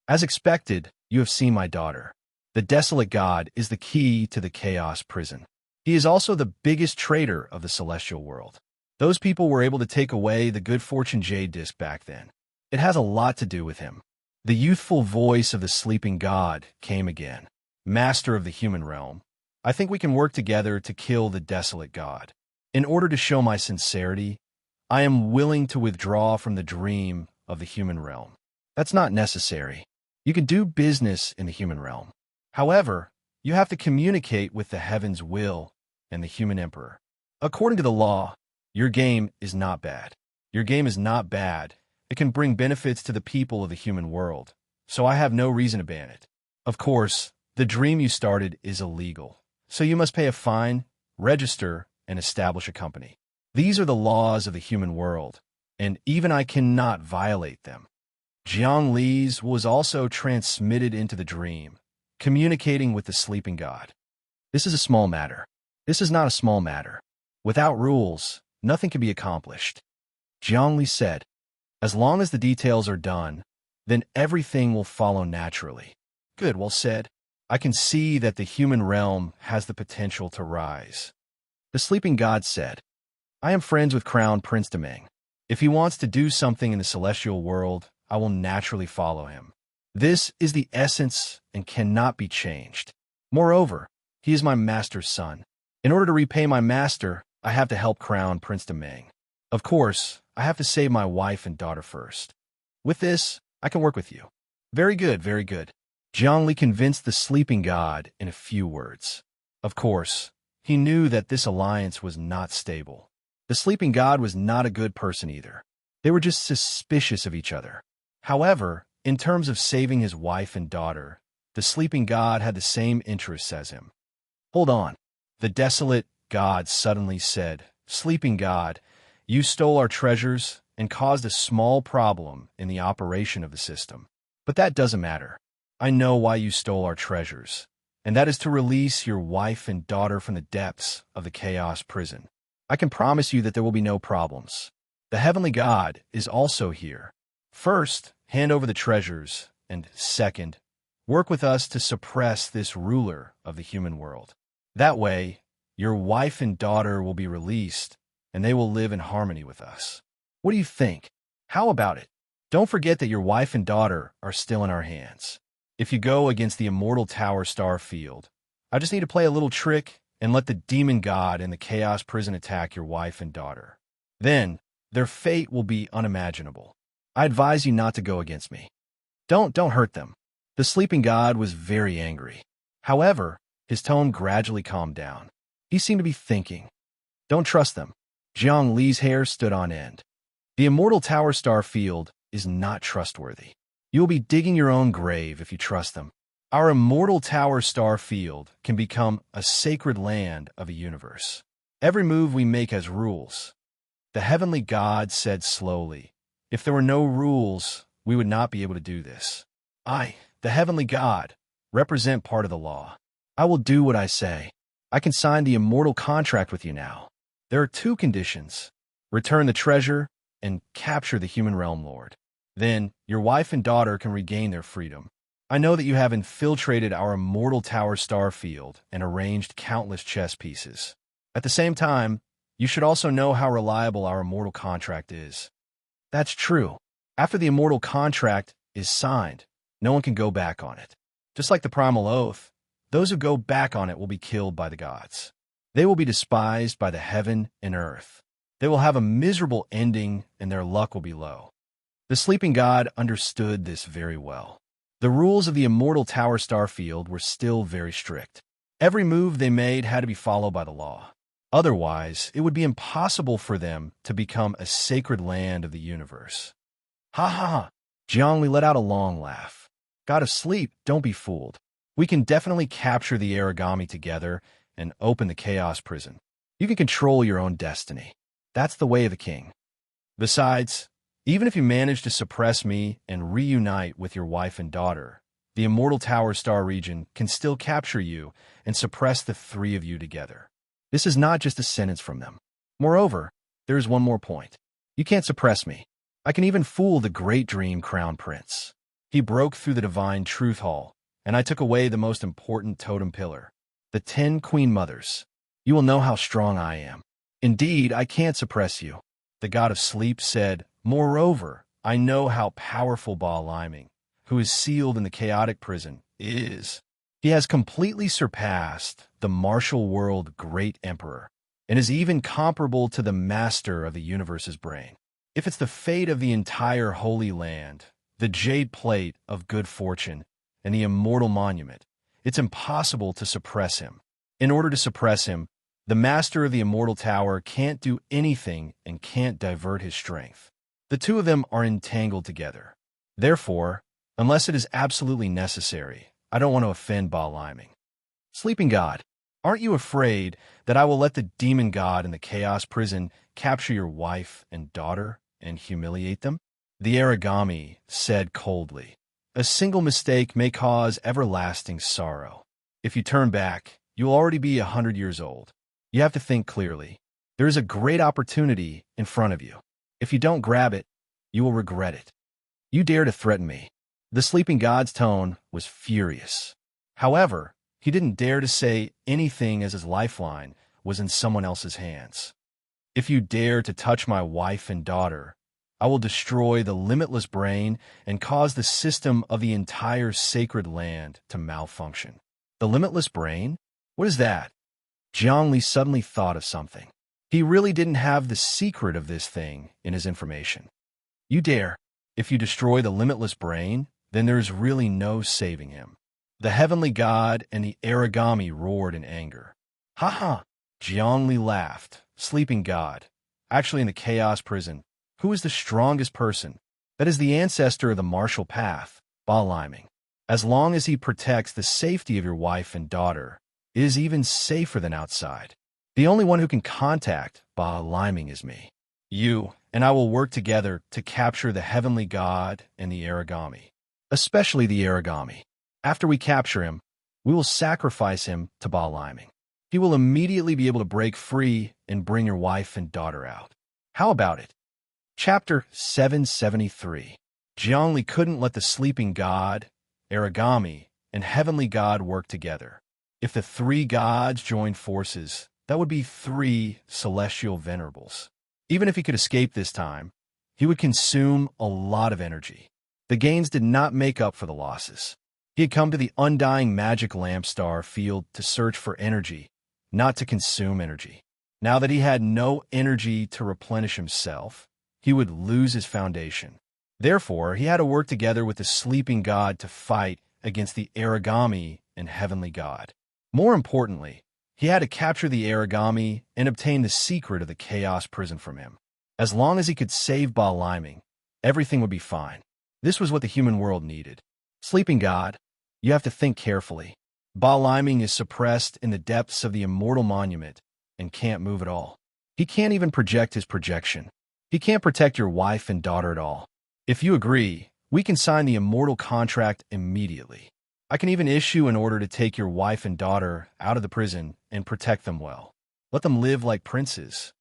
As expected, you have seen my daughter. The desolate god is the key to the Chaos Prison. He is also the biggest traitor of the celestial world. Those people were able to take away the Good Fortune Jade Disc back then. It has a lot to do with him. The youthful voice of the sleeping god came again. Master of the human realm, I think we can work together to kill the desolate god. In order to show my sincerity, I am willing to withdraw from the dream of the human realm. That's not necessary. You can do business in the human realm. However, you have to communicate with the heaven's will and the human emperor. According to the law, your game is not bad. Your game is not bad. It can bring benefits to the people of the human world, so I have no reason to ban it. Of course, the dream you started is illegal, so you must pay a fine, register, and establish a company. These are the laws of the human world, and even I cannot violate them. Jiang Li's was also transmitted into the dream, communicating with the sleeping god. This is a small matter. This is not a small matter. Without rules, nothing can be accomplished. Jiang Li said, as long as the details are done, then everything will follow naturally. Good, well said. I can see that the human realm has the potential to rise. The sleeping god said, I am friends with Crown Prince Demeng. If he wants to do something in the celestial world, I will naturally follow him. This is the essence and cannot be changed. Moreover, he is my master's son. In order to repay my master, I have to help Crown Prince Demeng. Of course, I have to save my wife and daughter first. With this, I can work with you. Very good, very good. Jiang Li convinced the sleeping god in a few words. Of course, he knew that this alliance was not stable. The sleeping god was not a good person either. They were just suspicious of each other. However, in terms of saving his wife and daughter, the sleeping god had the same interests as him. Hold on. The desolate god suddenly said, Sleeping god, you stole our treasures and caused a small problem in the operation of the system. But that doesn't matter. I know why you stole our treasures, and that is to release your wife and daughter from the depths of the Chaos Prison. I can promise you that there will be no problems. The heavenly god is also here. First, hand over the treasures, and second, work with us to suppress this ruler of the human world. That way, your wife and daughter will be released, and they will live in harmony with us. What do you think? How about it? Don't forget that your wife and daughter are still in our hands. If you go against the immortal tower star field, I just need to play a little trick and let the demon god in the chaos prison attack your wife and daughter. Then, their fate will be unimaginable. I advise you not to go against me. Don't hurt them. The sleeping god was very angry. However, his tone gradually calmed down. He seemed to be thinking. Don't trust them. Jiang Li's hair stood on end. The immortal tower star field is not trustworthy. You will be digging your own grave if you trust them. Our immortal tower star field can become a sacred land of a universe. Every move we make has rules. The heavenly god said slowly, if there were no rules, we would not be able to do this. I, the heavenly god, represent part of the law. I will do what I say. I can sign the immortal contract with you now. There are two conditions. Return the treasure and capture the human realm lord. Then, your wife and daughter can regain their freedom. I know that you have infiltrated our immortal tower star field and arranged countless chess pieces. At the same time, you should also know how reliable our immortal contract is. That's true. After the immortal contract is signed, no one can go back on it. Just like the primal oath, those who go back on it will be killed by the gods. They will be despised by the heaven and earth. They will have a miserable ending and their luck will be low. The sleeping god understood this very well. The rules of the immortal tower star field were still very strict. Every move they made had to be followed by the law. Otherwise, it would be impossible for them to become a sacred land of the universe. Ha ha ha! Jiangli let out a long laugh. God of sleep, don't be fooled. We can definitely capture the origami together and open the chaos prison. You can control your own destiny. That's the way of the king. Besides, even if you manage to suppress me and reunite with your wife and daughter, the immortal tower star region can still capture you and suppress the three of you together. This is not just a sentence from them. Moreover, there is one more point. You can't suppress me. I can even fool the great dream crown prince. He broke through the divine truth hall, and I took away the most important totem pillar, the 10 queen mothers. You will know how strong I am. Indeed, I can't suppress you. The god of sleep said, moreover, I know how powerful Baaliming, who is sealed in the chaotic prison, is. He has completely surpassed the martial world great emperor, and is even comparable to the master of the universe's brain. If it's the fate of the entire Holy Land, the jade plate of good fortune, and the immortal monument, it's impossible to suppress him. In order to suppress him, the master of the immortal tower can't do anything and can't divert his strength. The two of them are entangled together. Therefore, unless it is absolutely necessary, I don't want to offend Baaliming. Sleeping god, aren't you afraid that I will let the demon god in the chaos prison capture your wife and daughter and humiliate them? The origami said coldly, a single mistake may cause everlasting sorrow. If you turn back, you'll already be 100 years old. You have to think clearly. There is a great opportunity in front of you. If you don't grab it, you will regret it. You dare to threaten me. The sleeping god's tone was furious. However, he didn't dare to say anything as his lifeline was in someone else's hands. If you dare to touch my wife and daughter, I will destroy the limitless brain and cause the system of the entire sacred land to malfunction. The limitless brain? What is that? Jiangli suddenly thought of something. He really didn't have the secret of this thing in his information. You dare. If you destroy the limitless brain, then there is really no saving him. The heavenly god and the origami roared in anger. Ha ha! Jiangli laughed. Sleeping god. Actually, in the chaos prison, who is the strongest person? That is the ancestor of the martial path, Baaliming. As long as he protects the safety of your wife and daughter, it is even safer than outside. The only one who can contact Baaliming is me. You and I will work together to capture the heavenly god and the origami, especially the origami. After we capture him, we will sacrifice him to Baaliming. He will immediately be able to break free and bring your wife and daughter out. How about it? Chapter 773. Jiangli couldn't let the sleeping god, origami, and heavenly god work together. If the three gods joined forces, that would be three celestial venerables. Even if he could escape this time, he would consume a lot of energy. The gains did not make up for the losses. He had come to the undying magic lamp star field to search for energy, not to consume energy. Now that he had no energy to replenish himself, he would lose his foundation. Therefore, he had to work together with the sleeping god to fight against the origami and heavenly god. More importantly, he had to capture the origami and obtain the secret of the chaos prison from him. As long as he could save Bustling, everything would be fine. This was what the human world needed. Sleeping god, you have to think carefully. Bustling is suppressed in the depths of the immortal monument and can't move at all. He can't even project his projection. He can't protect your wife and daughter at all. If you agree, we can sign the immortal contract immediately. I can even issue an order to take your wife and daughter out of the prison and protect them well. Let them live like princes.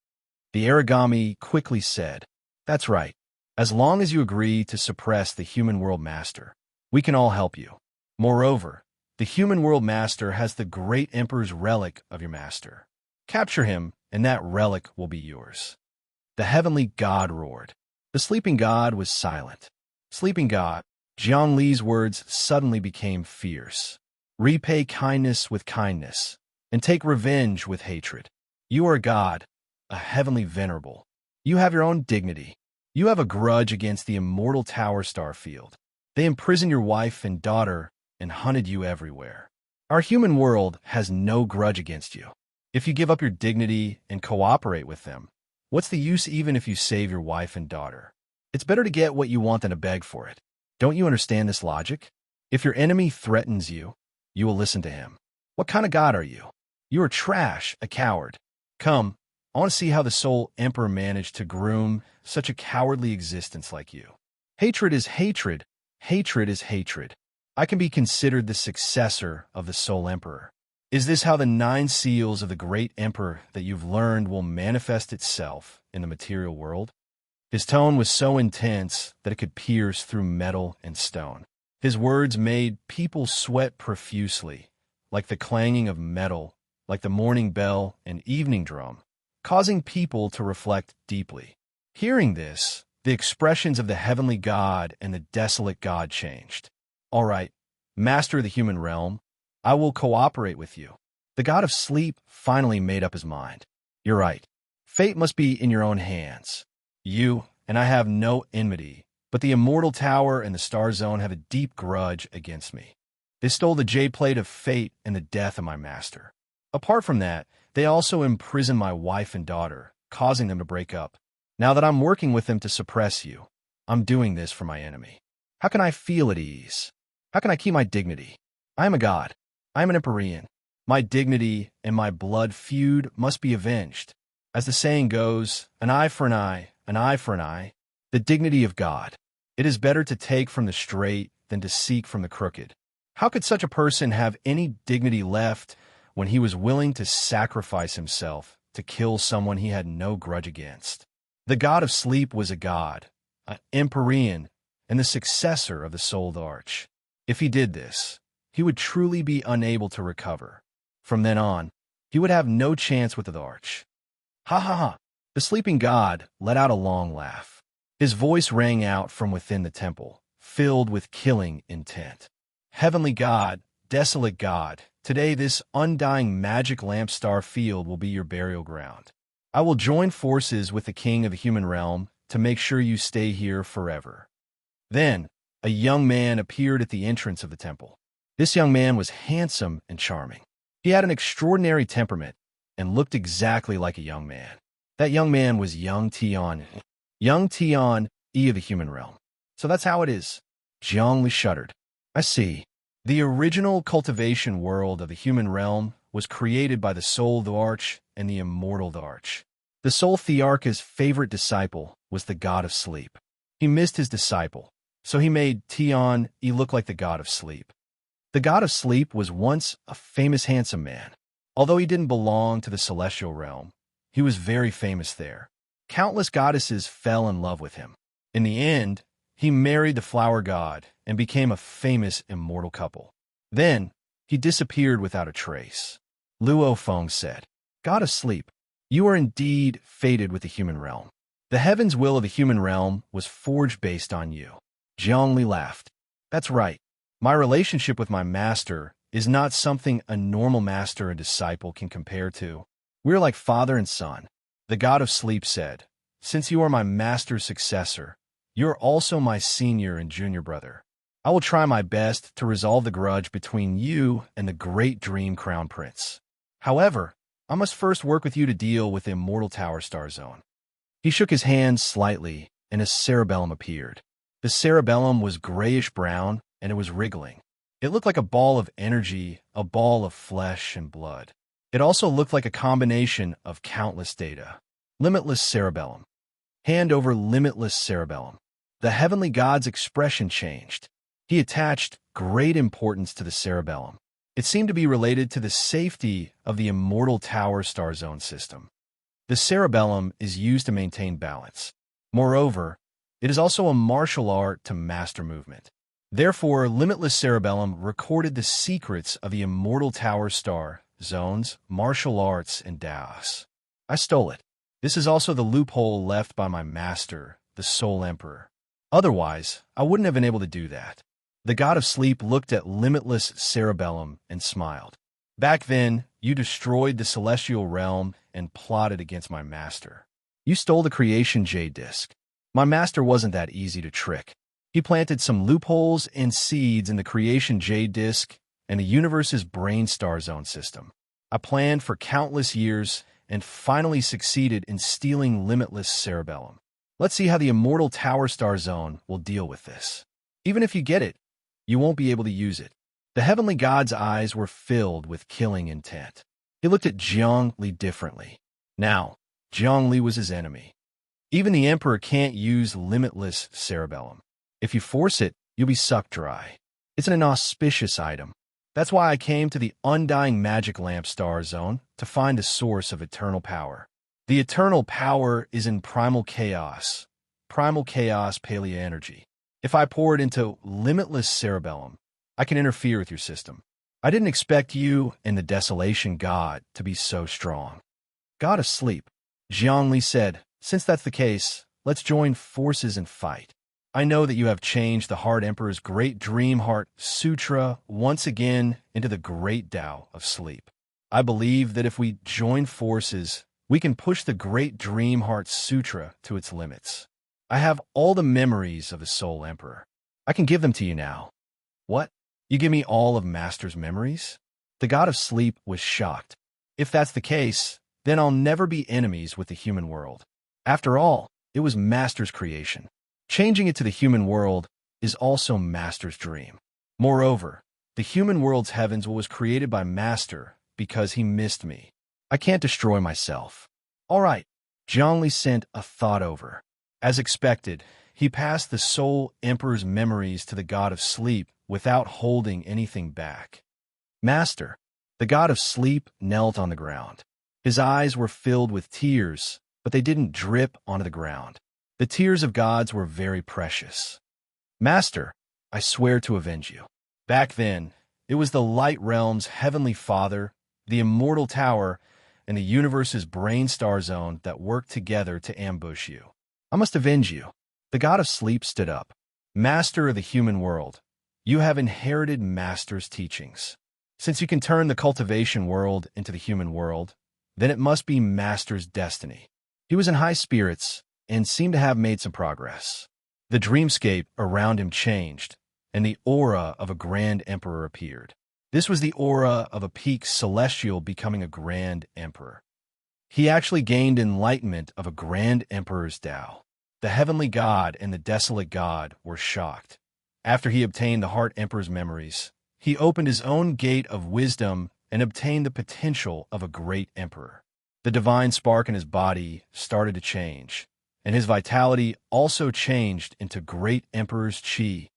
The origami quickly said, "That's right. As long as you agree to suppress the human world master, we can all help you. Moreover, the human world master has the great emperor's relic of your master. Capture him, and that relic will be yours." The heavenly god roared. The sleeping god was silent. Sleeping god, Jiang Li's words suddenly became fierce. Repay kindness with kindness, and take revenge with hatred. You are a god, a heavenly venerable. You have your own dignity. You have a grudge against the immortal tower star field. They imprisoned your wife and daughter and hunted you everywhere. Our human world has no grudge against you. If you give up your dignity and cooperate with them, what's the use even if you save your wife and daughter? It's better to get what you want than to beg for it. Don't you understand this logic? If your enemy threatens you, you will listen to him. What kind of god are you? You are trash, a coward. Come, I want to see how the Soul Emperor managed to groom such a cowardly existence like you. Hatred is hatred. Hatred is hatred. I can be considered the successor of the Soul Emperor. Is this how the 9 seals of the great emperor that you've learned will manifest itself in the material world? His tone was so intense that it could pierce through metal and stone. His words made people sweat profusely, like the clanging of metal, like the morning bell and evening drum, causing people to reflect deeply. Hearing this, the expressions of the heavenly god and the desolate god changed. All right, master of the human realm, I will cooperate with you. The god of sleep finally made up his mind. You're right. Fate must be in your own hands. You and I have no enmity, but the immortal tower and the star zone have a deep grudge against me. They stole the jade plate of fate and the death of my master. Apart from that, they also imprisoned my wife and daughter, causing them to break up. Now that I'm working with them to suppress you, I'm doing this for my enemy. How can I feel at ease? How can I keep my dignity? I am a god. I am an Empyrean. My dignity and my blood feud must be avenged. As the saying goes, an eye for an eye, an eye for an eye. The dignity of God. It is better to take from the straight than to seek from the crooked. How could such a person have any dignity left when he was willing to sacrifice himself to kill someone he had no grudge against? The god of sleep was a god, an Empyrean, and the successor of the souled arch. If he did this, he would truly be unable to recover. From then on, he would have no chance with the arch. Ha ha ha! The sleeping god let out a long laugh. His voice rang out from within the temple, filled with killing intent. Heavenly god, desolate god, today this undying magic lamp star field will be your burial ground. I will join forces with the king of the human realm to make sure you stay here forever. Then, a young man appeared at the entrance of the temple. This young man was handsome and charming. He had an extraordinary temperament and looked exactly like a young man. That young man was young Tian. Young Tian, E of the human realm. So that's how it is. Jiang Li shuddered. I see. The original cultivation world of the human realm was created by the soul Thearch and the immortal Thearch. The soul Thearch's favorite disciple was the god of sleep. He missed his disciple, so he made Tian E look like the god of sleep. The god of sleep was once a famous handsome man. Although he didn't belong to the celestial realm, he was very famous there. Countless goddesses fell in love with him. In the end, he married the flower god and became a famous immortal couple. Then, He disappeared without a trace. Luo Feng said, God of Sleep, you are indeed fated with the human realm. The heaven's will of the human realm was forged based on you. Zhongli laughed. That's right. My relationship with my master is not something a normal master and disciple can compare to. We're like father and son. The God of Sleep said, since you are my master's successor, you're also my senior and junior brother. I will try my best to resolve the grudge between you and the great dream crown prince. However, I must first work with you to deal with the immortal tower star zone. He shook his hand slightly, and a cerebellum appeared. The cerebellum was grayish-brown, and it was wriggling. It looked like a ball of energy, a ball of flesh and blood. It also looked like a combination of countless data. Limitless cerebellum. Hand over limitless cerebellum. The heavenly god's expression changed. He attached great importance to the cerebellum. It seemed to be related to the safety of the immortal tower star zone system. The cerebellum is used to maintain balance. Moreover, it is also a martial art to master movement. Therefore, limitless cerebellum recorded the secrets of the immortal tower star zones, martial arts, and Daos. I stole it. This is also the loophole left by my master, the Soul Emperor. Otherwise, I wouldn't have been able to do that. The God of Sleep looked at limitless cerebellum and smiled. Back then, you destroyed the celestial realm and plotted against my master. You stole the creation jade disc. My master wasn't that easy to trick. He planted some loopholes and seeds in the creation jade disc and the universe's brain star zone system. I planned for countless years and finally succeeded in stealing limitless cerebellum. Let's see how the immortal tower star zone will deal with this. Even if you get it, you won't be able to use it. The heavenly god's eyes were filled with killing intent. He looked at Jiang Li differently. Now, Jiang Li was his enemy. Even the emperor can't use limitless cerebellum. If you force it, you'll be sucked dry. It's an inauspicious item. That's why I came to the undying magic lamp star zone to find the source of eternal power. The eternal power is in primal chaos palea energy. If I pour it into limitless cerebellum, I can interfere with your system. I didn't expect you and the desolation god to be so strong. God of Sleep, Jiang Li said, since that's the case, let's join forces and fight. I know that you have changed the Heart Emperor's Great Dream Heart Sutra once again into the Great Tao of Sleep. I believe that if we join forces, we can push the Great Dream Heart Sutra to its limits. I have all the memories of the Soul Emperor. I can give them to you now. What? You give me all of Master's memories? The God of Sleep was shocked. If that's the case, then I'll never be enemies with the human world. After all, it was Master's creation. Changing it to the human world is also Master's dream. Moreover, the human world's heavens was created by Master because he missed me. I can't destroy myself. All right, Jiang Li sent a thought over. As expected, he passed the Soul Emperor's memories to the God of Sleep without holding anything back. Master, the God of Sleep knelt on the ground. His eyes were filled with tears, but they didn't drip onto the ground. The tears of gods were very precious. Master, I swear to avenge you. Back then, it was the Light Realm's Heavenly Father, the Immortal Tower, and the universe's Brain Star Zone that worked together to ambush you. I must avenge you. The God of Sleep stood up. Master of the human world, you have inherited Master's teachings. Since you can turn the cultivation world into the human world, then it must be Master's destiny. He was in high spirits and seemed to have made some progress. The dreamscape around him changed, and the aura of a grand emperor appeared. This was the aura of a peak celestial becoming a grand emperor. He actually gained enlightenment of a grand emperor's Tao. The heavenly god and the desolate god were shocked. After he obtained the Heart Emperor's memories, he opened his own gate of wisdom and obtained the potential of a great emperor. The divine spark in his body started to change, and his vitality also changed into great emperor's chi.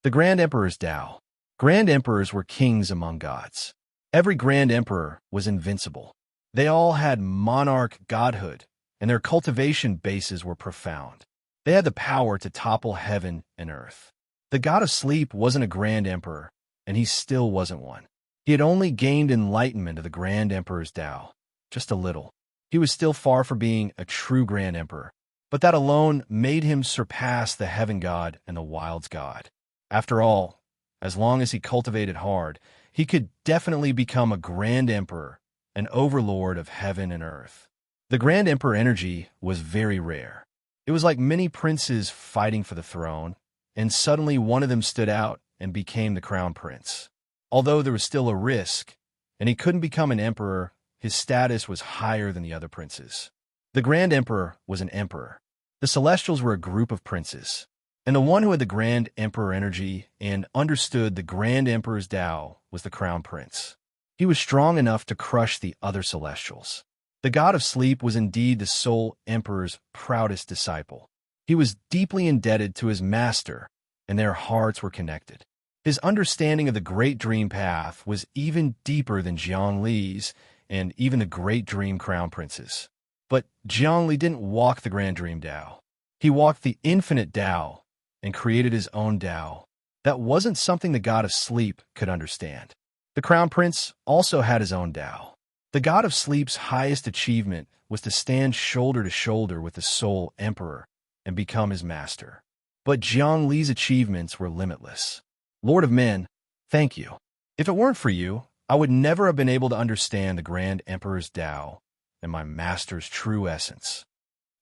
The grand emperor's Tao. Grand emperors were kings among gods. Every grand emperor was invincible. They all had monarch godhood, and their cultivation bases were profound. They had the power to topple heaven and earth. The God of Sleep wasn't a grand emperor, and he still wasn't one. He had only gained enlightenment of the Grand Emperor's Tao, just a little. He was still far from being a true Grand Emperor, but that alone made him surpass the Heaven God and the Wilds God. After all, as long as he cultivated hard, he could definitely become a Grand Emperor, an overlord of heaven and earth. The Grand Emperor energy was very rare. It was like many princes fighting for the throne, and suddenly one of them stood out and became the crown prince. Although there was still a risk, and he couldn't become an emperor, his status was higher than the other princes. The Grand Emperor was an emperor. The Celestials were a group of princes, and the one who had the Grand Emperor energy and understood the Grand Emperor's Tao was the crown prince. He was strong enough to crush the other Celestials. The god of sleep was indeed the Soul Emperor's proudest disciple. He was deeply indebted to his master, and their hearts were connected. His understanding of the Great Dream Path was even deeper than Zhongli's and even the Great Dream Crown Prince's. But Zhongli didn't walk the Grand Dream Tao. He walked the infinite Tao and created his own Tao. That wasn't something the god of sleep could understand. The Crown Prince also had his own Tao. The god of sleep's highest achievement was to stand shoulder to shoulder with the Soul Emperor and become his master. But Zhongli's achievements were limitless. Lord of Men, thank you. If it weren't for you, I would never have been able to understand the Grand Emperor's Tao and my master's true essence.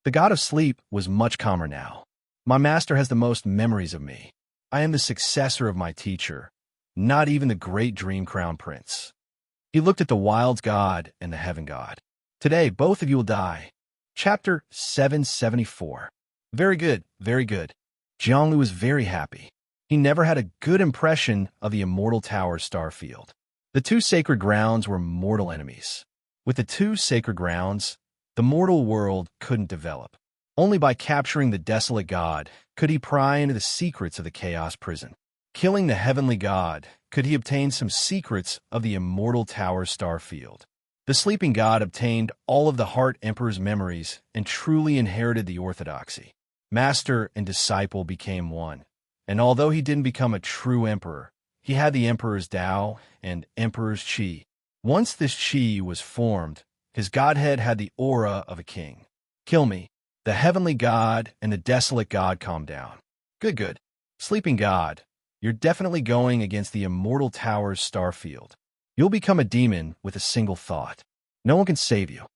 The god of sleep was much calmer now. My master has the most memories of me. I am the successor of my teacher, not even the Great Dream Crown Prince. He looked at the Wilds God and the Heaven God. Today, both of you will die. Chapter 774. Very good, very good. Zhongli was very happy. He never had a good impression of the Immortal Tower star field. The two sacred grounds were mortal enemies. With the two sacred grounds, the mortal world couldn't develop. Only by capturing the desolate god could he pry into the secrets of the chaos prison. Killing the heavenly god, could he obtain some secrets of the Immortal Tower star field. The sleeping god obtained all of the Heart Emperor's memories and truly inherited the orthodoxy. Master and disciple became one, and although he didn't become a true emperor, he had the Emperor's Tao and Emperor's Qi. Once this Qi was formed, his godhead had the aura of a king. Kill me. The heavenly god and the desolate god calmed down. Good, good. Sleeping god, you're definitely going against the Immortal Tower's star field. You'll become a demon with a single thought. No one can save you.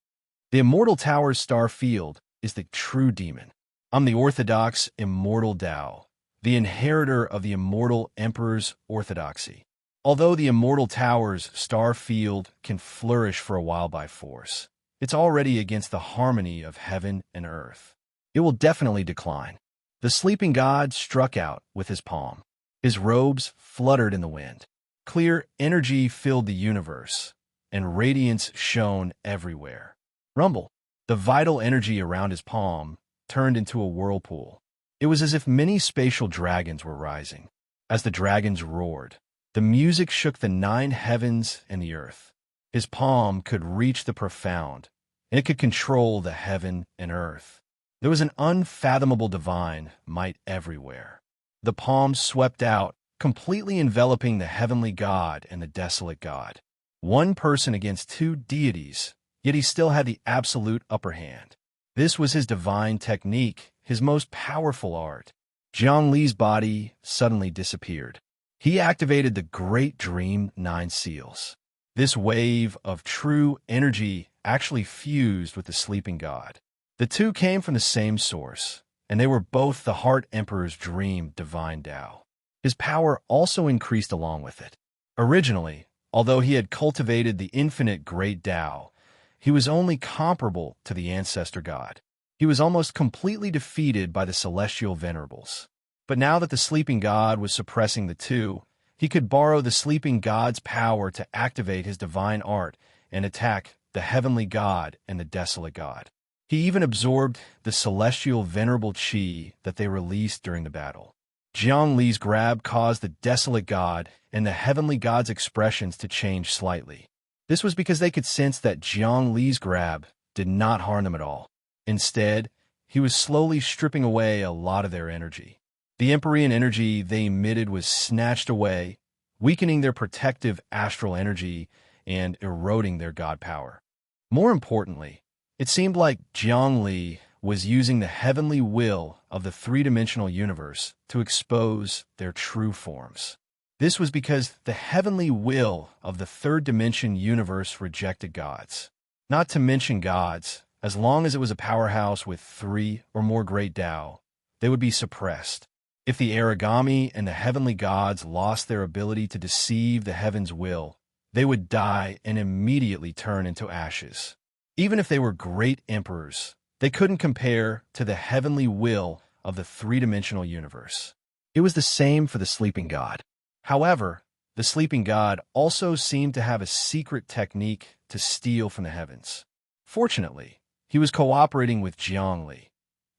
The Immortal Tower's star field is the true demon. I'm the orthodox Immortal Tao, the inheritor of the Immortal Emperor's orthodoxy. Although the Immortal Tower's star field can flourish for a while by force, it's already against the harmony of heaven and earth. It will definitely decline. The sleeping god struck out with his palm. His robes fluttered in the wind. Clear energy filled the universe, and radiance shone everywhere. Rumble. The vital energy around his palm turned into a whirlpool. It was as if many spatial dragons were rising. As the dragons roared, the music shook the 9 heavens and the earth. His palm could reach the profound, and it could control the heaven and earth. There was an unfathomable divine might everywhere. The palm swept out, completely enveloping the heavenly god and the desolate god. One person against 2 deities, yet he still had the absolute upper hand. This was his divine technique, his most powerful art. Zhongli's body suddenly disappeared. He activated the Great Dream 9 seals. This wave of true energy actually fused with the sleeping god. The two came from the same source, and they were both the Heart Emperor's dream divine Tao. His power also increased along with it. Originally, although he had cultivated the infinite great Tao, he was only comparable to the ancestor god. He was almost completely defeated by the celestial venerables. But now that the sleeping god was suppressing the two, he could borrow the sleeping god's power to activate his divine art and attack the heavenly god and the desolate god. He even absorbed the celestial venerable Qi that they released during the battle. Zhongli's grab caused the desolate god and the heavenly god's expressions to change slightly. This was because they could sense that Zhongli's grab did not harm them at all. Instead, he was slowly stripping away a lot of their energy. The Empyrean energy they emitted was snatched away, weakening their protective astral energy and eroding their god power. More importantly, it seemed like Zhongli was using the heavenly will of the three-dimensional universe to expose their true forms. This was because the heavenly will of the third-dimension universe rejected gods. Not to mention gods, as long as it was a powerhouse with 3 or more great Tao, they would be suppressed. If the origami and the heavenly gods lost their ability to deceive the heaven's will, they would die and immediately turn into ashes. Even if they were great emperors, they couldn't compare to the heavenly will of the three-dimensional universe. It was the same for the sleeping god. However, the sleeping god also seemed to have a secret technique to steal from the heavens. Fortunately, he was cooperating with Zhongli.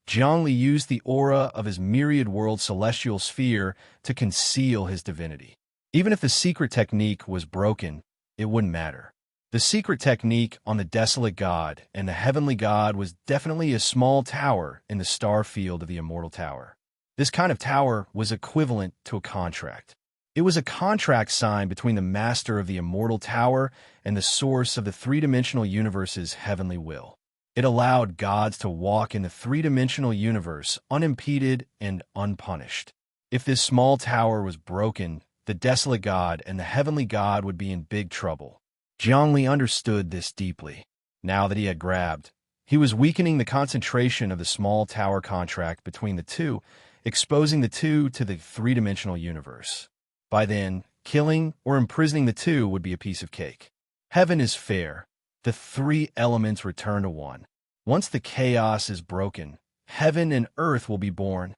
Zhongli used the aura of his myriad world celestial sphere to conceal his divinity. Even if the secret technique was broken, it wouldn't matter. The secret technique on the desolate god and the heavenly god was definitely a small tower in the star field of the immortal tower. This kind of tower was equivalent to a contract. It was a contract signed between the master of the immortal tower and the source of the three-dimensional universe's heavenly will. It allowed gods to walk in the three-dimensional universe unimpeded and unpunished. If this small tower was broken, the desolate god and the heavenly god would be in big trouble. Zhongli understood this deeply. Now that he had grabbed, he was weakening the concentration of the small tower contract between the two, exposing the two to the three-dimensional universe. By then, killing or imprisoning the two would be a piece of cake. Heaven is fair. The 3 elements return to one. Once the chaos is broken, heaven and earth will be born.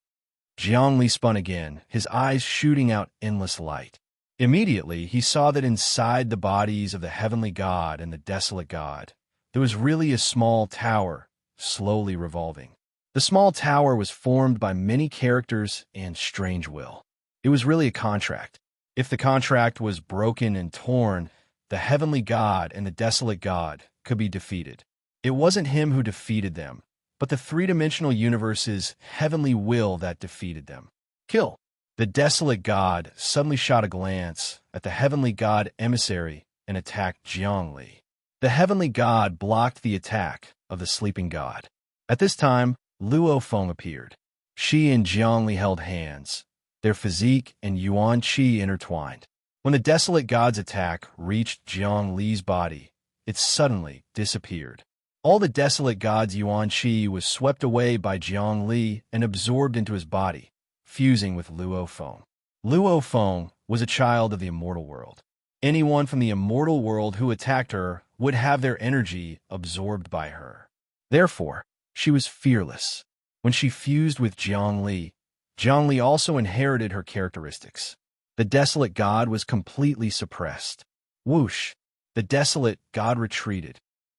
Zhongli spun again, his eyes shooting out endless light. Immediately, he saw that inside the bodies of the heavenly god and the desolate god, there was really a small tower, slowly revolving. The small tower was formed by many characters and strange will. It was really a contract. If the contract was broken and torn, the heavenly god and the desolate god could be defeated. It wasn't him who defeated them, but the three-dimensional universe's heavenly will that defeated them. Kill. The desolate god suddenly shot a glance at the heavenly god emissary and attacked Zhongli. The heavenly god blocked the attack of the sleeping god. At this time, Luo Feng appeared. She and Zhongli held hands, their physique and yuan qi intertwined. When the desolate god's attack reached Zhongli's body, it suddenly disappeared. All the desolate god's yuan qi was swept away by Zhongli and absorbed into his body, fusing with Luo Feng. Luo Feng was a child of the immortal world. Anyone from the immortal world who attacked her would have their energy absorbed by her. Therefore, she was fearless. When she fused with Zhongli, Zhongli also inherited her characteristics. The desolate god was completely suppressed. Whoosh! The desolate god retreated.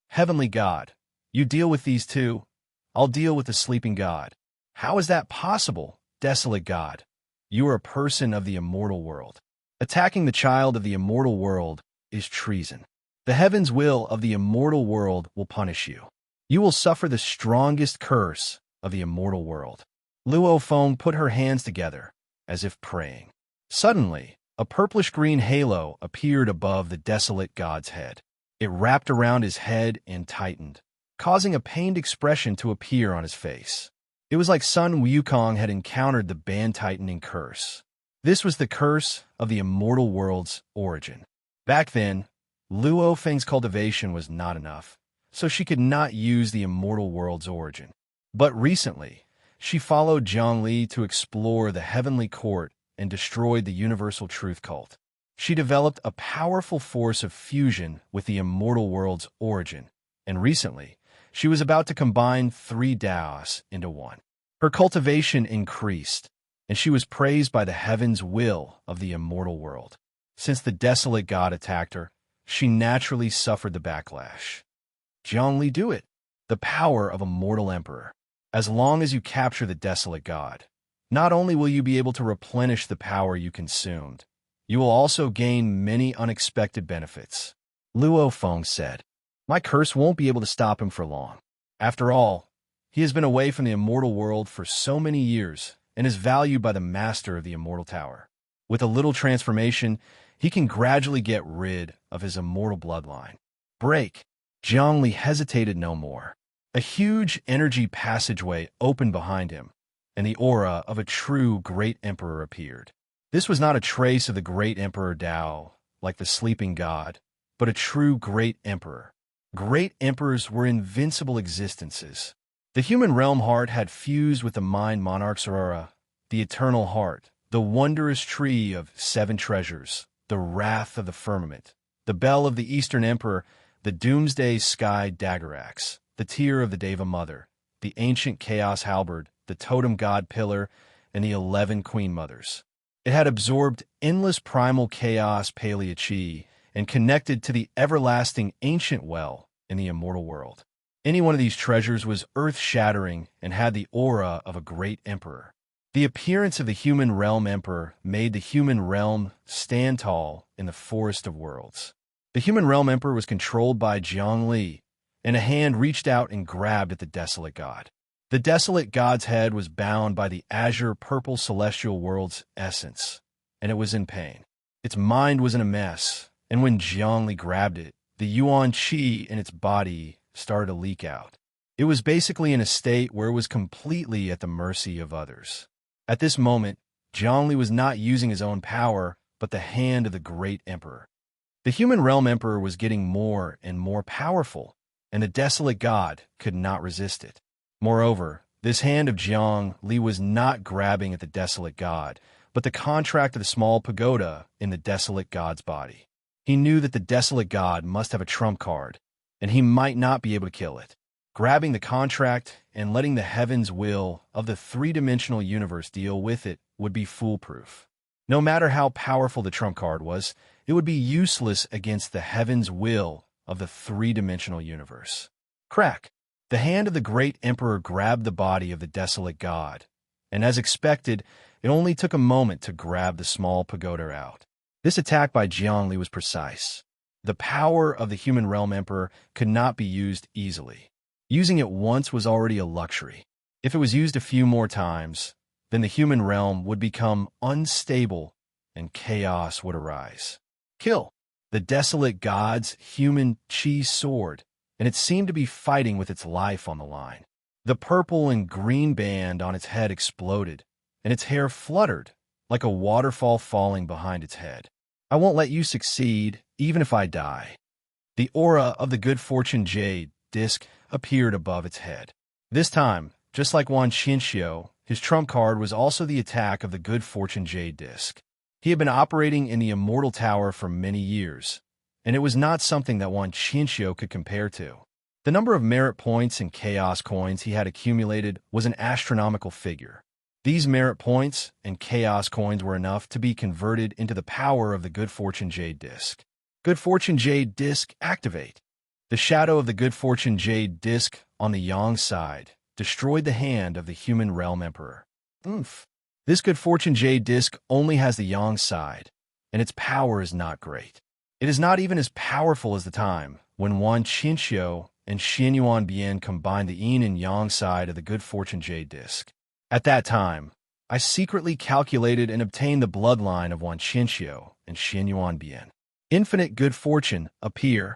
Heavenly god, you deal with these two. I'll deal with the sleeping god. How is that possible, desolate god? You are a person of the immortal world. Attacking the child of the immortal world is treason. The heaven's will of the immortal world will punish you. You will suffer the strongest curse of the immortal world. Luo Feng put her hands together, as if praying. Suddenly, a purplish-green halo appeared above the desolate god's head. It wrapped around his head and tightened, causing a pained expression to appear on his face. It was like Sun Wukong had encountered the band-tightening curse. This was the curse of the immortal world's origin. Back then, Luo Feng's cultivation was not enough, so she could not use the immortal world's origin. But recently, she followed Zhongli to explore the heavenly court and destroyed the universal truth cult. She developed a powerful force of fusion with the immortal world's origin, and recently, she was about to combine 3 Taos into one. Her cultivation increased, and she was praised by the heaven's will of the immortal world. Since the desolate god attacked her, she naturally suffered the backlash. Zhongli, do it. The power of a mortal emperor. As long as you capture the desolate god, not only will you be able to replenish the power you consumed, you will also gain many unexpected benefits. Luo Feng said, my curse won't be able to stop him for long. After all, he has been away from the immortal world for so many years and is valued by the master of the immortal tower. With a little transformation, he can gradually get rid of his immortal bloodline. Break. Zhongli hesitated no more. A huge energy passageway opened behind him, and the aura of a true great emperor appeared. This was not a trace of the great emperor Dao, like the sleeping god, but a true great emperor. Great emperors were invincible existences. The human realm heart had fused with the mind monarch's aura, the eternal heart, the wondrous tree of 7 treasures, the wrath of the firmament, the bell of the Eastern Emperor, the doomsday sky dagger axe, the tear of the Deva Mother, the ancient chaos halberd, the totem god pillar, and the 11 queen mothers. It had absorbed endless primal chaos palea chi and connected to the everlasting ancient well in the immortal world. Any one of these treasures was earth-shattering and had the aura of a great emperor. The appearance of the human realm emperor made the human realm stand tall in the forest of worlds. The human realm emperor was controlled by Zhongli, and a hand reached out and grabbed at the desolate god. The desolate god's head was bound by the azure-purple celestial world's essence, and it was in pain. Its mind was in a mess, and when Zhongli grabbed it, the yuan qi in its body started to leak out. It was basically in a state where it was completely at the mercy of others. At this moment, Zhongli was not using his own power, but the hand of the great emperor. The human realm emperor was getting more and more powerful, and the desolate god could not resist it. Moreover, this hand of Zhongli was not grabbing at the desolate god, but the contract of the small pagoda in the desolate god's body. He knew that the desolate god must have a trump card, and he might not be able to kill it. Grabbing the contract and letting the heavens will of the 3-dimensional universe deal with it would be foolproof. No matter how powerful the trump card was, it would be useless against the heavens will of the 3-dimensional universe. Crack! The hand of the great emperor grabbed the body of the desolate god, and as expected, it only took a moment to grab the small pagoda out. This attack by Zhongli was precise. The power of the human realm emperor could not be used easily. Using it once was already a luxury. If it was used a few more times, then the human realm would become unstable and chaos would arise. Kill! The desolate god's human chi soared, and it seemed to be fighting with its life on the line. The purple and green band on its head exploded, and its hair fluttered like a waterfall falling behind its head. I won't let you succeed, even if I die. The aura of the good fortune jade disc appeared above its head. This time, just like Wan Qinxiu, his trump card was also the attack of the good fortune jade disc. He had been operating in the immortal tower for many years, and it was not something that Wan Qinxiu could compare to. The number of merit points and chaos coins he had accumulated was an astronomical figure. These merit points and chaos coins were enough to be converted into the power of the good fortune jade disc. Good fortune jade disc activate. The shadow of the good fortune jade disc on the yang side destroyed the hand of the human realm emperor. Oomph. This good fortune jade disc only has the yang side, and its power is not great. It is not even as powerful as the time when Wan Qinxiu and Xin Yuan Bian combined the yin and yang side of the good fortune jade disc. At that time, I secretly calculated and obtained the bloodline of Wan Qinxiu and Xin Yuan Bian. Infinite good fortune appear.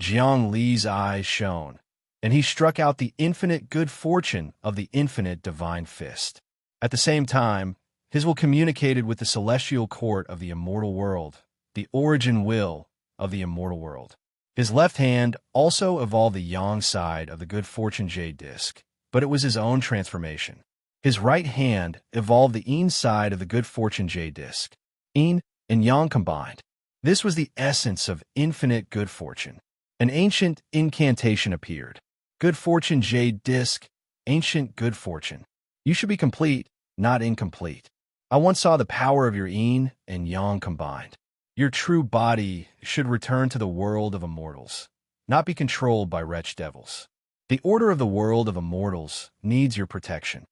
Jiang Li's eyes shone, and he struck out the infinite good fortune of the infinite divine fist. At the same time, his will communicated with the celestial court of the immortal world, the origin will of the immortal world. His left hand also evolved the yang side of the good fortune jade disc, but it was his own transformation. His right hand evolved the yin side of the good fortune jade disc, yin and yang combined. This was the essence of infinite good fortune. An ancient incantation appeared. Good fortune jade disc, ancient good fortune. You should be complete, not incomplete. I once saw the power of your yin and yang combined. Your true body should return to the world of immortals, not be controlled by wretched devils. The order of the world of immortals needs your protection.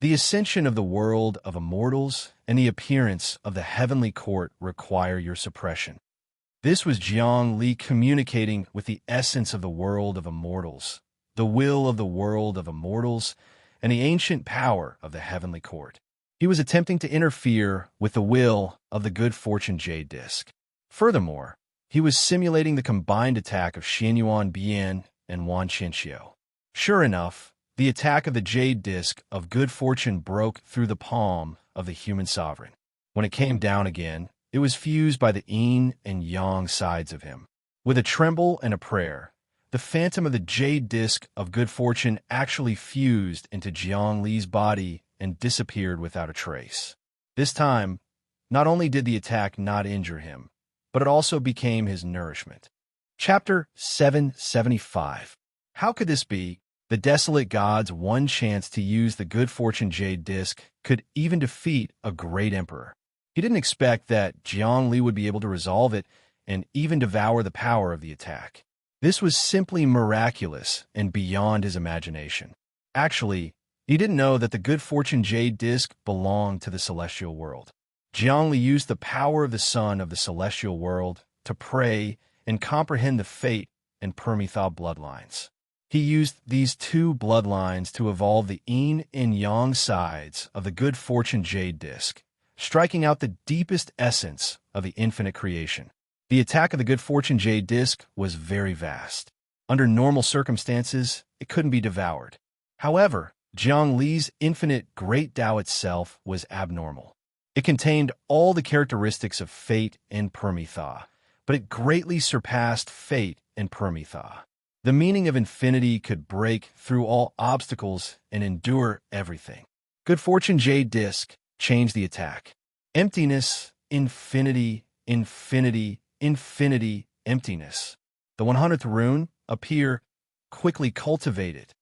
The ascension of the world of immortals and the appearance of the heavenly court require your suppression. This was Jiang Li communicating with the essence of the world of immortals, the will of the world of immortals, and the ancient power of the heavenly court. He was attempting to interfere with the will of the good fortune jade disc. Furthermore, he was simulating the combined attack of Xianyuan Bian and Wan Qianxiu. Sure enough, the attack of the jade disc of good fortune broke through the palm of the human sovereign. When it came down again, it was fused by the yin and yang sides of him. With a tremble and a prayer, the phantom of the jade disc of good fortune actually fused into Jiang Li's body and disappeared without a trace. This time, not only did the attack not injure him, but it also became his nourishment. Chapter 775. How could this be? The desolate god's one chance to use the good fortune jade disc could even defeat a great emperor. He didn't expect that Jiang Li would be able to resolve it and even devour the power of the attack. This was simply miraculous and beyond his imagination. Actually, he didn't know that the good fortune jade disc belonged to the celestial world. Jiang Li used the power of the sun of the celestial world to pray and comprehend the fate and Permitha bloodlines. He used these two bloodlines to evolve the yin and yang sides of the good fortune jade disc, striking out the deepest essence of the infinite creation. The attack of the good fortune jade disc was very vast. Under normal circumstances, it couldn't be devoured. However, Jiang Li's infinite great Tao itself was abnormal. It contained all the characteristics of fate and Permitha, but it greatly surpassed fate and Permitha. The meaning of infinity could break through all obstacles and endure everything. Good fortune jade disc changed the attack. Emptiness, infinity, infinity, infinity, emptiness. The 100th rune, appear, quickly cultivated.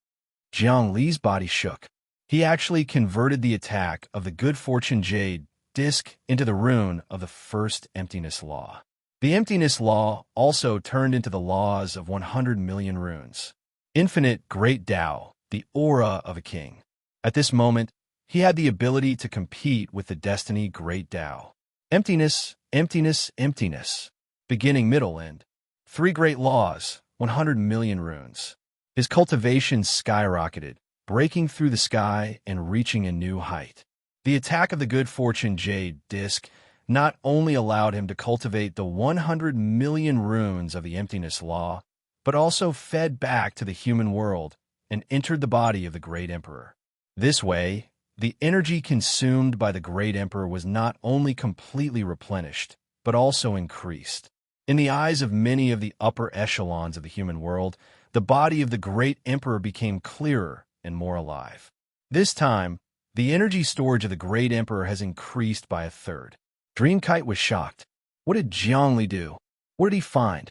Jiang Li's body shook. He actually converted the attack of the good fortune jade disc into the rune of the first emptiness law. The emptiness law also turned into the laws of 100 million runes. Infinite great Tao, the aura of a king. At this moment, he had the ability to compete with the destiny great Tao. Emptiness, emptiness, emptiness. Beginning, middle, end. 3 great laws, 100 million runes. His cultivation skyrocketed, breaking through the sky and reaching a new height. The attack of the good fortune jade disc not only allowed him to cultivate the 100 million runes of the emptiness law, but also fed back to the human world and entered the body of the great emperor. This way, the energy consumed by the great emperor was not only completely replenished, but also increased. In the eyes of many of the upper echelons of the human world, the body of the great emperor became clearer and more alive. This time, the energy storage of the great emperor has increased by a third. Dreamkite was shocked. What did Jiang Li do? What did he find?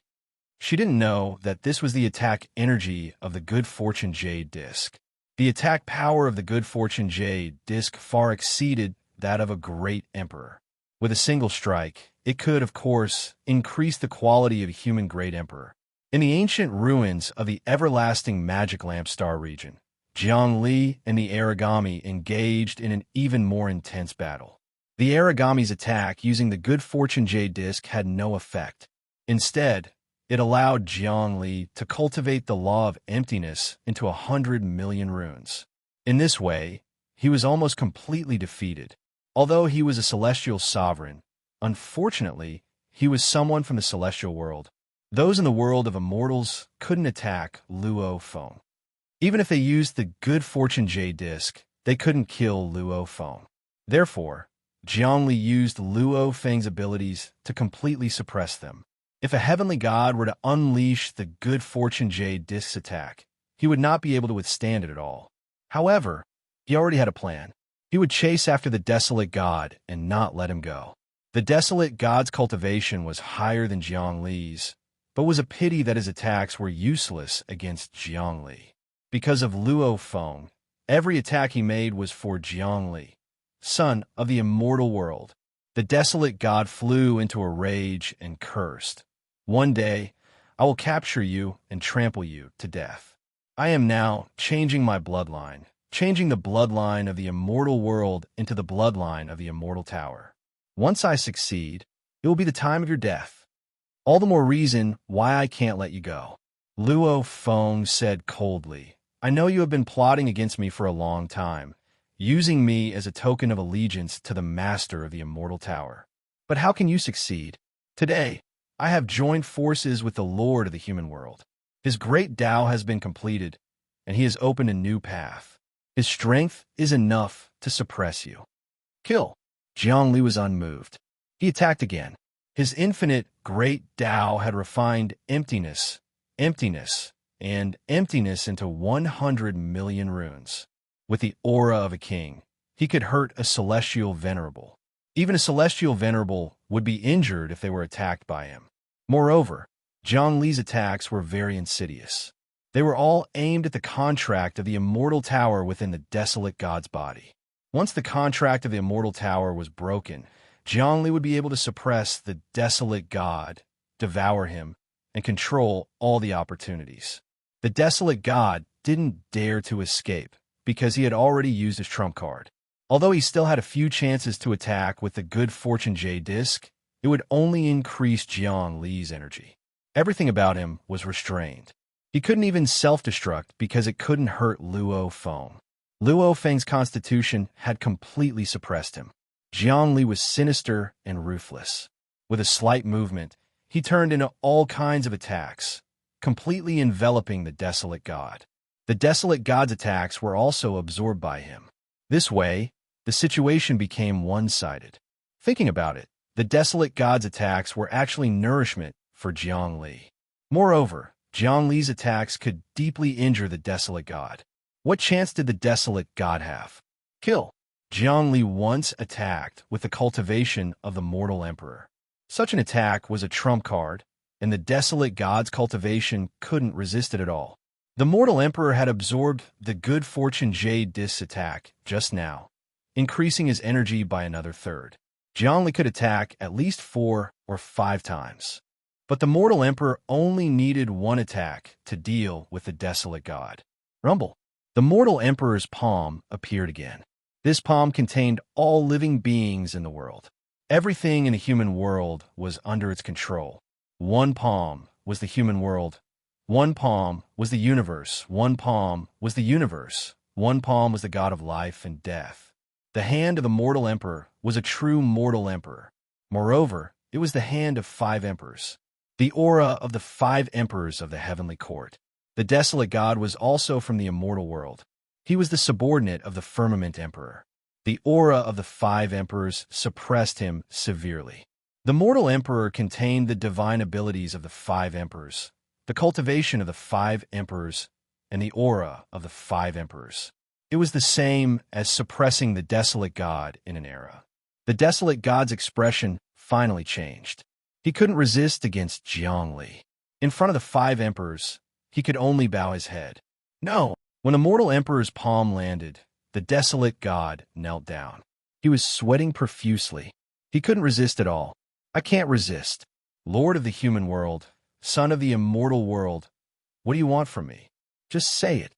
She didn't know that this was the attack energy of the good fortune jade disc. The attack power of the good fortune jade disc far exceeded that of a great emperor. With a single strike, it could, of course, increase the quality of a human great emperor. In the ancient ruins of the everlasting magic lamp star region, Jiang Li and the Aragami engaged in an even more intense battle. The Aragami's attack using the good fortune jade disc had no effect. Instead, it allowed Jiang Li to cultivate the law of emptiness into 100 million runes. In this way, he was almost completely defeated. Although he was a celestial sovereign, unfortunately, he was someone from the celestial world. Those in the world of immortals couldn't attack Luo Feng. Even if they used the good fortune jade disc, they couldn't kill Luo Feng. Therefore, Jiang Li used Luo Feng's abilities to completely suppress them. If a heavenly god were to unleash the good fortune jade disc's attack, he would not be able to withstand it at all. However, he already had a plan. He would chase after the desolate god and not let him go. The desolate god's cultivation was higher than Jiang Li's, but it was a pity that his attacks were useless against Jiang Li. Because of Luo Feng, every attack he made was for Jiang Li, son of the immortal world. The desolate god flew into a rage and cursed. One day, I will capture you and trample you to death. I am now changing my bloodline, changing the bloodline of the immortal world into the bloodline of the immortal tower. Once I succeed, it will be the time of your death. All the more reason why I can't let you go. Luo Feng said coldly, I know you have been plotting against me for a long time, using me as a token of allegiance to the master of the immortal tower. But how can you succeed? Today, I have joined forces with the Lord of the human world. His great Tao has been completed, and he has opened a new path. His strength is enough to suppress you. Kill. Zhongli was unmoved. He attacked again. His infinite great Tao had refined emptiness, and emptiness into 100 million runes. With the aura of a king, he could hurt a celestial venerable. Even a celestial venerable would be injured if they were attacked by him. Moreover, Zhongli's attacks were very insidious. They were all aimed at the contract of the immortal tower within the desolate god's body. Once the contract of the immortal tower was broken, Zhongli would be able to suppress the desolate god, devour him, and control all the opportunities. The desolate god didn't dare to escape because he had already used his trump card. Although he still had a few chances to attack with the good fortune J disc, it would only increase Zhongli's energy. Everything about him was restrained. He couldn't even self-destruct because it couldn't hurt Luo Feng. Luo Feng's constitution had completely suppressed him. Zhongli was sinister and ruthless. With a slight movement, he turned into all kinds of attacks, completely enveloping the desolate god. The desolate god's attacks were also absorbed by him. This way, the situation became one-sided. Thinking about it, the desolate god's attacks were actually nourishment for Zhongli. Moreover, Zhongli's attacks could deeply injure the desolate god. What chance did the desolate god have? Kill. Zhongli once attacked with the cultivation of the mortal emperor. Such an attack was a trump card, and the desolate god's cultivation couldn't resist it at all. The mortal emperor had absorbed the good fortune Jade Disc attack just now, increasing his energy by another third. Zhongli could attack at least 4 or 5 times. But the mortal emperor only needed one attack to deal with the desolate god. Rumble. The mortal emperor's palm appeared again. This palm contained all living beings in the world. Everything in the human world was under its control. One palm was the human world. One palm was the universe. One palm was the universe. One palm was the god of life and death. The hand of the mortal emperor was a true mortal emperor. Moreover, it was the hand of 5 emperors. The aura of the 5 emperors of the heavenly court. The desolate god was also from the immortal world. He was the subordinate of the firmament emperor. The aura of the 5 emperors suppressed him severely. The mortal emperor contained the divine abilities of the 5 emperors, the cultivation of the 5 emperors, and the aura of the 5 emperors. It was the same as suppressing the desolate god in an era. The desolate god's expression finally changed. He couldn't resist against Zhongli. In front of the 5 emperors, he could only bow his head. No! When the mortal emperor's palm landed, the desolate god knelt down. He was sweating profusely. He couldn't resist at all. I can't resist. Lord of the human world, son of the immortal world, what do you want from me? Just say it.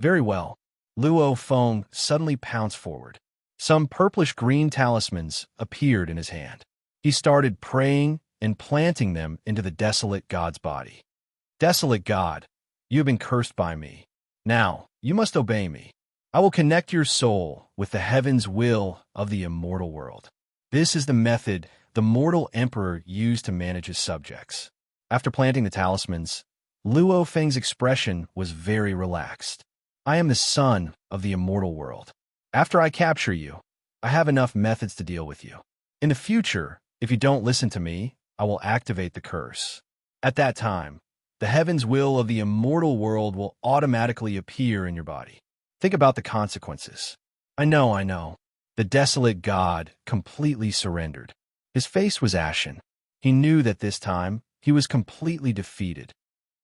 Very well. Luo Feng suddenly pounced forward. Some purplish-green talismans appeared in his hand. He started praying and planting them into the desolate god's body. Desolate god, you have been cursed by me. Now, you must obey me. I will connect your soul with the heaven's will of the immortal world. This is the method the mortal emperor used to manage his subjects. After planting the talismans, Luo Feng's expression was very relaxed. I am the son of the immortal world. After I capture you, I have enough methods to deal with you. In the future, if you don't listen to me, I will activate the curse. At that time, the heaven's will of the immortal world will automatically appear in your body. Think about the consequences. I know. The desolate god completely surrendered. His face was ashen. He knew that this time he was completely defeated.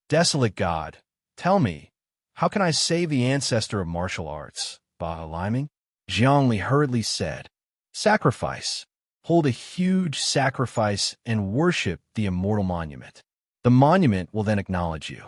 Desolate god, tell me, how can I save the ancestor of martial arts? Baha Liming? Zhongli hurriedly said, sacrifice. Hold a huge sacrifice and worship the immortal monument. The monument will then acknowledge you.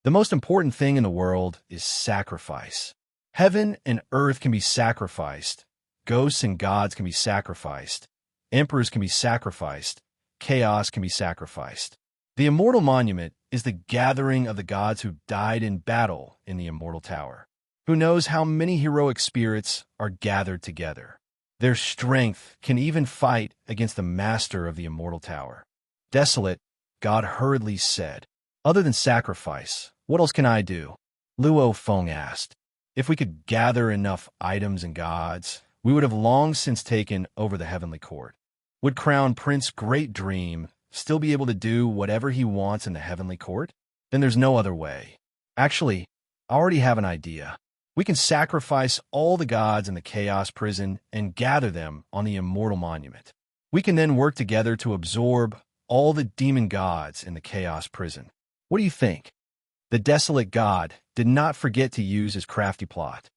The most important thing in the world is sacrifice. Heaven and earth can be sacrificed. Ghosts and gods can be sacrificed. Emperors can be sacrificed. Chaos can be sacrificed. The immortal monument is the gathering of the gods who died in battle in the immortal tower. Who knows how many heroic spirits are gathered together? Their strength can even fight against the master of the immortal tower. Desolate, God hurriedly said, "Other than sacrifice, what else can I do?" Luo Feng asked. "If we could gather enough items and gods, we would have long since taken over the heavenly court. Would Crown Prince Great Dream still be able to do whatever he wants in the heavenly court? Then there's no other way. Actually, I already have an idea. We can sacrifice all the gods in the Chaos Prison and gather them on the Immortal Monument. We can then work together to absorb all the demon gods in the Chaos Prison. What do you think?" The Desolate God did not forget to use his crafty plot.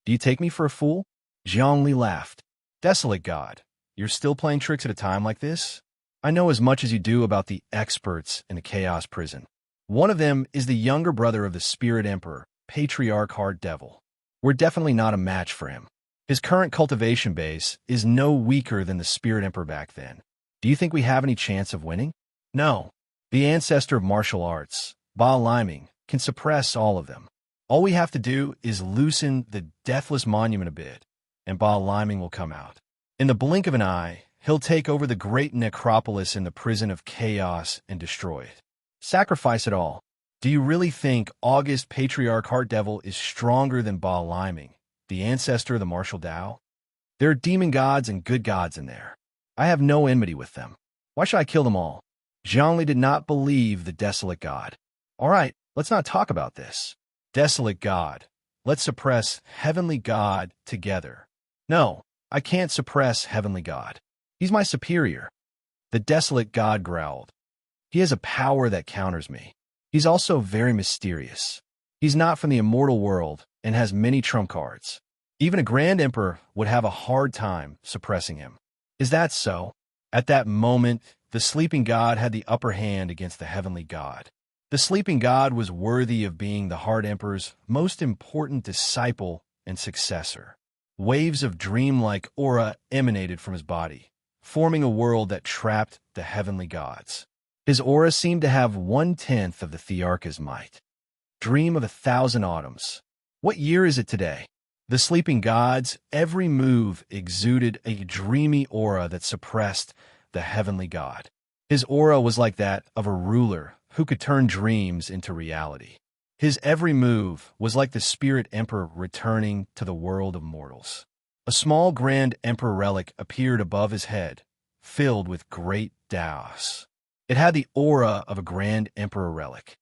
"Do you take me for a fool?" Zhongli laughed. "Desolate God, you're still playing tricks at a time like this? I know as much as you do about the experts in the Chaos Prison. One of them is the younger brother of the Spirit Emperor, Patriarch Hard Devil. We're definitely not a match for him. His current cultivation base is no weaker than the Spirit Emperor back then. Do you think we have any chance of winning?" "No. The ancestor of martial arts, Ba Liming, can suppress all of them. All we have to do is loosen the Deathless Monument a bit, and Ba Liming will come out. In the blink of an eye, he'll take over the great necropolis in the prison of chaos and destroy it. Sacrifice it all. Do you really think August Patriarch Heart Devil is stronger than Ba Liming, the ancestor of the martial Tao? There are demon gods and good gods in there. I have no enmity with them. Why should I kill them all?" Zhongli did not believe the Desolate God. "All right, let's not talk about this. Desolate God, let's suppress Heavenly God together." "No, I can't suppress Heavenly God. He's my superior." The Desolate God growled. "He has a power that counters me. He's also very mysterious. He's not from the immortal world and has many trump cards. Even a Grand Emperor would have a hard time suppressing him." "Is that so?" At that moment, the Sleeping God had the upper hand against the Heavenly God. The Sleeping God was worthy of being the Hard Emperor's most important disciple and successor. Waves of dreamlike aura emanated from his body, forming a world that trapped the heavenly gods. His aura seemed to have 1/10 of the Thearcha's might. Dream of 1,000 autumns. What year is it today? The Sleeping God's every move exuded a dreamy aura that suppressed the heavenly god. His aura was like that of a ruler who could turn dreams into reality. His every move was like the Spirit Emperor returning to the world of mortals. A small Grand Emperor relic appeared above his head, filled with great Taos. It had the aura of a Grand Emperor relic.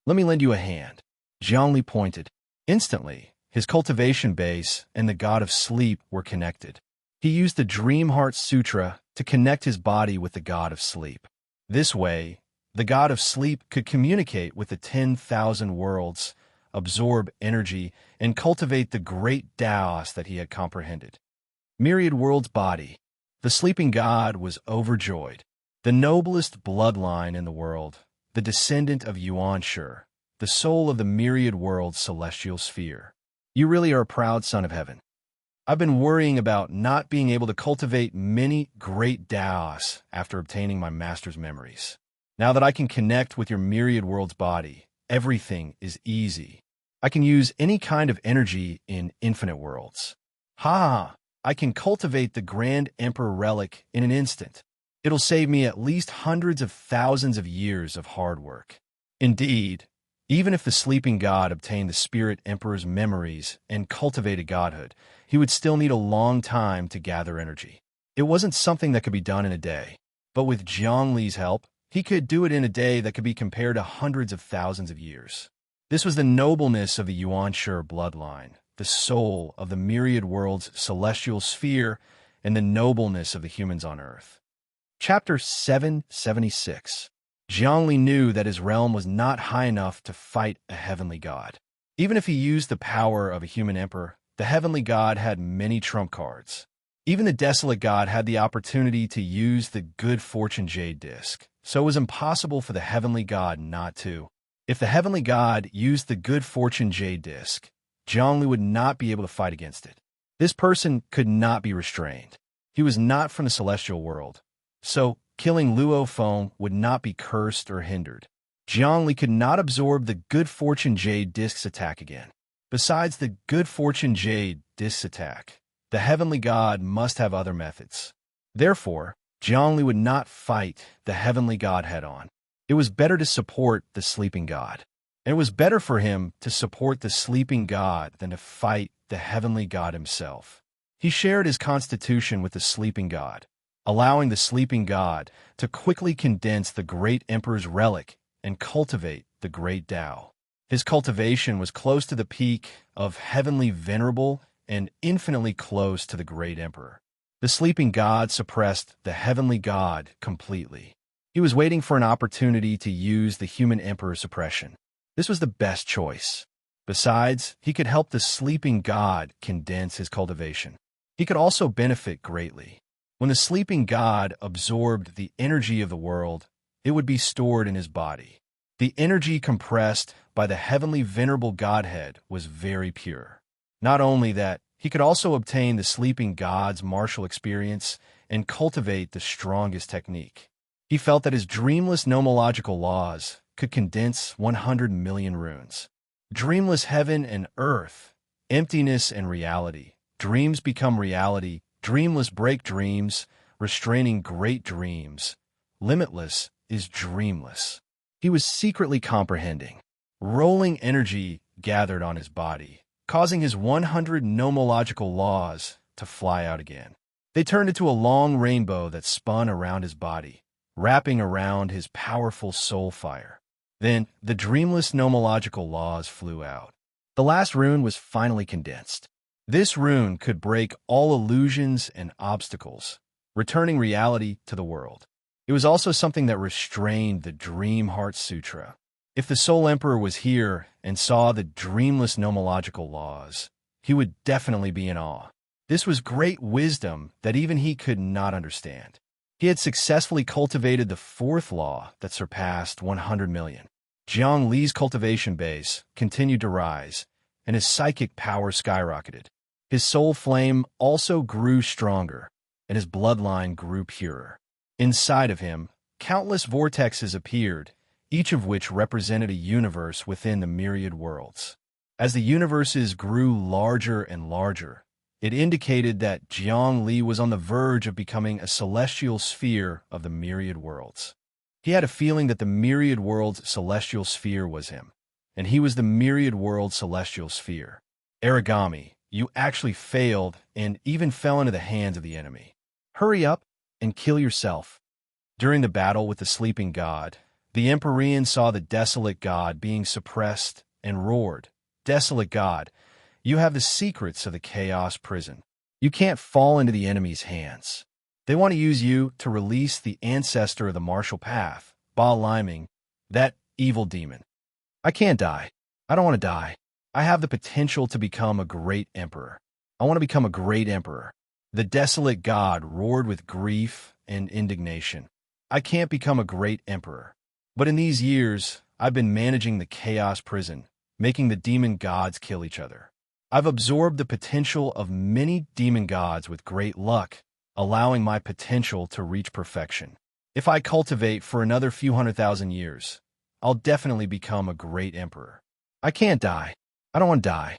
"Let me lend you a hand." Zhongli pointed. Instantly, his cultivation base and the god of sleep were connected. He used the Dream Heart Sutra to connect his body with the god of sleep. This way, the god of sleep could communicate with the 10,000 worlds, absorb energy, and cultivate the great Taos that he had comprehended. Myriad Worlds Body. The sleeping god was overjoyed. The noblest bloodline in the world, the descendant of Yuan Shi, the soul of the Myriad Worlds celestial sphere. You really are a proud son of heaven. I've been worrying about not being able to cultivate many great Taos after obtaining my master's memories. Now that I can connect with your Myriad Worlds body, everything is easy. I can use any kind of energy in infinite worlds. Ha! I can cultivate the Grand Emperor relic in an instant. It'll save me at least hundreds of thousands of years of hard work. Indeed, even if the sleeping god obtained the Spirit Emperor's memories and cultivated godhood, he would still need a long time to gather energy. It wasn't something that could be done in a day, but with Zhongli's help, he could do it in a day that could be compared to hundreds of thousands of years. This was the nobleness of the Yuan Shi bloodline, the soul of the Myriad Worlds celestial sphere, and the nobleness of the humans on Earth. Chapter 776. Zhongli knew that his realm was not high enough to fight a heavenly god. Even if he used the power of a human emperor, the heavenly god had many trump cards. Even the desolate god had the opportunity to use the good fortune jade disc, so it was impossible for the heavenly god not to. If the heavenly god used the good fortune jade disc, Zhongli would not be able to fight against it. This person could not be restrained. He was not from the celestial world, so killing Luo Feng would not be cursed or hindered. Zhongli could not absorb the good fortune jade disc's attack again. Besides the good fortune jade disc's attack, the heavenly god must have other methods. Therefore, Zhongli would not fight the heavenly god head-on. It was better to support the sleeping god. And it was better for him to support the sleeping god than to fight the heavenly god himself. He shared his constitution with the sleeping god, allowing the sleeping god to quickly condense the great emperor's relic and cultivate the great Tao. His cultivation was close to the peak of heavenly venerable and infinitely close to the great emperor. The sleeping god suppressed the heavenly god completely. He was waiting for an opportunity to use the human emperor's suppression. This was the best choice. Besides, he could help the sleeping god condense his cultivation. He could also benefit greatly. When the sleeping god absorbed the energy of the world, it would be stored in his body. The energy compressed by the heavenly venerable godhead was very pure. Not only that, he could also obtain the sleeping god's martial experience and cultivate the strongest technique. He felt that his dreamless nomological laws could condense 100 million runes. Dreamless heaven and earth, emptiness and reality. Dreams become reality. Dreamless break dreams, restraining great dreams. Limitless is dreamless. He was secretly comprehending. Rolling energy gathered on his body, causing his 100 nomological laws to fly out again. They turned into a long rainbow that spun around his body, wrapping around his powerful soul fire. Then the dreamless nomological laws flew out. The last rune was finally condensed. This rune could break all illusions and obstacles, returning reality to the world. It was also something that restrained the Dream Heart Sutra. If the Soul Emperor was here and saw the dreamless nomological laws, he would definitely be in awe. This was great wisdom that even he could not understand. He had successfully cultivated the fourth law that surpassed 100 million. Jiang Li's cultivation base continued to rise, and his psychic power skyrocketed. His soul flame also grew stronger, and his bloodline grew purer. Inside of him, countless vortexes appeared, each of which represented a universe within the myriad worlds. As the universes grew larger and larger, it indicated that Jiang Li was on the verge of becoming a celestial sphere of the myriad worlds. He had a feeling that the myriad world's celestial sphere was him, and he was the myriad world's celestial sphere. Origami, you actually failed and even fell into the hands of the enemy. Hurry up and kill yourself. During the battle with the sleeping god, the Empyrean saw the desolate god being suppressed and roared, "Desolate god, you have the secrets of the chaos prison. You can't fall into the enemy's hands. They want to use you to release the ancestor of the martial path, Ba Liming, that evil demon. I can't die. I don't want to die. I have the potential to become a great emperor. I want to become a great emperor." The desolate god roared with grief and indignation. "I can't become a great emperor. But in these years, I've been managing the chaos prison, making the demon gods kill each other. I've absorbed the potential of many demon gods with great luck, allowing my potential to reach perfection. If I cultivate for another few 100,000 years, I'll definitely become a great emperor. I can't die. I don't want to die.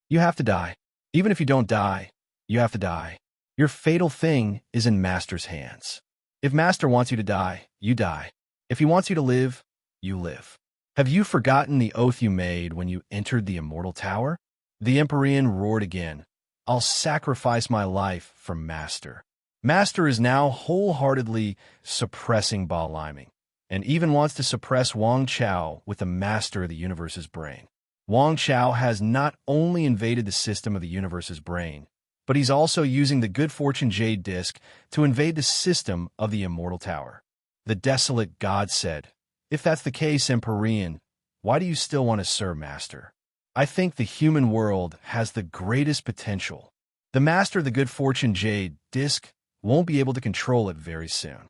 You have to die. Even if you don't die, you have to die. Your fatal thing is in Master's hands. If Master wants you to die, you die. If he wants you to live, you live. Have you forgotten the oath you made when you entered the immortal tower?" The Empyrean roared again. "I'll sacrifice my life for Master." Master is now wholeheartedly suppressing Ba Liming, and even wants to suppress Wang Chao with the Master of the universe's brain. Wang Chao has not only invaded the system of the universe's brain, but he's also using the Good Fortune Jade Disc to invade the system of the Immortal Tower. The desolate god said, "If that's the case, Empyrean, why do you still want to serve Master? I think the human world has the greatest potential. The Master of the Good Fortune Jade Disc won't be able to control it very soon.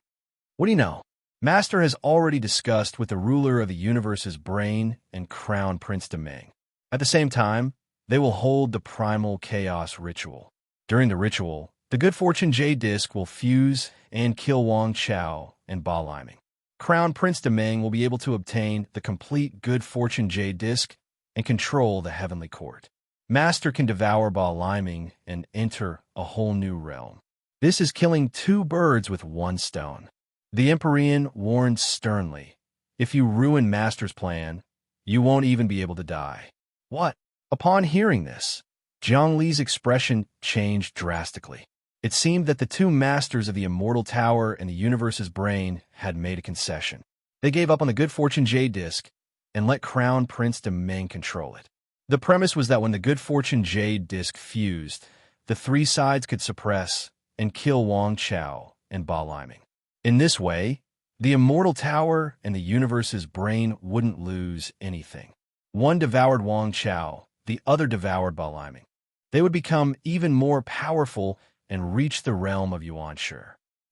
What do you know? Master has already discussed with the ruler of the universe's brain and Crown Prince Demeng. At the same time, they will hold the primal chaos ritual. During the ritual, the Good Fortune Jade Disc will fuse and kill Wang Chao and Ba Liming. Crown Prince Demeng will be able to obtain the complete Good Fortune Jade Disc and control the heavenly court. Master can devour Ba Liming and enter a whole new realm. This is killing two birds with one stone." The Empyrean warned sternly, If you ruin Master's plan, you won't even be able to die. What? Upon hearing this, Jiang Li's expression changed drastically. It seemed that the two masters of the Immortal Tower and the universe's brain had made a concession. They gave up on the Good Fortune Jade Disc and let Crown Prince Domain control it. The premise was that when the Good Fortune Jade Disc fused, the three sides could suppress and kill Wang Chao and Ba Liming. In this way, the Immortal Tower and the universe's brain wouldn't lose anything. One devoured Wang Chao, the other devoured Ba Liming. They would become even more powerful and reach the realm of Yuan Shi.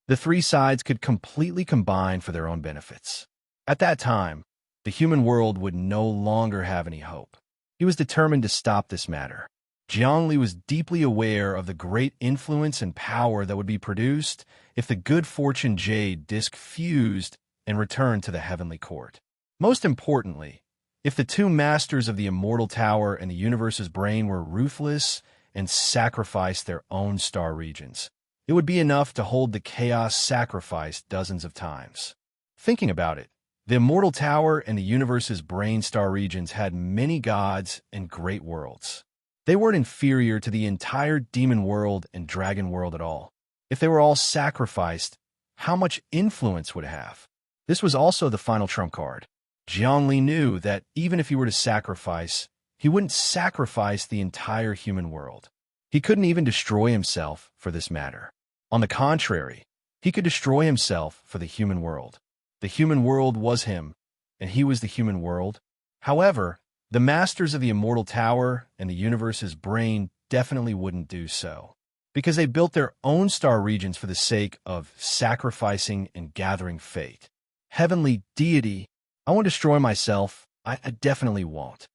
The three sides could completely combine for their own benefits. At that time, the human world would no longer have any hope. He was determined to stop this matter. Jiang Li was deeply aware of the great influence and power that would be produced if the Good Fortune Jade Disc fused and returned to the heavenly court. Most importantly, if the two masters of the Immortal Tower and the universe's brain were ruthless and sacrificed their own star regions, it would be enough to hold the chaos sacrifice dozens of times. Thinking about it, the Immortal Tower and the universe's brain star regions had many gods and great worlds. They weren't inferior to the entire demon world and dragon world at all. If they were all sacrificed, how much influence would it have? This was also the final trump card. Jiang Li knew that even if he were to sacrifice, he wouldn't sacrifice the entire human world. He couldn't even destroy himself for this matter. On the contrary, he could destroy himself for the human world. The human world was him, and he was the human world. However, the masters of the Immortal Tower and the universe's brain definitely wouldn't do so, because they built their own star regions for the sake of sacrificing and gathering fate. Heavenly deity, I won't destroy myself. I definitely won't.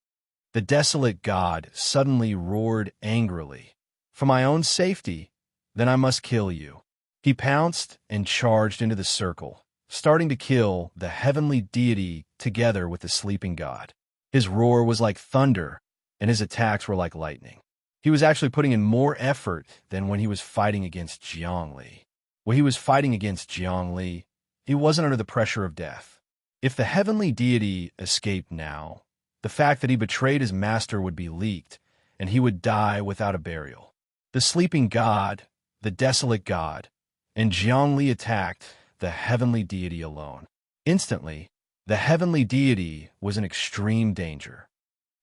The desolate god suddenly roared angrily. For my own safety, then I must kill you. He pounced and charged into the circle, starting to kill the heavenly deity together with the sleeping god. His roar was like thunder, and his attacks were like lightning. He was actually putting in more effort than when he was fighting against Jiang Li. When he was fighting against Jiang Li, he wasn't under the pressure of death. If the heavenly deity escaped now, the fact that he betrayed his master would be leaked, and he would die without a burial. The sleeping god, the desolate god, and Jiang Li attacked the heavenly deity alone. Instantly, the heavenly deity was in extreme danger.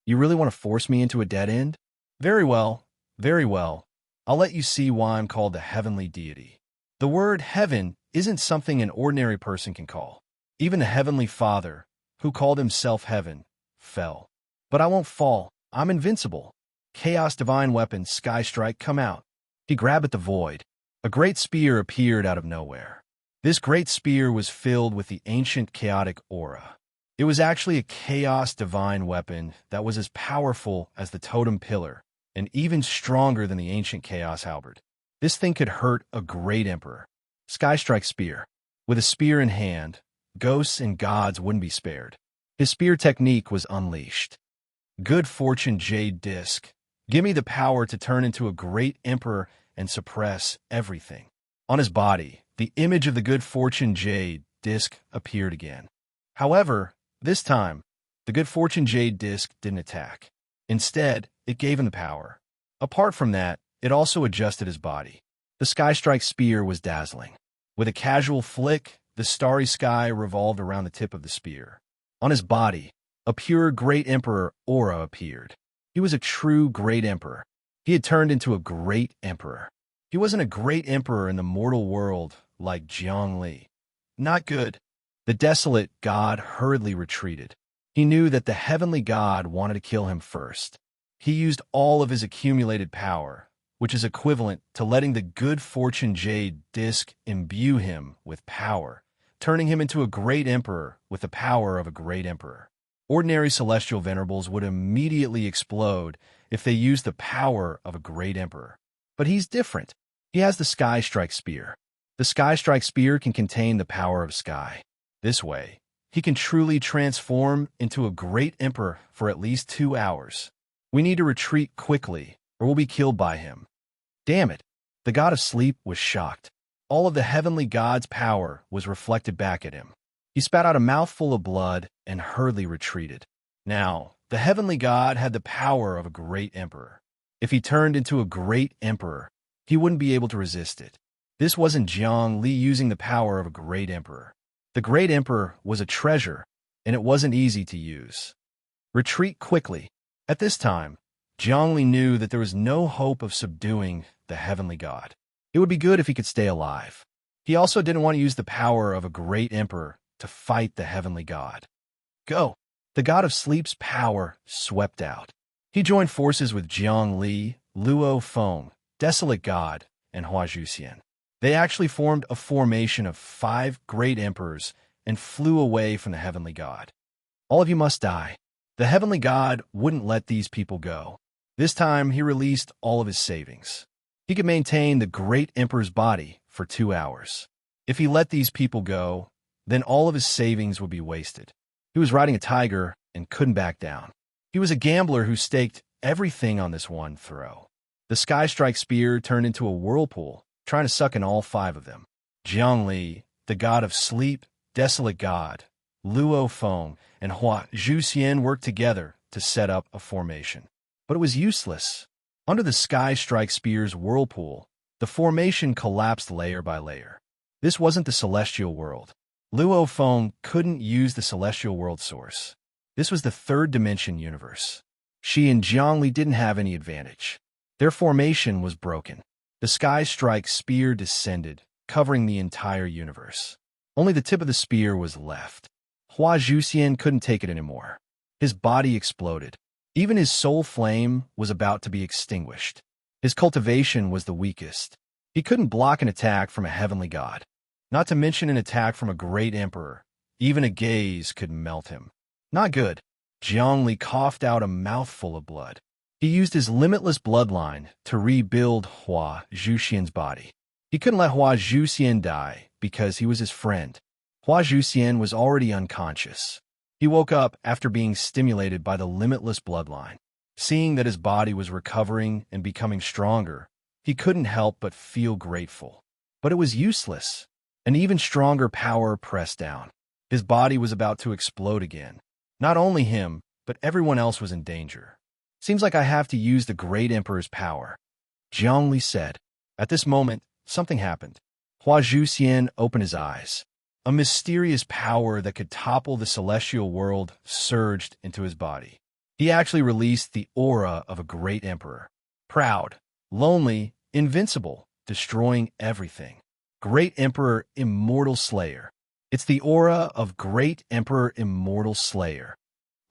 You really want to force me into a dead end? Very well, very well. I'll let you see why I'm called the heavenly deity. The word heaven isn't something an ordinary person can call. Even the Heavenly Father, who called himself heaven, fell. But I won't fall. I'm invincible. Chaos divine weapon, Sky Strike, come out. He grabbed at the void. A great spear appeared out of nowhere. This great spear was filled with the ancient chaotic aura. It was actually a chaos divine weapon that was as powerful as the totem pillar and even stronger than the ancient chaos halberd. This thing could hurt a great emperor. Sky Strike spear. With a spear in hand, ghosts and gods wouldn't be spared. His spear technique was unleashed. Good Fortune Jade Disc. Give me the power to turn into a great emperor and suppress everything. On his body, the image of the Good Fortune Jade Disc appeared again. However, this time, the Good Fortune Jade Disc didn't attack. Instead, it gave him the power. Apart from that, it also adjusted his body. The Sky Strike spear was dazzling. With a casual flick, the starry sky revolved around the tip of the spear. On his body, a pure great emperor aura appeared. He was a true great emperor. He had turned into a great emperor. He wasn't a great emperor in the mortal world like Jiang Li. Not good. The desolate god hurriedly retreated. He knew that the heavenly god wanted to kill him first. He used all of his accumulated power, which is equivalent to letting the Good Fortune Jade Disc imbue him with power, turning him into a great emperor with the power of a great emperor. Ordinary celestial venerables would immediately explode if they used the power of a great emperor. But he's different. He has the Sky Strike spear. The Sky Strike spear can contain the power of sky. This way, he can truly transform into a great emperor for at least 2 hours. We need to retreat quickly, or we'll be killed by him. Damn it! The god of sleep was shocked. All of the heavenly god's power was reflected back at him. He spat out a mouthful of blood and hurriedly retreated. Now, the heavenly god had the power of a great emperor. If he turned into a great emperor, he wouldn't be able to resist it. This wasn't Jiang Li using the power of a great emperor. The great emperor was a treasure, and it wasn't easy to use. Retreat quickly. At this time, Jiang Li knew that there was no hope of subduing the heavenly god. It would be good if he could stay alive. He also didn't want to use the power of a great emperor to fight the heavenly god. Go! The god of sleep's power swept out. He joined forces with Jiang Li, Luo Feng, Desolate God, and Hua Zhuxian. They actually formed a formation of 5 great emperors and flew away from the heavenly god. All of you must die. The heavenly god wouldn't let these people go. This time, he released all of his savings. He could maintain the great emperor's body for 2 hours. If he let these people go, then all of his savings would be wasted. He was riding a tiger and couldn't back down. He was a gambler who staked everything on this one throw. The Sky Strike Spear turned into a whirlpool, trying to suck in all 5 of them. Jiang Li, the god of sleep, Desolate God, Luo Feng, and Hua Zhuxian worked together to set up a formation. But it was useless. Under the Sky Strike Spear's whirlpool, the formation collapsed layer by layer. This wasn't the celestial world. Luo Feng couldn't use the celestial world source. This was the 3rd dimension universe. She and Jiang Li didn't have any advantage. Their formation was broken. The Sky Strike Spear descended, covering the entire universe. Only the tip of the spear was left. Hua Zhuxian couldn't take it anymore. His body exploded. Even his soul flame was about to be extinguished. His cultivation was the weakest. He couldn't block an attack from a heavenly god. Not to mention an attack from a great emperor. Even a gaze could melt him. Not good. Jiang Li coughed out a mouthful of blood. He used his limitless bloodline to rebuild Hua Zhuxian's body. He couldn't let Hua Zhuxian die because he was his friend. Hua Zhuxian was already unconscious. He woke up after being stimulated by the limitless bloodline. Seeing that his body was recovering and becoming stronger, he couldn't help but feel grateful. But it was useless. An even stronger power pressed down. His body was about to explode again. Not only him, but everyone else was in danger. Seems like I have to use the great emperor's power, Jiang Li said. At this moment, something happened. Hua Zhuxian opened his eyes. A mysterious power that could topple the celestial world surged into his body. He actually released the aura of a great emperor. Proud, lonely, invincible, destroying everything. Great Emperor Immortal Slayer. It's the aura of Great Emperor Immortal Slayer.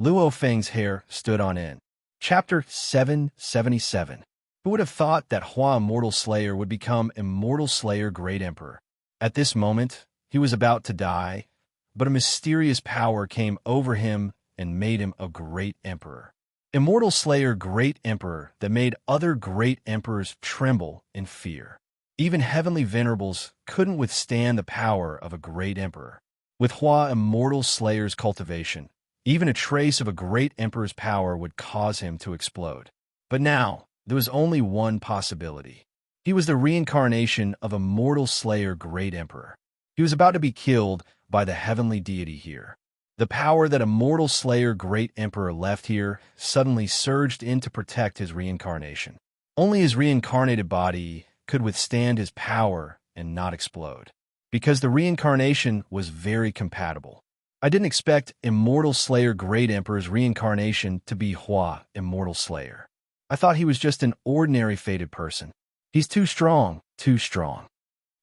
Luo Feng's hair stood on end. Chapter 777. Who would have thought that Hua Immortal Slayer would become Immortal Slayer Great Emperor? At this moment, he was about to die, but a mysterious power came over him and made him a great emperor. Immortal Slayer Great Emperor that made other great emperors tremble in fear. Even heavenly venerables couldn't withstand the power of a great emperor. With Hua Immortal Slayer's cultivation, even a trace of a great emperor's power would cause him to explode. But now, there was only one possibility. He was the reincarnation of Immortal Slayer Great Emperor. He was about to be killed by the heavenly deity here. The power that Immortal Slayer Great Emperor left here suddenly surged in to protect his reincarnation. Only his reincarnated body could withstand his power and not explode, because the reincarnation was very compatible. I didn't expect Immortal Slayer Great Emperor's reincarnation to be Hua Immortal Slayer. I thought he was just an ordinary fated person. He's too strong, too strong.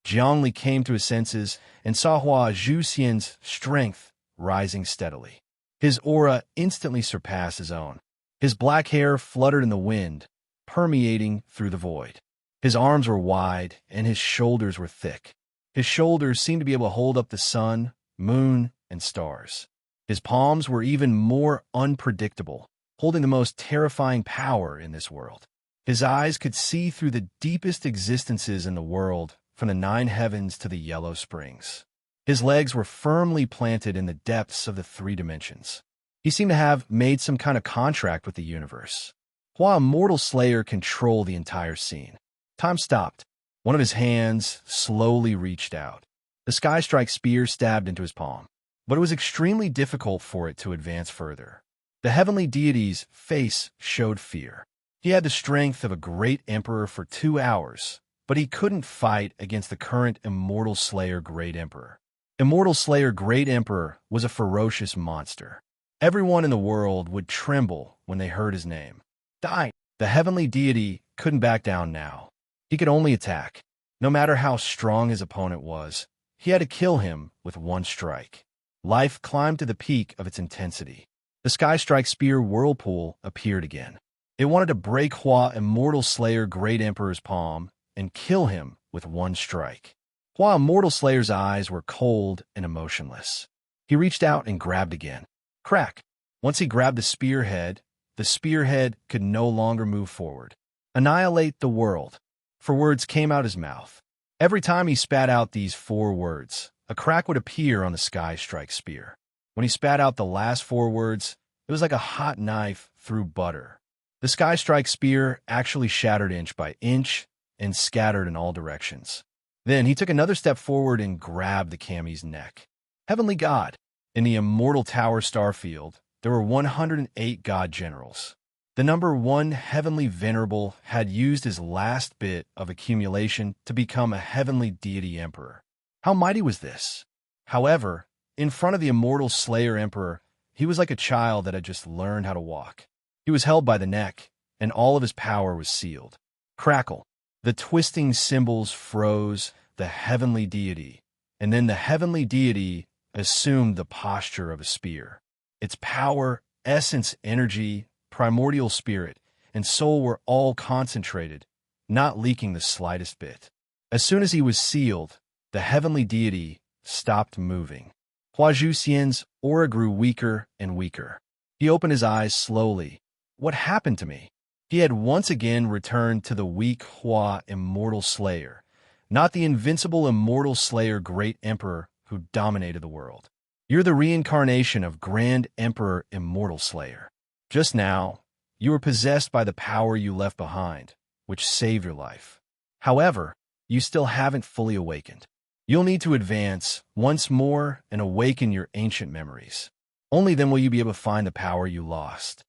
Jiang Li came to his senses and saw Hua Zhuxian's strength rising steadily. His aura instantly surpassed his own. His black hair fluttered in the wind, permeating through the void. His arms were wide and his shoulders were thick. His shoulders seemed to be able to hold up the sun, moon, and stars. His palms were even more unpredictable, holding the most terrifying power in this world. His eyes could see through the deepest existences in the world, from the 9 heavens to the yellow springs. His legs were firmly planted in the depths of the 3 dimensions. He seemed to have made some kind of contract with the universe. Hua Immortal Slayer controlled the entire scene. Time stopped. One of his hands slowly reached out. The Sky Strike Spear stabbed into his palm. but it was extremely difficult for it to advance further. The heavenly deity's face showed fear. He had the strength of a great emperor for 2 hours, but he couldn't fight against the current Immortal Slayer Great Emperor. Immortal Slayer Great Emperor was a ferocious monster. Everyone in the world would tremble when they heard his name. Die! The heavenly deity couldn't back down now. He could only attack. No matter how strong his opponent was, he had to kill him with one strike. Life climbed to the peak of its intensity. The Sky Strike Spear Whirlpool appeared again. It wanted to break Hua Immortal Slayer Great Emperor's palm and kill him with one strike. Hua Immortal Slayer's eyes were cold and emotionless. He reached out and grabbed again. Crack! Once he grabbed the spearhead could no longer move forward. Annihilate the world. 4 words came out his mouth. Every time he spat out these 4 words, a crack would appear on the Sky Strike Spear. When he spat out the last 4 words, it was like a hot knife through butter. The Sky Strike Spear actually shattered inch by inch and scattered in all directions. Then he took another step forward and grabbed the Kami's neck. Heavenly God! In the Immortal Tower Starfield, there were 108 God Generals. The number 1 Heavenly Venerable had used his last bit of accumulation to become a Heavenly Deity Emperor. How mighty was this? However, in front of the Immortal Slayer Emperor, he was like a child that had just learned how to walk. He was held by the neck, and all of his power was sealed. Crackle. The twisting symbols froze the heavenly deity, and then the heavenly deity assumed the posture of a spear. Its power, essence, energy, primordial spirit, and soul were all concentrated, not leaking the slightest bit. As soon as he was sealed, the heavenly deity stopped moving. Hua Zhuxian's aura grew weaker and weaker. He opened his eyes slowly. What happened to me? He had once again returned to the weak Hua Immortal Slayer, not the invincible Immortal Slayer Great Emperor who dominated the world. You're the reincarnation of Grand Emperor Immortal Slayer. Just now, you were possessed by the power you left behind, which saved your life. However, you still haven't fully awakened. You'll need to advance once more and awaken your ancient memories. Only then will you be able to find the power you lost.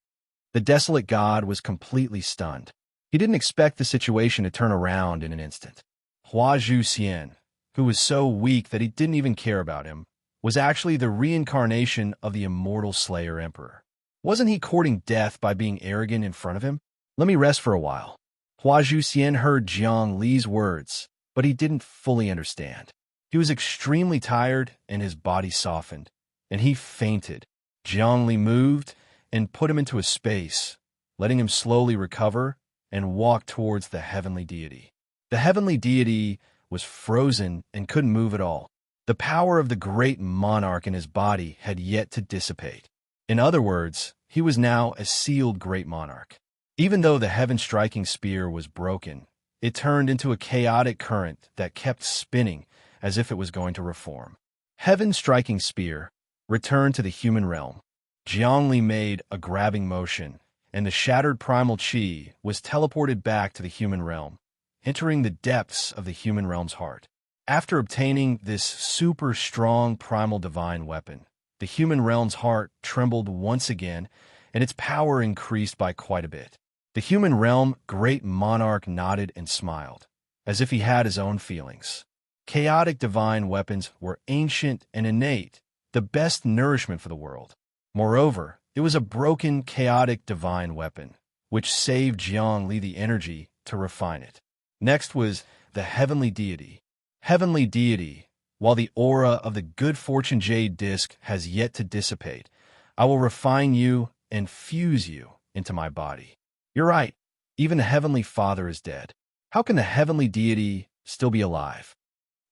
The desolate god was completely stunned. He didn't expect the situation to turn around in an instant. Hua Zhuxian, who was so weak that he didn't even care about him, was actually the reincarnation of the Immortal Slayer Emperor. Wasn't he courting death by being arrogant in front of him? Let me rest for a while. Hua Zhuxian heard Jiang Li's words, but he didn't fully understand. He was extremely tired and his body softened, and he fainted. Jiang Li moved and put him into a space, letting him slowly recover and walk towards the heavenly deity. The heavenly deity was frozen and couldn't move at all. The power of the great monarch in his body had yet to dissipate. In other words, he was now a sealed great monarch. Even though the heaven-striking spear was broken, it turned into a chaotic current that kept spinning as if it was going to reform. Heaven-striking spear returned to the human realm. Jiang Li made a grabbing motion, and the shattered primal chi was teleported back to the human realm, entering the depths of the human realm's heart. After obtaining this super strong primal divine weapon, the human realm's heart trembled once again, and its power increased by quite a bit. The human realm great monarch nodded and smiled, as if he had his own feelings. Chaotic divine weapons were ancient and innate, the best nourishment for the world. Moreover, it was a broken, chaotic divine weapon, which saved Jiang Li the energy to refine it. Next was the heavenly deity. Heavenly deity, while the aura of the good fortune jade disc has yet to dissipate, I will refine you and fuse you into my body. You're right, even the Heavenly Father is dead. How can the heavenly deity still be alive?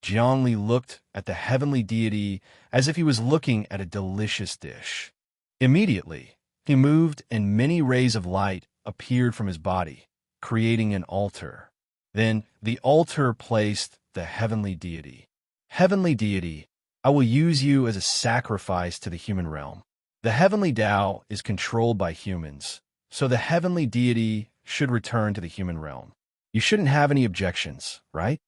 Jiang Li looked at the heavenly deity as if he was looking at a delicious dish. Immediately, he moved and many rays of light appeared from his body, creating an altar. Then the altar placed the heavenly deity. Heavenly deity, I will use you as a sacrifice to the human realm. The heavenly Tao is controlled by humans, so the heavenly deity should return to the human realm. You shouldn't have any objections, right?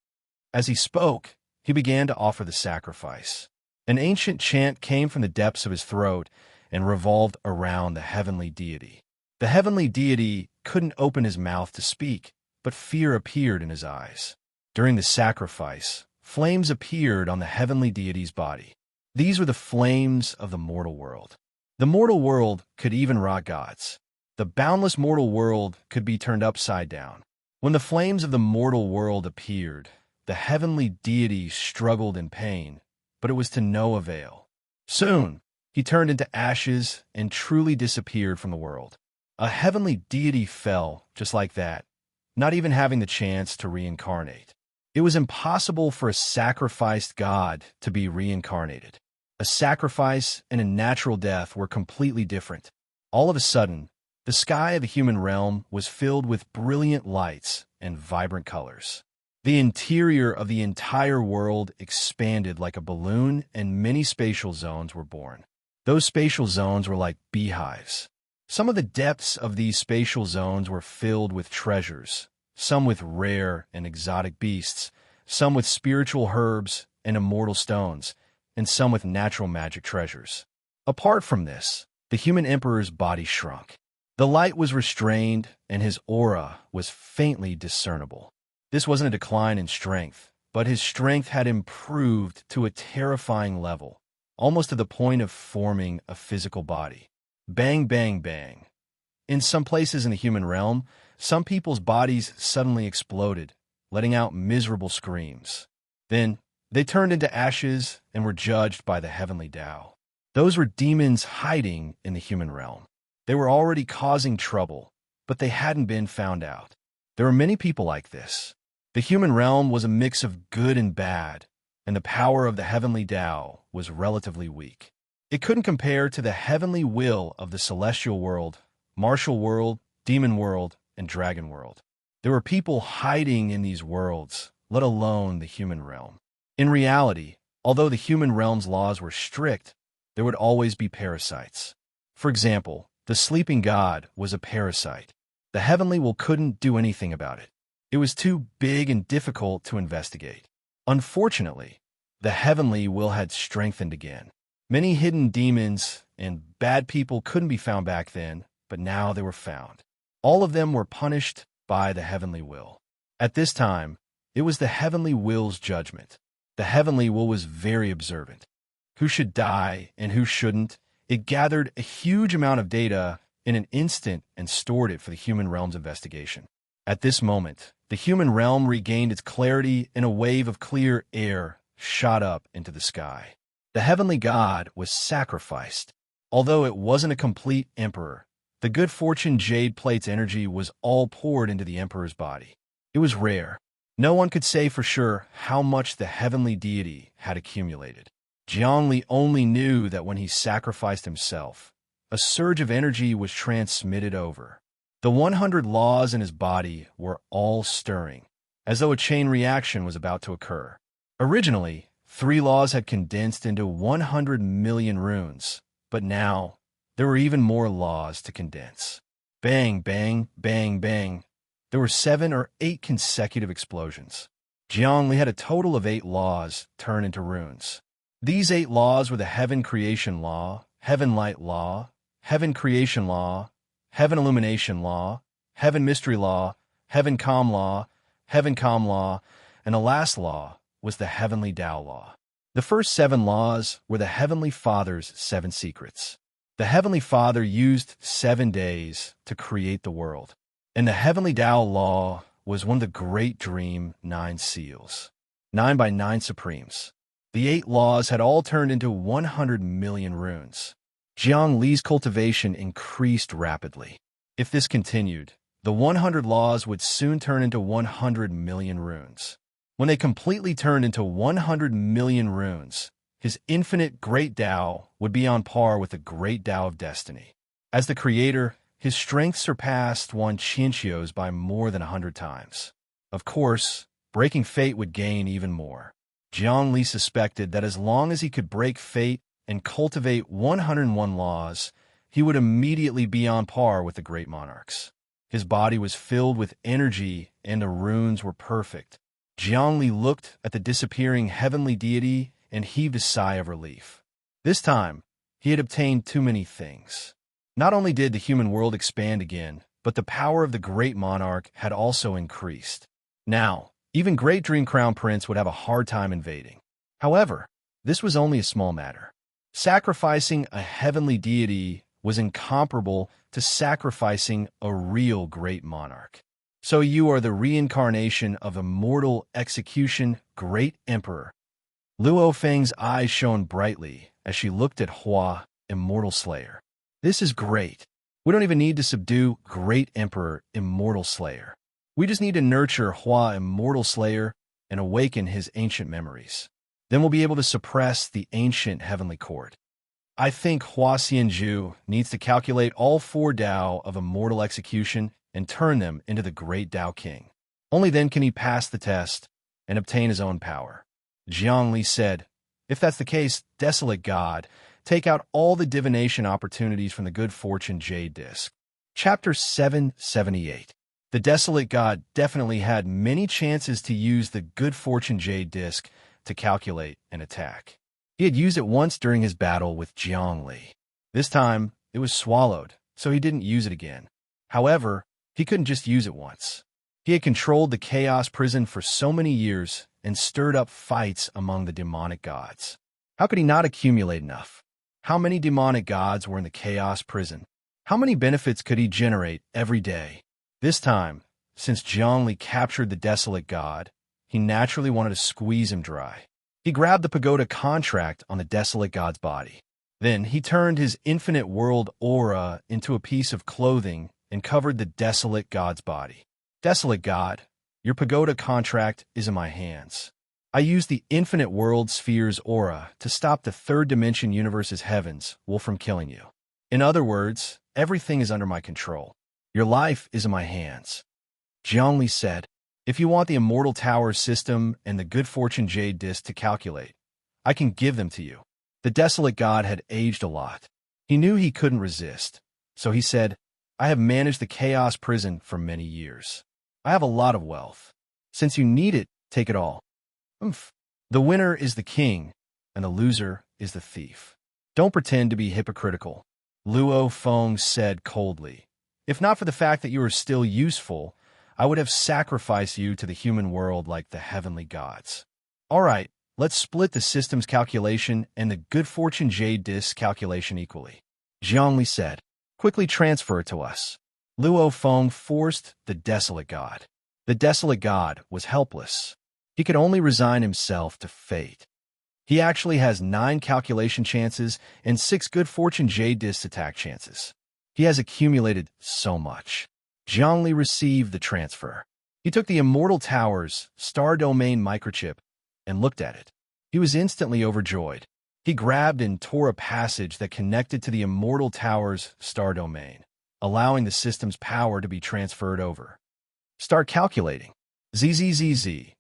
As he spoke, he began to offer the sacrifice. An ancient chant came from the depths of his throat and revolved around the heavenly deity. The heavenly deity couldn't open his mouth to speak, but fear appeared in his eyes. During the sacrifice, flames appeared on the heavenly deity's body. These were the flames of the mortal world. The mortal world could even rot gods. The boundless mortal world could be turned upside down. When the flames of the mortal world appeared, the heavenly deity struggled in pain, but it was to no avail. Soon, he turned into ashes and truly disappeared from the world. A heavenly deity fell just like that, not even having the chance to reincarnate. It was impossible for a sacrificed god to be reincarnated. A sacrifice and a natural death were completely different. All of a sudden, the sky of the human realm was filled with brilliant lights and vibrant colors. The interior of the entire world expanded like a balloon, and many spatial zones were born. Those spatial zones were like beehives. Some of the depths of these spatial zones were filled with treasures, some with rare and exotic beasts, some with spiritual herbs and immortal stones, and some with natural magic treasures. Apart from this, the human emperor's body shrunk. The light was restrained, and his aura was faintly discernible. This wasn't a decline in strength, but his strength had improved to a terrifying level, almost to the point of forming a physical body. Bang, bang, bang. In some places in the human realm, some people's bodies suddenly exploded, letting out miserable screams. Then, they turned into ashes and were judged by the heavenly Tao. Those were demons hiding in the human realm. They were already causing trouble, but they hadn't been found out. There were many people like this. The human realm was a mix of good and bad, and the power of the heavenly Tao was relatively weak. It couldn't compare to the heavenly will of the celestial world, martial world, demon world, and dragon world. There were people hiding in these worlds, let alone the human realm. In reality, although the human realm's laws were strict, there would always be parasites. For example, the sleeping god was a parasite. The heavenly will couldn't do anything about it. It was too big and difficult to investigate. Unfortunately, the heavenly will had strengthened again. Many hidden demons and bad people couldn't be found back then, but now they were found. All of them were punished by the heavenly will. At this time, it was the heavenly will's judgment. The heavenly will was very observant. Who should die and who shouldn't? It gathered a huge amount of data in an instant and stored it for the human realm's investigation. At this moment, the human realm regained its clarity, and a wave of clear air shot up into the sky. The heavenly god was sacrificed. Although it wasn't a complete emperor, the good fortune jade plate's energy was all poured into the emperor's body. It was rare. No one could say for sure how much the heavenly deity had accumulated. Jiangli only knew that when he sacrificed himself, a surge of energy was transmitted over. The 100 laws in his body were all stirring, as though a chain reaction was about to occur. Originally, 3 laws had condensed into 100 million runes, but now there were even more laws to condense. Bang, bang, bang, bang. There were 7 or 8 consecutive explosions. Jiangli had a total of 8 laws turn into runes. These 8 laws were the Heaven Creation Law, Heaven Light Law, Heaven Creation Law, Heaven Illumination Law, Heaven Mystery Law, Heaven Calm Law, Heaven Calm Law, and the last law was the Heavenly Tao Law. The first 7 laws were the Heavenly Father's 7 secrets. The Heavenly Father used 7 days to create the world, and the Heavenly Tao Law was one of the great dream 9 seals, 9 by 9 supremes. The 8 laws had all turned into 100 million runes. Jiang Li's cultivation increased rapidly. If this continued, the 100 laws would soon turn into 100 million runes. When they completely turned into 100 million runes, his infinite great Tao would be on par with the great Tao of destiny. As the creator, his strength surpassed one Qianqiu's by more than 100 times. Of course, breaking fate would gain even more. Jiang Li suspected that as long as he could break fate and cultivate 101 laws, he would immediately be on par with the great monarchs. His body was filled with energy, and the runes were perfect. Jiang Li looked at the disappearing heavenly deity, and heaved a sigh of relief. This time, he had obtained too many things. Not only did the human world expand again, but the power of the great monarch had also increased. Now, even great Dream Crown Prince would have a hard time invading. However, this was only a small matter. Sacrificing a heavenly deity was incomparable to sacrificing a real great monarch. So you are the reincarnation of immortal execution, great emperor. Luo Feng's eyes shone brightly as she looked at Hua, immortal slayer. This is great. We don't even need to subdue great emperor, immortal slayer. We just need to nurture Hua, immortal slayer, and awaken his ancient memories. Then we'll be able to suppress the ancient heavenly court. I think Hua Xianzhu needs to calculate all 4 Dao of immortal execution and turn them into the great Dao King. Only then can he pass the test and obtain his own power. Jiang Li said, "If that's the case, desolate God, take out all the divination opportunities from the Good Fortune Jade Disc." Chapter 778. The desolate God definitely had many chances to use the Good Fortune Jade Disc to calculate an attack. He had used it once during his battle with Jiang Li. This time, it was swallowed, so he didn't use it again. However, he couldn't just use it once. He had controlled the Chaos Prison for so many years and stirred up fights among the demonic gods. How could he not accumulate enough? How many demonic gods were in the Chaos Prison? How many benefits could he generate every day? This time, since Jiang Li captured the desolate god, he naturally wanted to squeeze him dry. He grabbed the pagoda contract on the desolate god's body. Then he turned his infinite world aura into a piece of clothing and covered the desolate god's body. Desolate God, your pagoda contract is in my hands. I use the infinite world sphere's aura to stop the third dimension universe's heavens from killing you. In other words, everything is under my control. Your life is in my hands. Jiang Li said, "If you want the Immortal Tower system and the Good Fortune Jade Disc to calculate, I can give them to you." The desolate god had aged a lot. He knew he couldn't resist, so he said, "I have managed the Chaos Prison for many years. I have a lot of wealth. Since you need it, take it all." The winner is the king, and the loser is the thief. Don't pretend to be hypocritical, Luo Feng said coldly. "If not for the fact that you are still useful, I would have sacrificed you to the human world like the heavenly gods. All right, let's split the system's calculation and the Good Fortune Jade Disc calculation equally," Jiang Li said. "Quickly transfer it to us." Luo Feng forced the desolate god. The desolate god was helpless. He could only resign himself to fate. He actually has 9 calculation chances and 6 Good Fortune Jade Disc attack chances. He has accumulated so much. Jiang Li received the transfer. He took the Immortal Tower's Star Domain microchip and looked at it. He was instantly overjoyed. He grabbed and tore a passage that connected to the Immortal Tower's Star Domain, allowing the system's power to be transferred over. Start calculating. ZZZZ.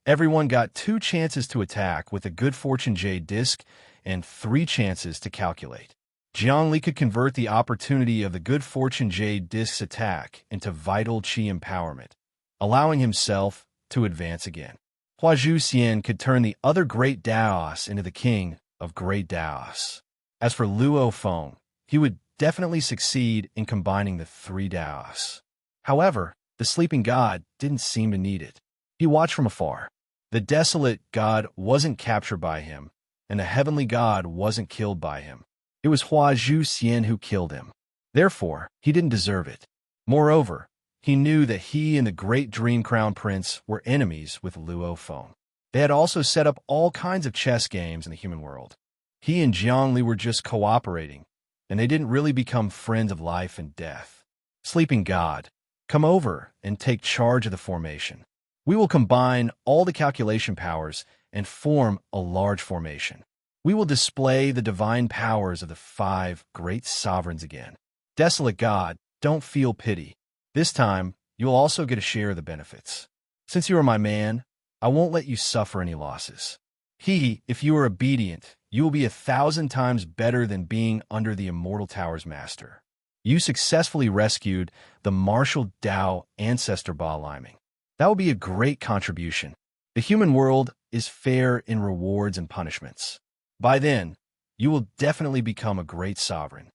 Everyone got 2 chances to attack with a Good Fortune Jade Disc and 3 chances to calculate. Jiang Li could convert the opportunity of the Good Fortune Jade Disc's attack into vital Qi empowerment, allowing himself to advance again. Hua Zhu Xian could turn the other great Daos into the king of great Daos. As for Luo Feng, he would definitely succeed in combining the 3 Daos. However, the sleeping god didn't seem to need it. He watched from afar. The desolate god wasn't captured by him, and the heavenly god wasn't killed by him. It was Hua Zhu Xian who killed him. Therefore, he didn't deserve it. Moreover, he knew that he and the great Dream Crown Prince were enemies with Luo Feng. They had also set up all kinds of chess games in the human world. He and Jiang Li were just cooperating, and they didn't really become friends of life and death. Sleeping God, come over and take charge of the formation. We will combine all the calculation powers and form a large formation. We will display the divine powers of the 5 great sovereigns again. Desolate God, don't feel pity. This time, you'll also get a share of the benefits. Since you are my man, I won't let you suffer any losses. If you are obedient, you will be 1,000 times better than being under the Immortal Tower's master. You successfully rescued the martial Dao ancestor Ba Liming. That will be a great contribution. The human world is fair in rewards and punishments. By then, you will definitely become a great sovereign.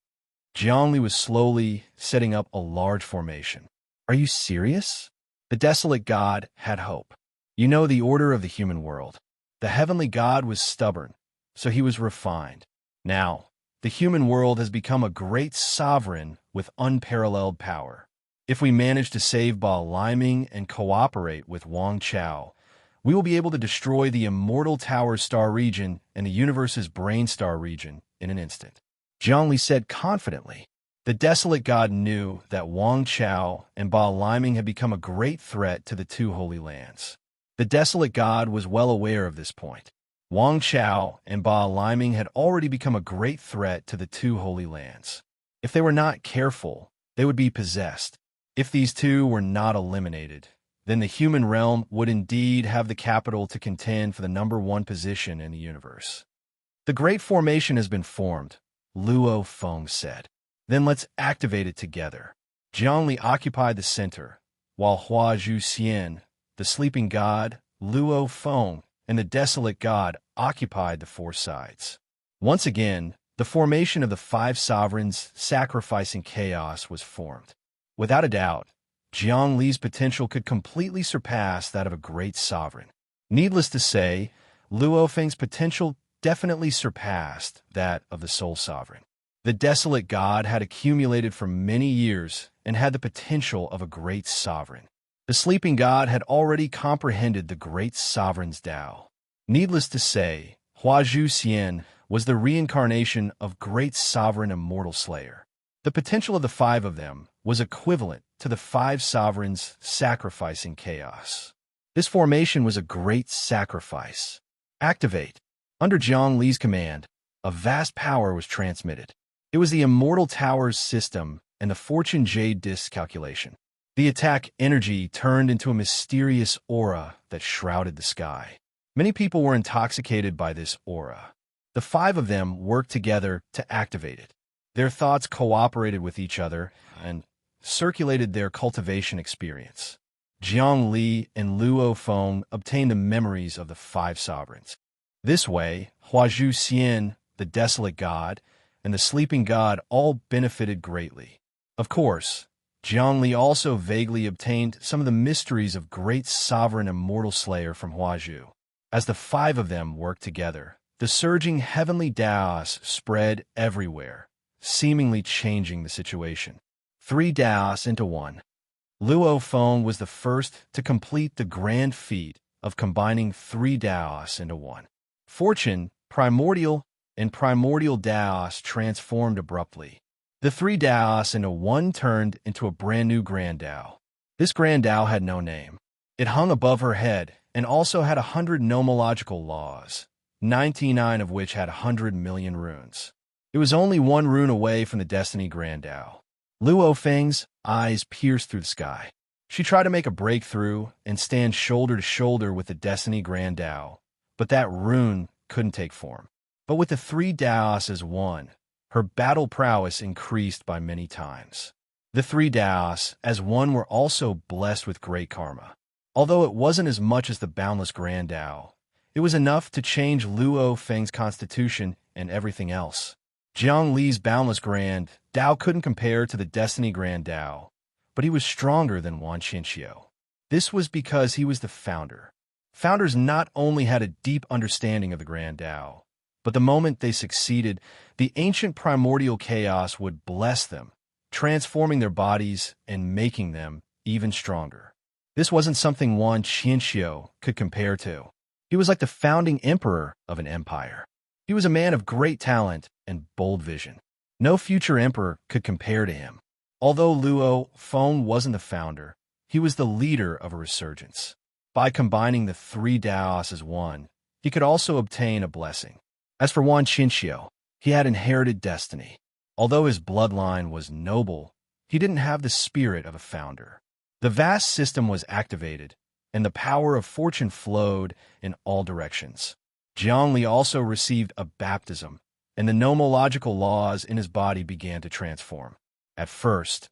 Zhongli was slowly setting up a large formation. Are you serious? The desolate god had hope. You know the order of the human world. The heavenly god was stubborn, so he was refined. Now, the human world has become a great sovereign with unparalleled power. If we manage to save Ba Liming and cooperate with Wang Chao, we will be able to destroy the immortal Tower Star region and the universe's Brain Star region in an instant. Zhongli said confidently. The desolate god knew that Wang Chao and Ba Liming had become a great threat to the two holy lands. The desolate god was well aware of this point. Wang Chao and Ba Liming had already become a great threat to the two holy lands. If they were not careful, they would be possessed. If these two were not eliminated, then the human realm would indeed have the capital to contend for the #1 position in the universe. The great formation has been formed, Luo Feng said. Then let's activate it together. Zhongli occupied the center, while Hua Zhu Xian, the sleeping god, Luo Feng, and the desolate god occupied the four sides. Once again, the formation of the 5 sovereigns sacrificing chaos was formed. Without a doubt, Zhongli's potential could completely surpass that of a great sovereign. Needless to say, Luo Feng's potential definitely surpassed that of the sole sovereign. The desolate god had accumulated for many years and had the potential of a great sovereign. The sleeping god had already comprehended the great sovereign's Tao. Needless to say, Hua Zhu Xian was the reincarnation of great sovereign immortal slayer. The potential of the 5 of them was equivalent to the 5 sovereigns sacrificing chaos. This formation was a great sacrifice. Activate. Under Zhongli's command, a vast power was transmitted. It was the Immortal Towers system and the Fortune Jade Disc calculation. The attack energy turned into a mysterious aura that shrouded the sky. Many people were intoxicated by this aura. The 5 of them worked together to activate it. Their thoughts cooperated with each other and circulated their cultivation experience. Jiang Li and Luo Feng obtained the memories of the 5 sovereigns. This way, Hua Zhu Xian, the desolate god, and the sleeping god all benefited greatly. Of course, Jiang Li also vaguely obtained some of the mysteries of great sovereign immortal slayer from Hua Zhu. As the 5 of them worked together, the surging heavenly Daos spread everywhere, seemingly changing the situation. 3 Daos into 1. Luo Feng was the first to complete the grand feat of combining 3 Daos into 1. Fortune, Primordial, and Primordial Daos transformed abruptly. The 3 Daos into 1 turned into a brand new Grand Dao. This Grand Dao had no name. It hung above her head and also had 100 nomological laws, 99 of which had 100 million runes. It was only 1 rune away from the Destiny Grand Dao. Luo Feng's eyes pierced through the sky. She tried to make a breakthrough and stand shoulder to shoulder with the Destiny Grand Dao, but that rune couldn't take form. But with the 3 Daos as 1, her battle prowess increased by many times. The 3 Daos as 1 were also blessed with great karma. Although it wasn't as much as the boundless Grand Dao, it was enough to change Luo Feng's constitution and everything else. Jiang Li's boundless Grand Dao couldn't compare to the Destiny Grand Dao, but he was stronger than Wan Qinxiu. This was because he was the founder. Founders not only had a deep understanding of the Grand Dao, but the moment they succeeded, the ancient primordial chaos would bless them, transforming their bodies and making them even stronger. This wasn't something Wan Qinxiu could compare to. He was like the founding emperor of an empire. He was a man of great talent and bold vision. No future emperor could compare to him. Although Luo Feng wasn't the founder, he was the leader of a resurgence. By combining the 3 Daos as 1, he could also obtain a blessing. As for Wan Qinxiu, he had inherited destiny. Although his bloodline was noble, he didn't have the spirit of a founder. The vast system was activated, and the power of fortune flowed in all directions. Jiang Li also received a baptism, and the nomological laws in his body began to transform. At first,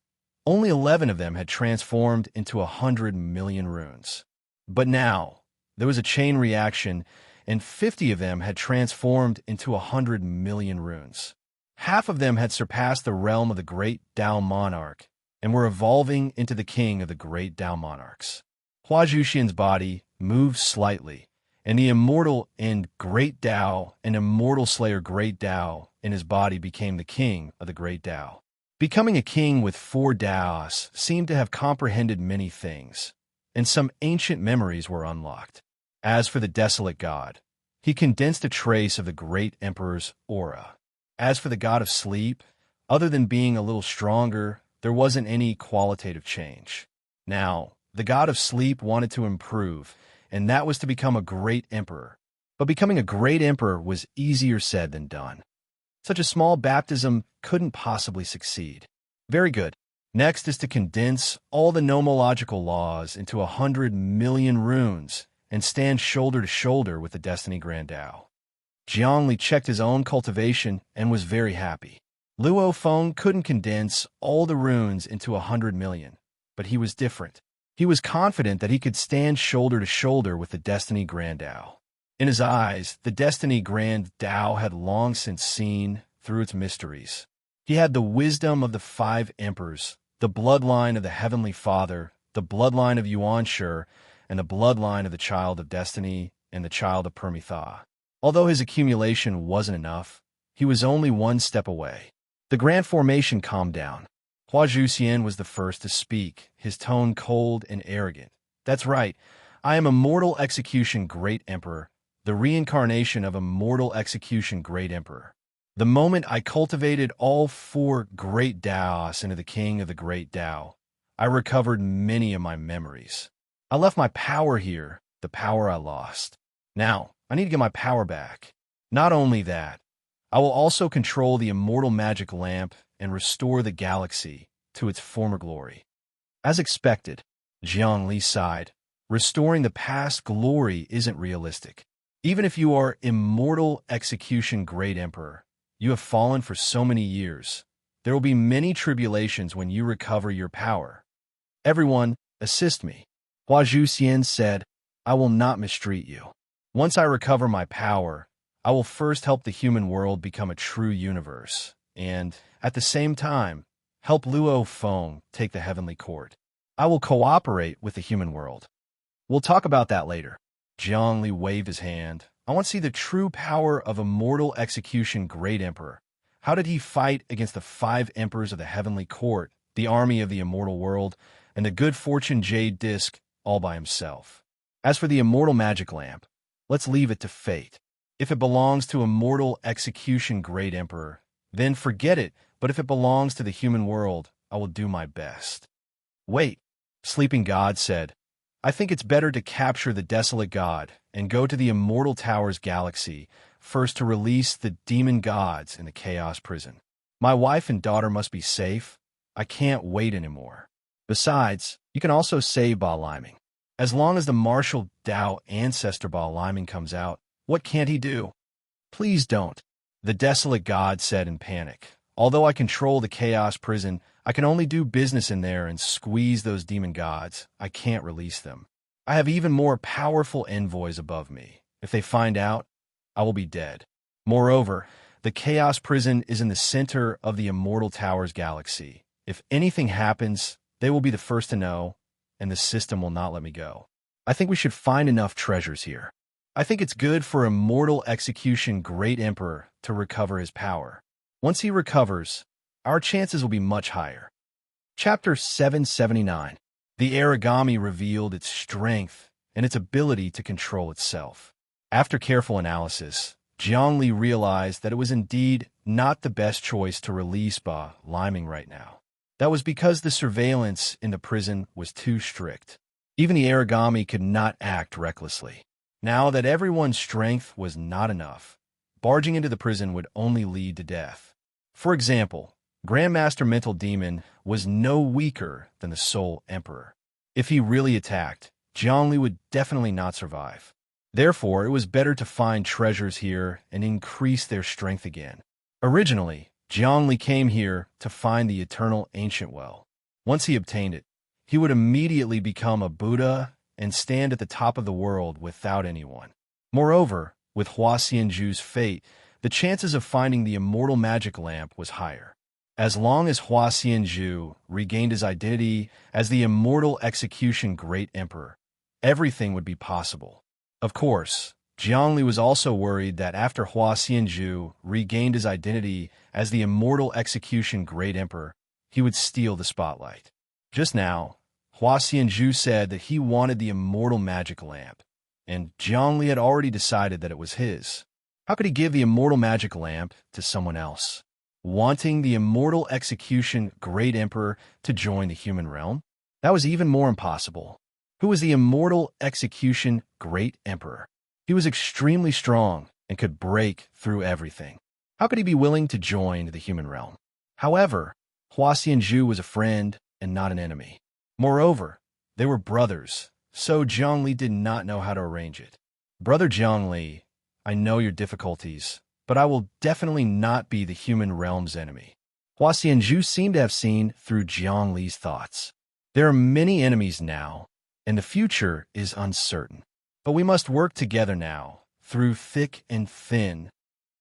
only 11 of them had transformed into 100 million runes. But now, There was a chain reaction, and 50 of them had transformed into 100 million runes. Half of them had surpassed the realm of the great Tao monarch and were evolving into the king of the great Tao monarchs. Hua Zhuxian's body moved slightly, and the immortal and great Tao and immortal slayer great Tao in his body became the king of the great Tao. Becoming a king with 4 Taos seemed to have comprehended many things, and some ancient memories were unlocked. As for the desolate god, he condensed a trace of the great emperor's aura. As for the god of sleep, other than being a little stronger, there wasn't any qualitative change. Now, the god of sleep wanted to improve, and that was to become a great emperor. But becoming a great emperor was easier said than done. Such a small baptism couldn't possibly succeed. Very good. Next is to condense all the nomological laws into 100 million runes and stand shoulder to shoulder with the Destiny Grand Tao. Jiangli checked his own cultivation and was very happy. Luo Feng couldn't condense all the runes into 100 million, but he was different. He was confident that he could stand shoulder to shoulder with the Destiny Grand Tao. In his eyes, the Destiny Grand Tao had long since seen through its mysteries. He had the wisdom of the 5 emperors, the bloodline of the Heavenly Father, the bloodline of Yuan Shi, and the bloodline of the Child of Destiny and the Child of Permitha. Although his accumulation wasn't enough, he was only one step away. The grand formation calmed down. Hua Zhuxian was the first to speak, his tone cold and arrogant. That's right. I am Immortal Execution Great Emperor, the reincarnation of Immortal Execution Great Emperor. The moment I cultivated all 4 great Taos into the king of the great Tao, I recovered many of my memories. I left my power here, the power I lost. Now, I need to get my power back. Not only that, I will also control the immortal magic lamp and restore the galaxy to its former glory. As expected, Jiang Li sighed. Restoring the past glory isn't realistic. Even if you are Immortal Execution Great Emperor, you have fallen for so many years. There will be many tribulations when you recover your power. Everyone, assist me. Hua Zhuxian said, I will not mistreat you. Once I recover my power, I will first help the human world become a true universe, and, at the same time, help Luo Feng take the heavenly court. I will cooperate with the human world. We'll talk about that later. Jiang Li waved his hand. I want to see the true power of Immortal Execution Great Emperor. How did he fight against the 5 emperors of the heavenly court, the army of the immortal world, and the good fortune jade disc all by himself? As for the immortal magic lamp, let's leave it to fate. If it belongs to Immortal Execution Great Emperor, then forget it, but if it belongs to the human world, I will do my best. Wait, Sleeping God said, I think it's better to capture the desolate god and go to the Immortal Tower's galaxy first to release the demon gods in the chaos prison. My wife and daughter must be safe. I can't wait anymore. Besides, you can also save Ba Liming. As long as the martial Tao ancestor Ba Liming comes out, what can't he do? Please don't, the desolate god said in panic. Although I control the chaos prison, I can only do business in there and squeeze those demon gods. I can't release them. I have even more powerful envoys above me. If they find out, I will be dead. Moreover, the chaos prison is in the center of the Immortal Tower's galaxy. If anything happens, they will be the first to know, and the system will not let me go. I think we should find enough treasures here. I think it's good for Immortal Execution Great Emperor to recover his power. Once he recovers, our chances will be much higher. Chapter 779. The origami revealed its strength and its ability to control itself. After careful analysis, Jiang Li realized that it was indeed not the best choice to release Ba Liming right now. That was because the surveillance in the prison was too strict. Even the origami could not act recklessly. Now that everyone's strength was not enough, barging into the prison would only lead to death. For example, Grandmaster Mental Demon was no weaker than the Soul Emperor. If he really attacked, Jiang Li would definitely not survive. Therefore, it was better to find treasures here and increase their strength again. Originally, Jiang Li came here to find the eternal ancient well. Once he obtained it, he would immediately become a Buddha and stand at the top of the world without anyone. Moreover, with Hua Xianju's fate, the chances of finding the immortal magic lamp was higher. As long as Hua Xianju regained his identity as the immortal execution great emperor, everything would be possible. Of course, Jiangli was also worried that after Hua Xianju regained his identity as the immortal execution great emperor, he would steal the spotlight. Just now, Hua Xianju said that he wanted the immortal magic lamp, and Jiangli had already decided that it was his. How could he give the immortal magic lamp to someone else? Wanting the immortal execution great emperor to join the human realm? That was even more impossible. Who was the immortal execution great emperor? He was extremely strong and could break through everything. How could he be willing to join the human realm? However, Hua Xianju was a friend and not an enemy. Moreover, they were brothers, so Jiangli did not know how to arrange it. Brother Jiangli, I know your difficulties, but I will definitely not be the human realm's enemy. Hua Xianju seemed to have seen through Jiangli's thoughts. There are many enemies now, and the future is uncertain. But we must work together now, through thick and thin.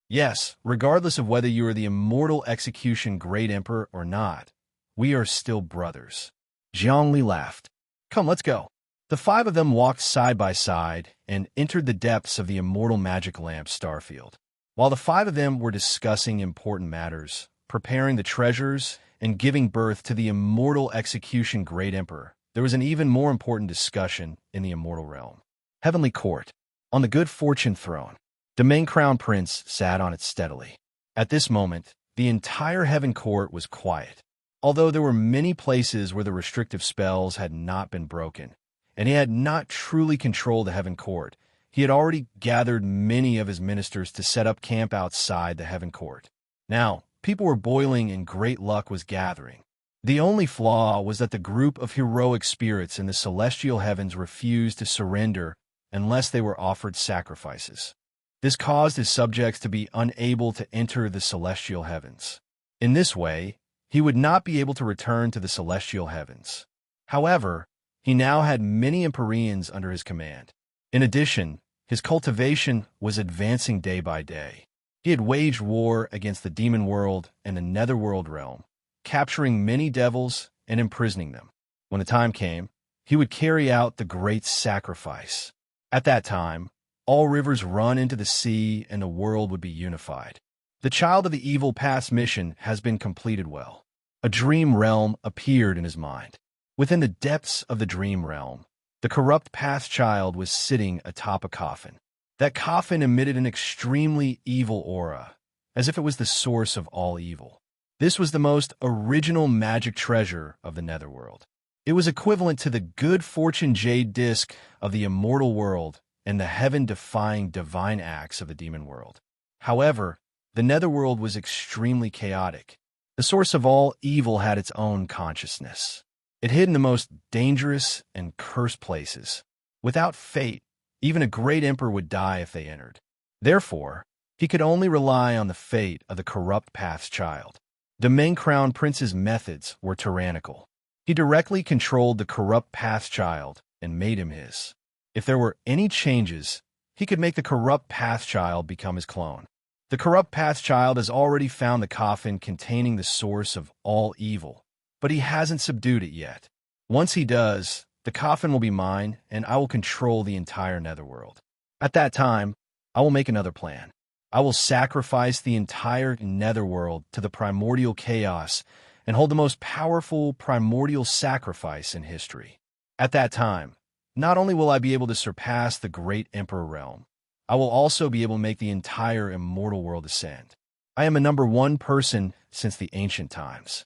Yes, regardless of whether you are the immortal execution great emperor or not, we are still brothers. Jiangli laughed. Come, let's go. The five of them walked side by side and entered the depths of the immortal magic lamp starfield. While the five of them were discussing important matters, preparing the treasures, and giving birth to the immortal execution great emperor, there was an even more important discussion in the immortal realm. Heavenly Court. On the good fortune throne, the main crown prince sat on it steadily. At this moment, the entire heaven court was quiet. Although there were many places where the restrictive spells had not been broken, and he had not truly controlled the heaven court, he had already gathered many of his ministers to set up camp outside the heaven court. Now, people were boiling and great luck was gathering. The only flaw was that the group of heroic spirits in the celestial heavens refused to surrender unless they were offered sacrifices. This caused his subjects to be unable to enter the celestial heavens. In this way, he would not be able to return to the celestial heavens. However, he now had many Empyreans under his command. In addition, his cultivation was advancing day by day. He had waged war against the demon world and the netherworld realm, capturing many devils and imprisoning them. When the time came, he would carry out the great sacrifice. At that time, all rivers run into the sea and the world would be unified. The Child of the Evil Path's mission has been completed well. A dream realm appeared in his mind. Within the depths of the dream realm, the corrupt Path Child was sitting atop a coffin. That coffin emitted an extremely evil aura, as if it was the source of all evil. This was the most original magic treasure of the netherworld. It was equivalent to the good fortune jade disc of the immortal world and the heaven-defying divine axe of the demon world. However, the netherworld was extremely chaotic. The source of all evil had its own consciousness. It hid in the most dangerous and cursed places. Without fate, even a great emperor would die if they entered. Therefore, he could only rely on the fate of the corrupt Path's Child. The main crown prince's methods were tyrannical. He directly controlled the corrupt Path's Child and made him his. If there were any changes, he could make the corrupt Path's Child become his clone. The corrupt Path's Child has already found the coffin containing the source of all evil, but he hasn't subdued it yet. Once he does, the coffin will be mine, and I will control the entire netherworld. At that time, I will make another plan. I will sacrifice the entire netherworld to the primordial chaos and hold the most powerful primordial sacrifice in history. At that time, not only will I be able to surpass the great emperor realm, I will also be able to make the entire immortal world ascend. I am a number one person since the ancient times.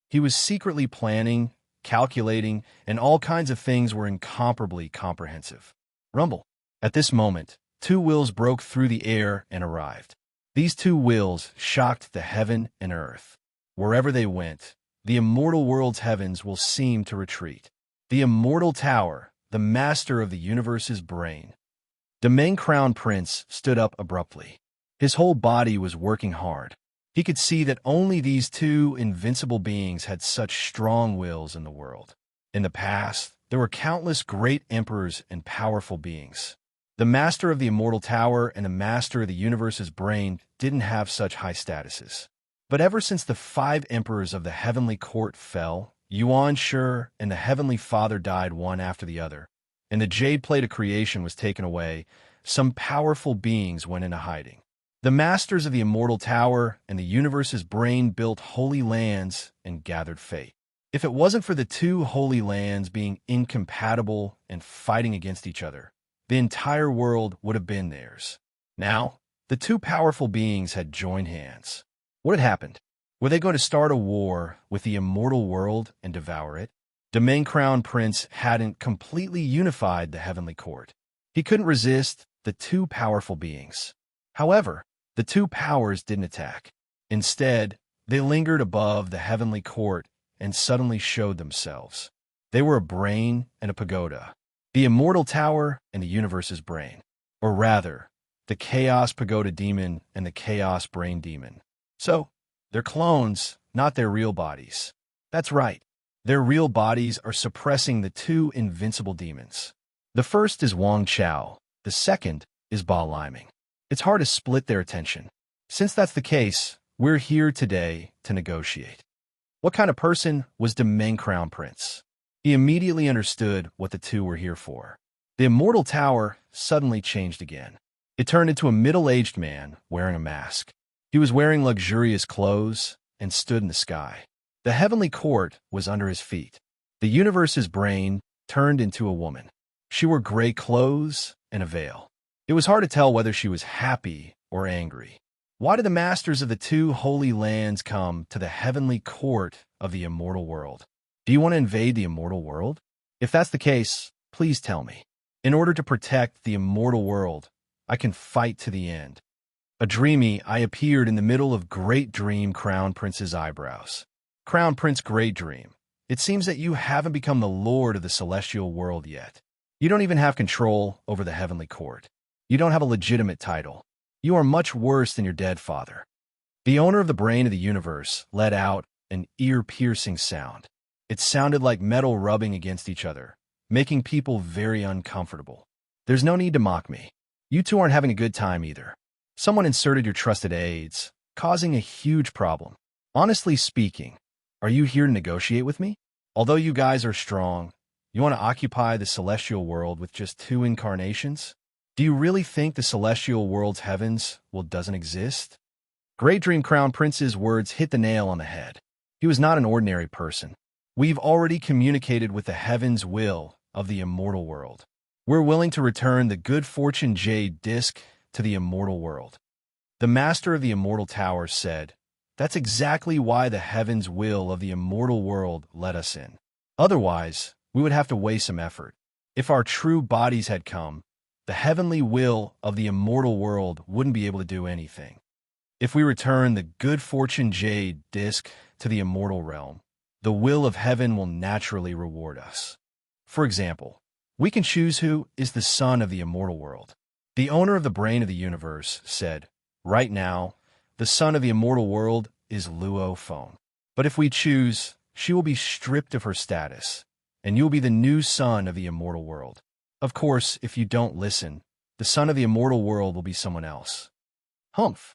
He was secretly planning, calculating, and all kinds of things were incomparably comprehensive. Rumble. At this moment, two wills broke through the air and arrived. These two wills shocked the heaven and earth. Wherever they went, the immortal world's heavens will seem to retreat. The immortal tower, the master of the universe's brain. The main crown prince stood up abruptly. His whole body was working hard. He could see that only these two invincible beings had such strong wills in the world. In the past, there were countless great emperors and powerful beings. The master of the immortal tower and the master of the universe's brain didn't have such high statuses. But ever since the 5 emperors of the heavenly court fell, Yuan Shi and the heavenly father died one after the other, and the jade plate of creation was taken away, some powerful beings went into hiding. The masters of the immortal tower and the universe's brain built holy lands and gathered fate. If it wasn't for the 2 holy lands being incompatible and fighting against each other, the entire world would have been theirs. Now, the 2 powerful beings had joined hands. What had happened? Were they going to start a war with the immortal world and devour it? The main crown prince hadn't completely unified the heavenly court. He couldn't resist the 2 powerful beings. However, the 2 powers didn't attack. Instead, they lingered above the heavenly court and suddenly showed themselves. They were a brain and a pagoda, the immortal tower and the universe's brain. Or rather, the chaos pagoda demon and the chaos brain demon. So, they're clones, not their real bodies. That's right. Their real bodies are suppressing the 2 invincible demons. The first is Wang Chao. The second is Ba Liming. It's hard to split their attention. Since that's the case, we're here today to negotiate. What kind of person was the main crown prince? He immediately understood what the 2 were here for. The immortal tower suddenly changed again. It turned into a middle-aged man wearing a mask. He was wearing luxurious clothes and stood in the sky. The heavenly court was under his feet. The universe's brain turned into a woman. She wore gray clothes and a veil. It was hard to tell whether she was happy or angry. Why did the masters of the 2 holy lands come to the heavenly court of the immortal world? Do you want to invade the immortal world? If that's the case, please tell me. In order to protect the immortal world, I can fight to the end. A dreamy, I appeared in the middle of Great Dream Crown Prince's eyebrows. Crown Prince Great Dream, it seems that you haven't become the lord of the celestial world yet. You don't even have control over the heavenly court. You don't have a legitimate title. You are much worse than your dead father. The owner of the brain of the universe let out an ear-piercing sound. It sounded like metal rubbing against each other, making people very uncomfortable. There's no need to mock me. You 2 aren't having a good time either. Someone inserted your trusted aids, causing a huge problem. Honestly speaking, are you here to negotiate with me? Although you guys are strong, you want to occupy the celestial world with just 2 incarnations? Do you really think the celestial world's heavens doesn't exist? Great Dream Crown Prince's words hit the nail on the head. He was not an ordinary person. We've already communicated with the heavens will of the immortal world. We're willing to return the good fortune jade disc to the immortal world. The master of the immortal tower said, "That's exactly why the heavens will of the immortal world let us in. Otherwise, we would have to waste some effort. If our true bodies had come, the heavenly will of the immortal world wouldn't be able to do anything. If we return the good fortune jade disc to the immortal realm, the will of heaven will naturally reward us. For example, we can choose who is the son of the immortal world." The owner of the brain of the universe said, "Right now, the son of the immortal world is Luo Feng. But if we choose, she will be stripped of her status, and you will be the new son of the immortal world. Of course, if you don't listen, the son of the immortal world will be someone else." Humph!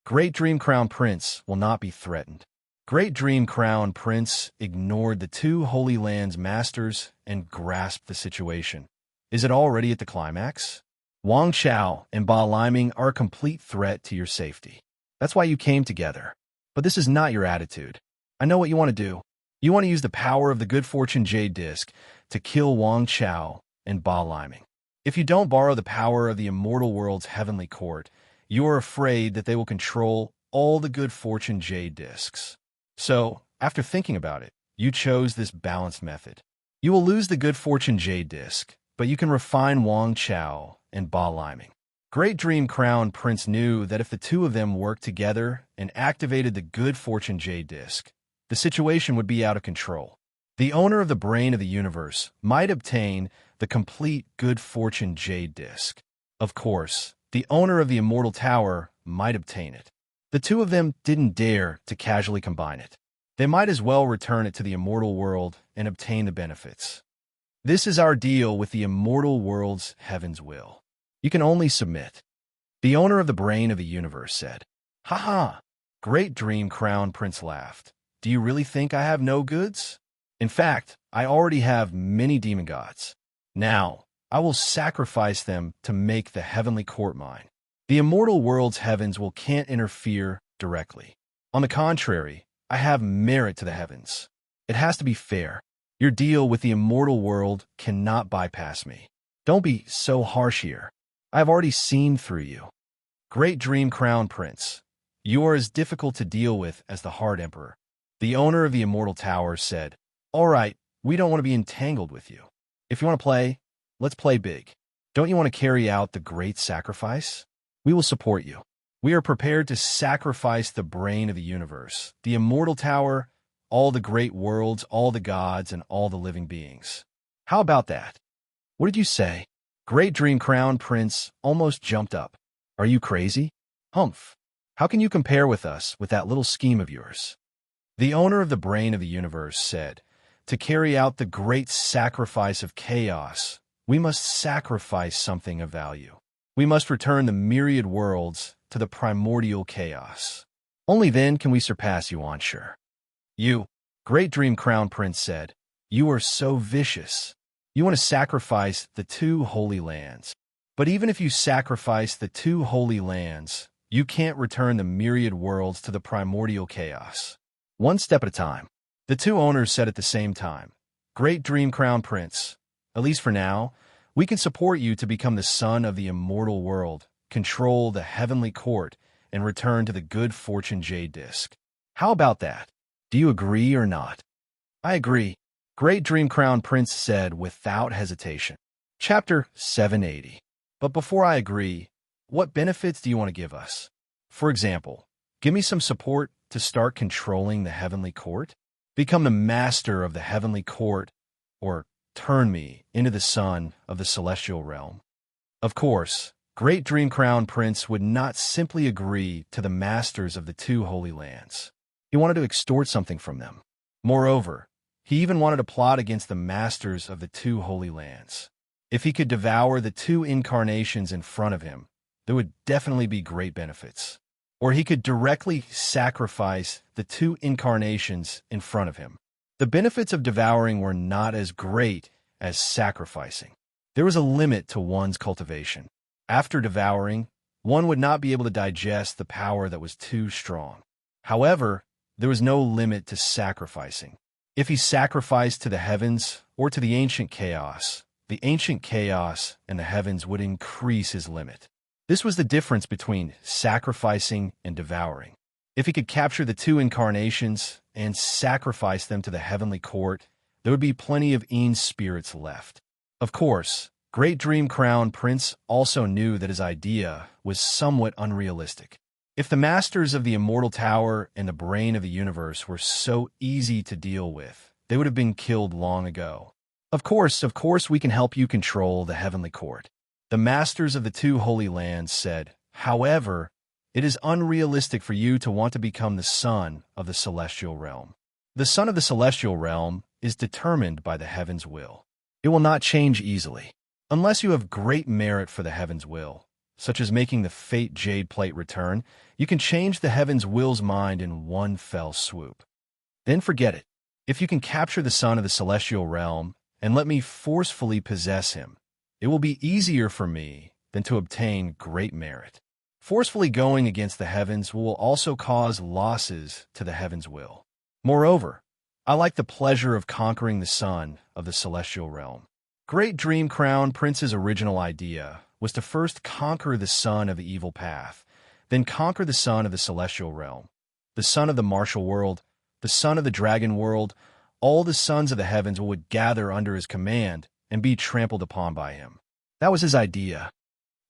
Great Dream Crown Prince will not be threatened. Great Dream Crown Prince ignored the 2 Holy Lands masters and grasped the situation. Is it already at the climax? Wang Chao and Ba Liming are a complete threat to your safety. That's why you came together. But this is not your attitude. I know what you want to do. You want to use the power of the good fortune jade disc to kill Wang Chao and Ba Liming. If you don't borrow the power of the immortal world's heavenly court, you are afraid that they will control all the good fortune jade discs. So, after thinking about it, you chose this balanced method. You will lose the good fortune jade disc, but you can refine Wang Chao and Ba Liming. Great Dream Crown Prince knew that if the 2 of them worked together and activated the good fortune jade disc, the situation would be out of control. The owner of the brain of the universe might obtain the complete good fortune jade disc. Of course, the owner of the immortal tower might obtain it. The 2 of them didn't dare to casually combine it. They might as well return it to the immortal world and obtain the benefits. This is our deal with the immortal world's heaven's will. You can only submit. The owner of the brain of the universe said. Ha ha! Great dream, Crown Prince laughed. Do you really think I have no goods? In fact, I already have many demon gods. Now, I will sacrifice them to make the heavenly court mine. The immortal world's heavens can't interfere directly. On the contrary, I have merit to the heavens. It has to be fair. Your deal with the immortal world cannot bypass me. Don't be so harsh here. I have already seen through you. Great dream, Crown Prince. You are as difficult to deal with as the Hard Emperor. The owner of the immortal tower said, All right, we don't want to be entangled with you. If you want to play, let's play big. Don't you want to carry out the great sacrifice? We will support you. We are prepared to sacrifice the brain of the universe, the immortal tower, all the great worlds, all the gods, and all the living beings. How about that? What did you say? Great dream, Crown Prince almost jumped up. Are you crazy? Humph. How can you compare with us with that little scheme of yours? The owner of the brain of the universe said, To carry out the great sacrifice of chaos, we must sacrifice something of value. We must return the myriad worlds to the primordial chaos. Only then can we surpass you, Ansher. You, Great Dream, Crown Prince said, You are so vicious. You want to sacrifice the two holy lands. But even if you sacrifice the two holy lands, you can't return the myriad worlds to the primordial chaos. One step at a time. The two owners said at the same time, Great Dream, Crown Prince, at least for now, we can support you to become the son of the immortal world, control the heavenly court, and return to the good fortune jade disc. How about that? Do you agree or not? I agree, Great Dream, Crown Prince said without hesitation. Chapter 780. But before I agree, what benefits do you want to give us? For example, give me some support to start controlling the heavenly court? Become the master of the heavenly court, or turn me into the son of the celestial realm? Of course, Great Dream, Crown Prince would not simply agree to the masters of the two holy lands. He wanted to extort something from them. Moreover, he even wanted to plot against the masters of the two holy lands. If he could devour the two incarnations in front of him, there would definitely be great benefits. Or he could directly sacrifice the two incarnations in front of him. The benefits of devouring were not as great as sacrificing. There was a limit to one's cultivation. After devouring, one would not be able to digest the power that was too strong. However, there was no limit to sacrificing. If he sacrificed to the heavens or to the ancient chaos and the heavens would increase his limit. This was the difference between sacrificing and devouring. If he could capture the two incarnations and sacrifice them to the heavenly court, there would be plenty of Een spirits left. Of course, Great Dream, Crown Prince also knew that his idea was somewhat unrealistic. If the masters of the immortal tower and the brain of the universe were so easy to deal with, they would have been killed long ago. Of course, we can help you control the heavenly court. The masters of the two holy lands said, However, it is unrealistic for you to want to become the son of the celestial realm. The son of the celestial realm is determined by the heaven's will. It will not change easily. Unless you have great merit for the heaven's will, such as making the fate jade plate return, you can change the heaven's will's mind in one fell swoop. Then forget it. If you can capture the son of the celestial realm and let me forcefully possess him, it will be easier for me than to obtain great merit. Forcefully going against the heavens will also cause losses to the heaven's will. Moreover, I like the pleasure of conquering the son of the celestial realm. Great Dream, Crown Prince's original idea was to first conquer the son of the evil path, then conquer the son of the celestial realm, the son of the martial world, the son of the dragon world. All the sons of the heavens would gather under his command and be trampled upon by him. That was his idea.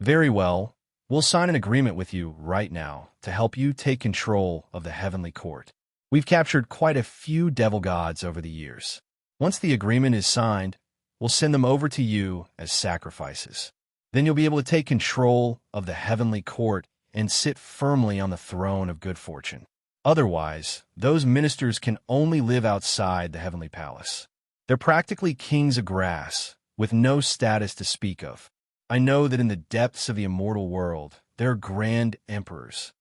Very well, we'll sign an agreement with you right now to help you take control of the heavenly court. We've captured quite a few devil gods over the years. Once the agreement is signed, we'll send them over to you as sacrifices. Then you'll be able to take control of the heavenly court and sit firmly on the throne of good fortune. Otherwise, those ministers can only live outside the heavenly palace. They're practically kings of grass, with no status to speak of. I know that in the depths of the immortal world, they're grand emperors.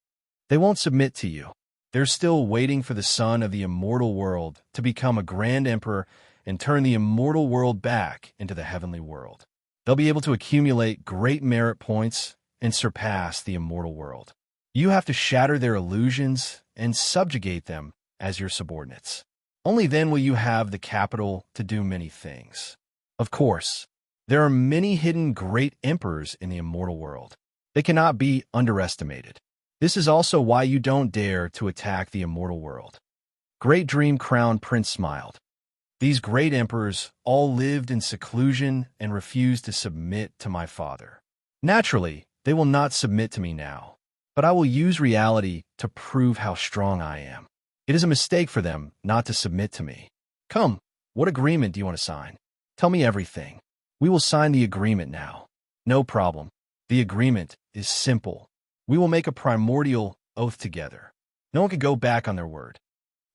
They won't submit to you. They're still waiting for the son of the immortal world to become a grand emperor and turn the immortal world back into the heavenly world. They'll be able to accumulate great merit points and surpass the immortal world. You have to shatter their illusions and subjugate them as your subordinates. Only then will you have the capital to do many things. Of course, there are many hidden great emperors in the immortal world. They cannot be underestimated. This is also why you don't dare to attack the immortal world. Great Dream Crown Prince smiled. These great emperors all lived in seclusion and refused to submit to my father. Naturally, they will not submit to me now, but I will use reality to prove how strong I am. It is a mistake for them not to submit to me. Come, what agreement do you want to sign? Tell me everything. We will sign the agreement now. No problem. The agreement is simple. We will make a primordial oath together. No one can go back on their word.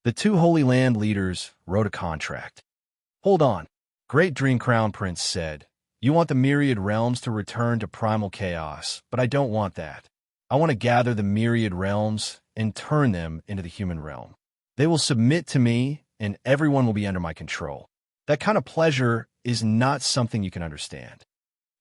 The two Holy Land leaders wrote a contract. Hold on, Great Dream Crown Prince said. You want the myriad realms to return to primal chaos, but I don't want that. I want to gather the myriad realms and turn them into the human realm. They will submit to me, and everyone will be under my control. That kind of pleasure is not something you can understand.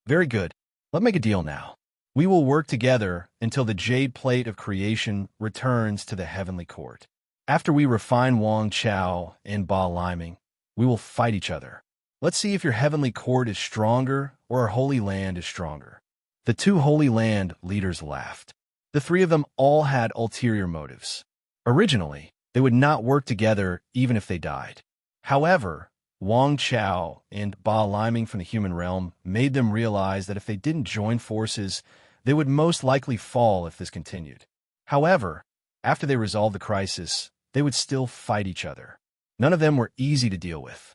Very good. Let's make a deal now. We will work together until the jade plate of creation returns to the heavenly court. After we refine Wang Chao and Ba Liming, we will fight each other. Let's see if your heavenly court is stronger or our holy land is stronger. The two Holy Land leaders laughed. The three of them all had ulterior motives. Originally, they would not work together even if they died. However, Wang Chao and Ba Liming from the human realm made them realize that if they didn't join forces, they would most likely fall if this continued. However, after they resolved the crisis, they would still fight each other. None of them were easy to deal with.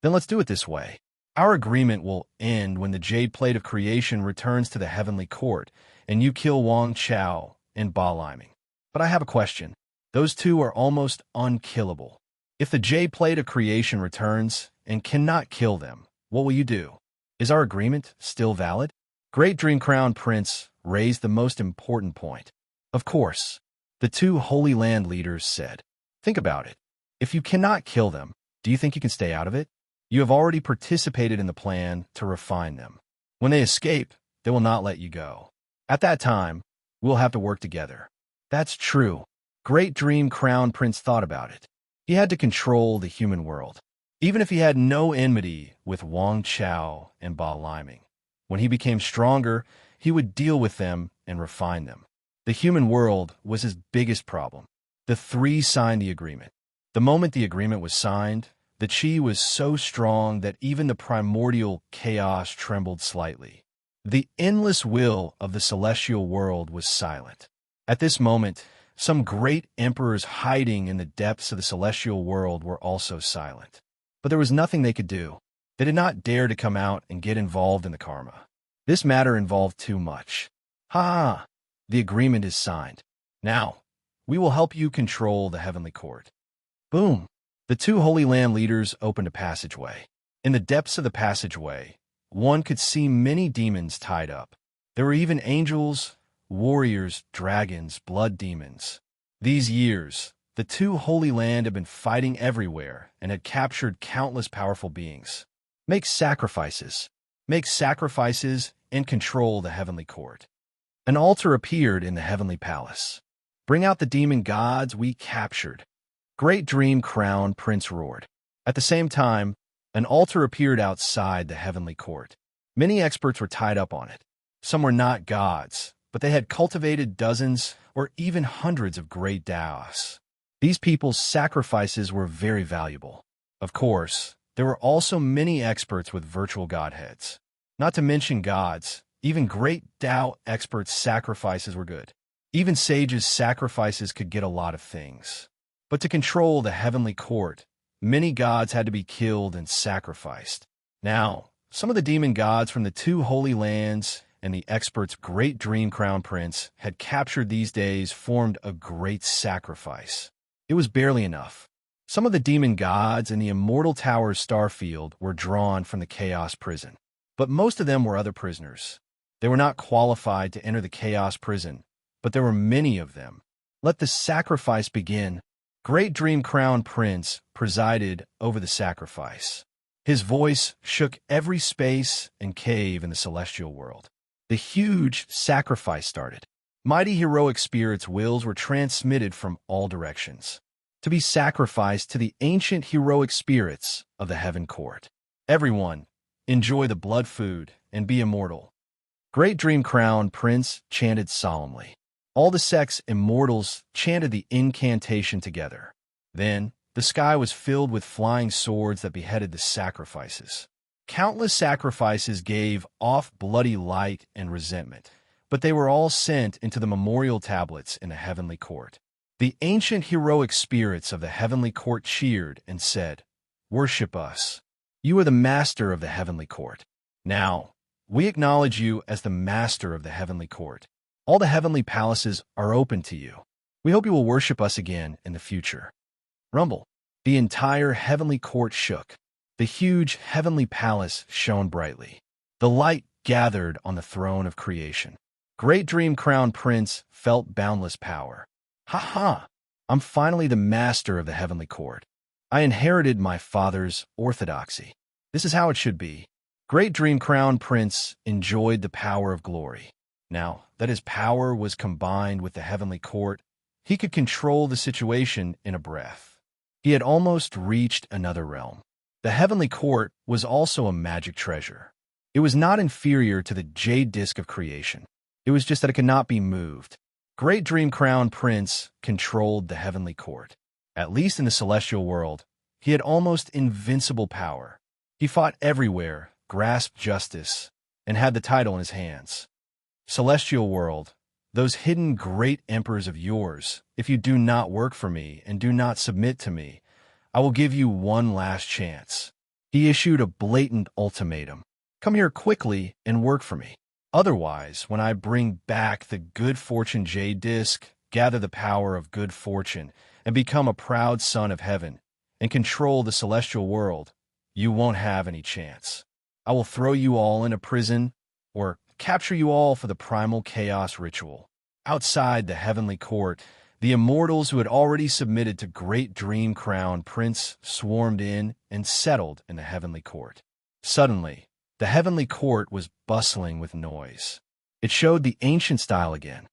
Then let's do it this way. Our agreement will end when the jade plate of creation returns to the heavenly court, and you kill Wang Chao and Ba Liming. But I have a question. Those two are almost unkillable. If the jade plate of creation returns and cannot kill them, what will you do? Is our agreement still valid? Great Dream Crown Prince raised the most important point. Of course, the two Holy Land leaders said. Think about it. If you cannot kill them, do you think you can stay out of it? You have already participated in the plan to refine them. When they escape, they will not let you go. At that time, we'll have to work together. That's true. Great Dream Crown Prince thought about it. He had to control the human world. Even if he had no enmity with Wang Chao and Ba Liming, when he became stronger, he would deal with them and refine them. The human world was his biggest problem. The three signed the agreement. The moment the agreement was signed, the chi was so strong that even the primordial chaos trembled slightly. The endless will of the celestial world was silent. At this moment, some great emperors hiding in the depths of the celestial world were also silent. But there was nothing they could do. They did not dare to come out and get involved in the karma. This matter involved too much. Ha! The agreement is signed. Now, we will help you control the heavenly court. Boom! The two Holy Land leaders opened a passageway. In the depths of the passageway, one could see many demons tied up. There were even angels, warriors, dragons, blood demons. These years, the two Holy Land had been fighting everywhere and had captured countless powerful beings. Make sacrifices and control the heavenly court. An altar appeared in the heavenly palace. Bring out the demon gods we captured. Great Dream Crown Prince roared. At the same time, an altar appeared outside the heavenly court. Many experts were tied up on it. Some were not gods, but they had cultivated dozens or even hundreds of great Taoists. These people's sacrifices were very valuable. Of course, there were also many experts with virtual godheads. Not to mention gods, even great Tao experts' sacrifices were good. Even sages' sacrifices could get a lot of things. But to control the heavenly court, many gods had to be killed and sacrificed. Now, some of the demon gods from the two Holy Lands and the expert's Great Dream Crown Prince had captured these days formed a great sacrifice. It was barely enough. Some of the demon gods in the immortal tower's starfield were drawn from the chaos prison, but most of them were other prisoners. They were not qualified to enter the chaos prison, but there were many of them. Let the sacrifice begin. Great Dream Crown Prince presided over the sacrifice. His voice shook every space and cave in the celestial world. The huge sacrifice started. Mighty heroic spirits' wills were transmitted from all directions, to be sacrificed to the ancient heroic spirits of the heaven court. Everyone, enjoy the blood food and be immortal. Great Dream Crown Prince chanted solemnly. All the sex immortals chanted the incantation together. Then, the sky was filled with flying swords that beheaded the sacrifices. Countless sacrifices gave off bloody light and resentment, but they were all sent into the memorial tablets in the heavenly court. The ancient heroic spirits of the heavenly court cheered and said, "Worship us. You are the master of the heavenly court. Now, we acknowledge you as the master of the heavenly court. All the heavenly palaces are open to you. We hope you will worship us again in the future." Rumble. The entire heavenly court shook. The huge heavenly palace shone brightly. The light gathered on the throne of creation. Great Dream Crown Prince felt boundless power. "Ha ha! I'm finally the master of the heavenly court. I inherited my father's orthodoxy. This is how it should be." Great Dream Crown Prince enjoyed the power of glory. Now that his power was combined with the heavenly court, he could control the situation in a breath. He had almost reached another realm. The heavenly court was also a magic treasure. It was not inferior to the jade disk of creation. It was just that it could not be moved. Great Dream Crown Prince controlled the heavenly court. At least in the celestial world, he had almost invincible power. He fought everywhere, grasped justice, and had the title in his hands. Celestial world, those hidden great emperors of yours, if you do not work for me and do not submit to me, I will give you one last chance. He issued a blatant ultimatum. Come here quickly and work for me. Otherwise, when I bring back the good fortune jade disc, gather the power of good fortune, and become a proud son of heaven, and control the celestial world, you won't have any chance. I will throw you all in a prison, or capture you all for the primal chaos ritual. Outside the heavenly court, the immortals who had already submitted to Great Dream Crown Prince swarmed in and settled in the heavenly court. Suddenly, the heavenly court was bustling with noise. It showed the ancient style again.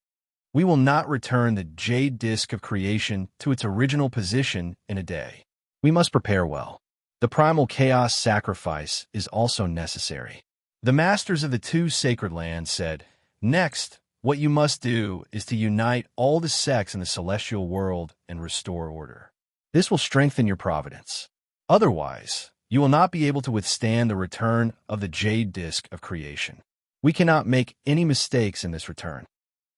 We will not return the jade disk of creation to its original position in a day. We must prepare well. The primal chaos sacrifice is also necessary. The masters of the two sacred lands said, "Next, what you must do is to unite all the sects in the celestial world and restore order. This will strengthen your providence. Otherwise, you will not be able to withstand the return of the jade disk of creation. We cannot make any mistakes in this return."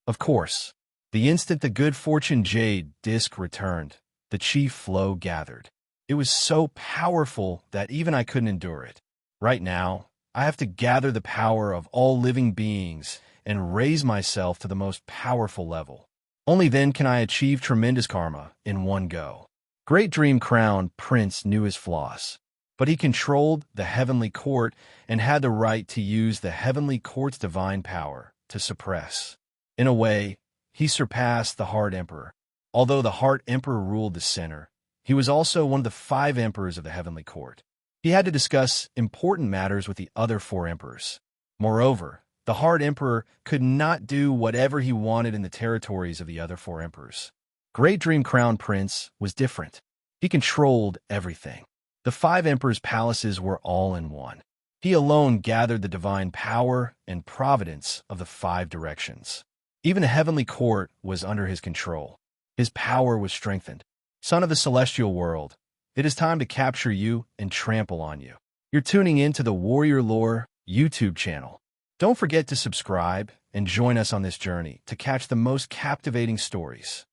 Of course, the instant the good fortune jade disk returned, the chief flow gathered. It was so powerful that even I couldn't endure it. Right now, I have to gather the power of all living beings and raise myself to the most powerful level. Only then can I achieve tremendous karma in one go. Great Dream Crown Prince knew his flaws, but he controlled the heavenly court and had the right to use the heavenly court's divine power to suppress. In a way, he surpassed the Heart Emperor. Although the Heart Emperor ruled the center, he was also one of the 5 emperors of the heavenly court. He had to discuss important matters with the other 4 emperors. Moreover, the Heart Emperor could not do whatever he wanted in the territories of the other 4 emperors. Great Dream Crown Prince was different. He controlled everything. The 5 emperors' palaces were all in one. He alone gathered the divine power and providence of the 5 directions. Even the heavenly court was under his control. His power was strengthened. Son of the celestial world, it is time to capture you and trample on you. You're tuning in to the Warrior Lore YouTube channel. Don't forget to subscribe and join us on this journey to catch the most captivating stories.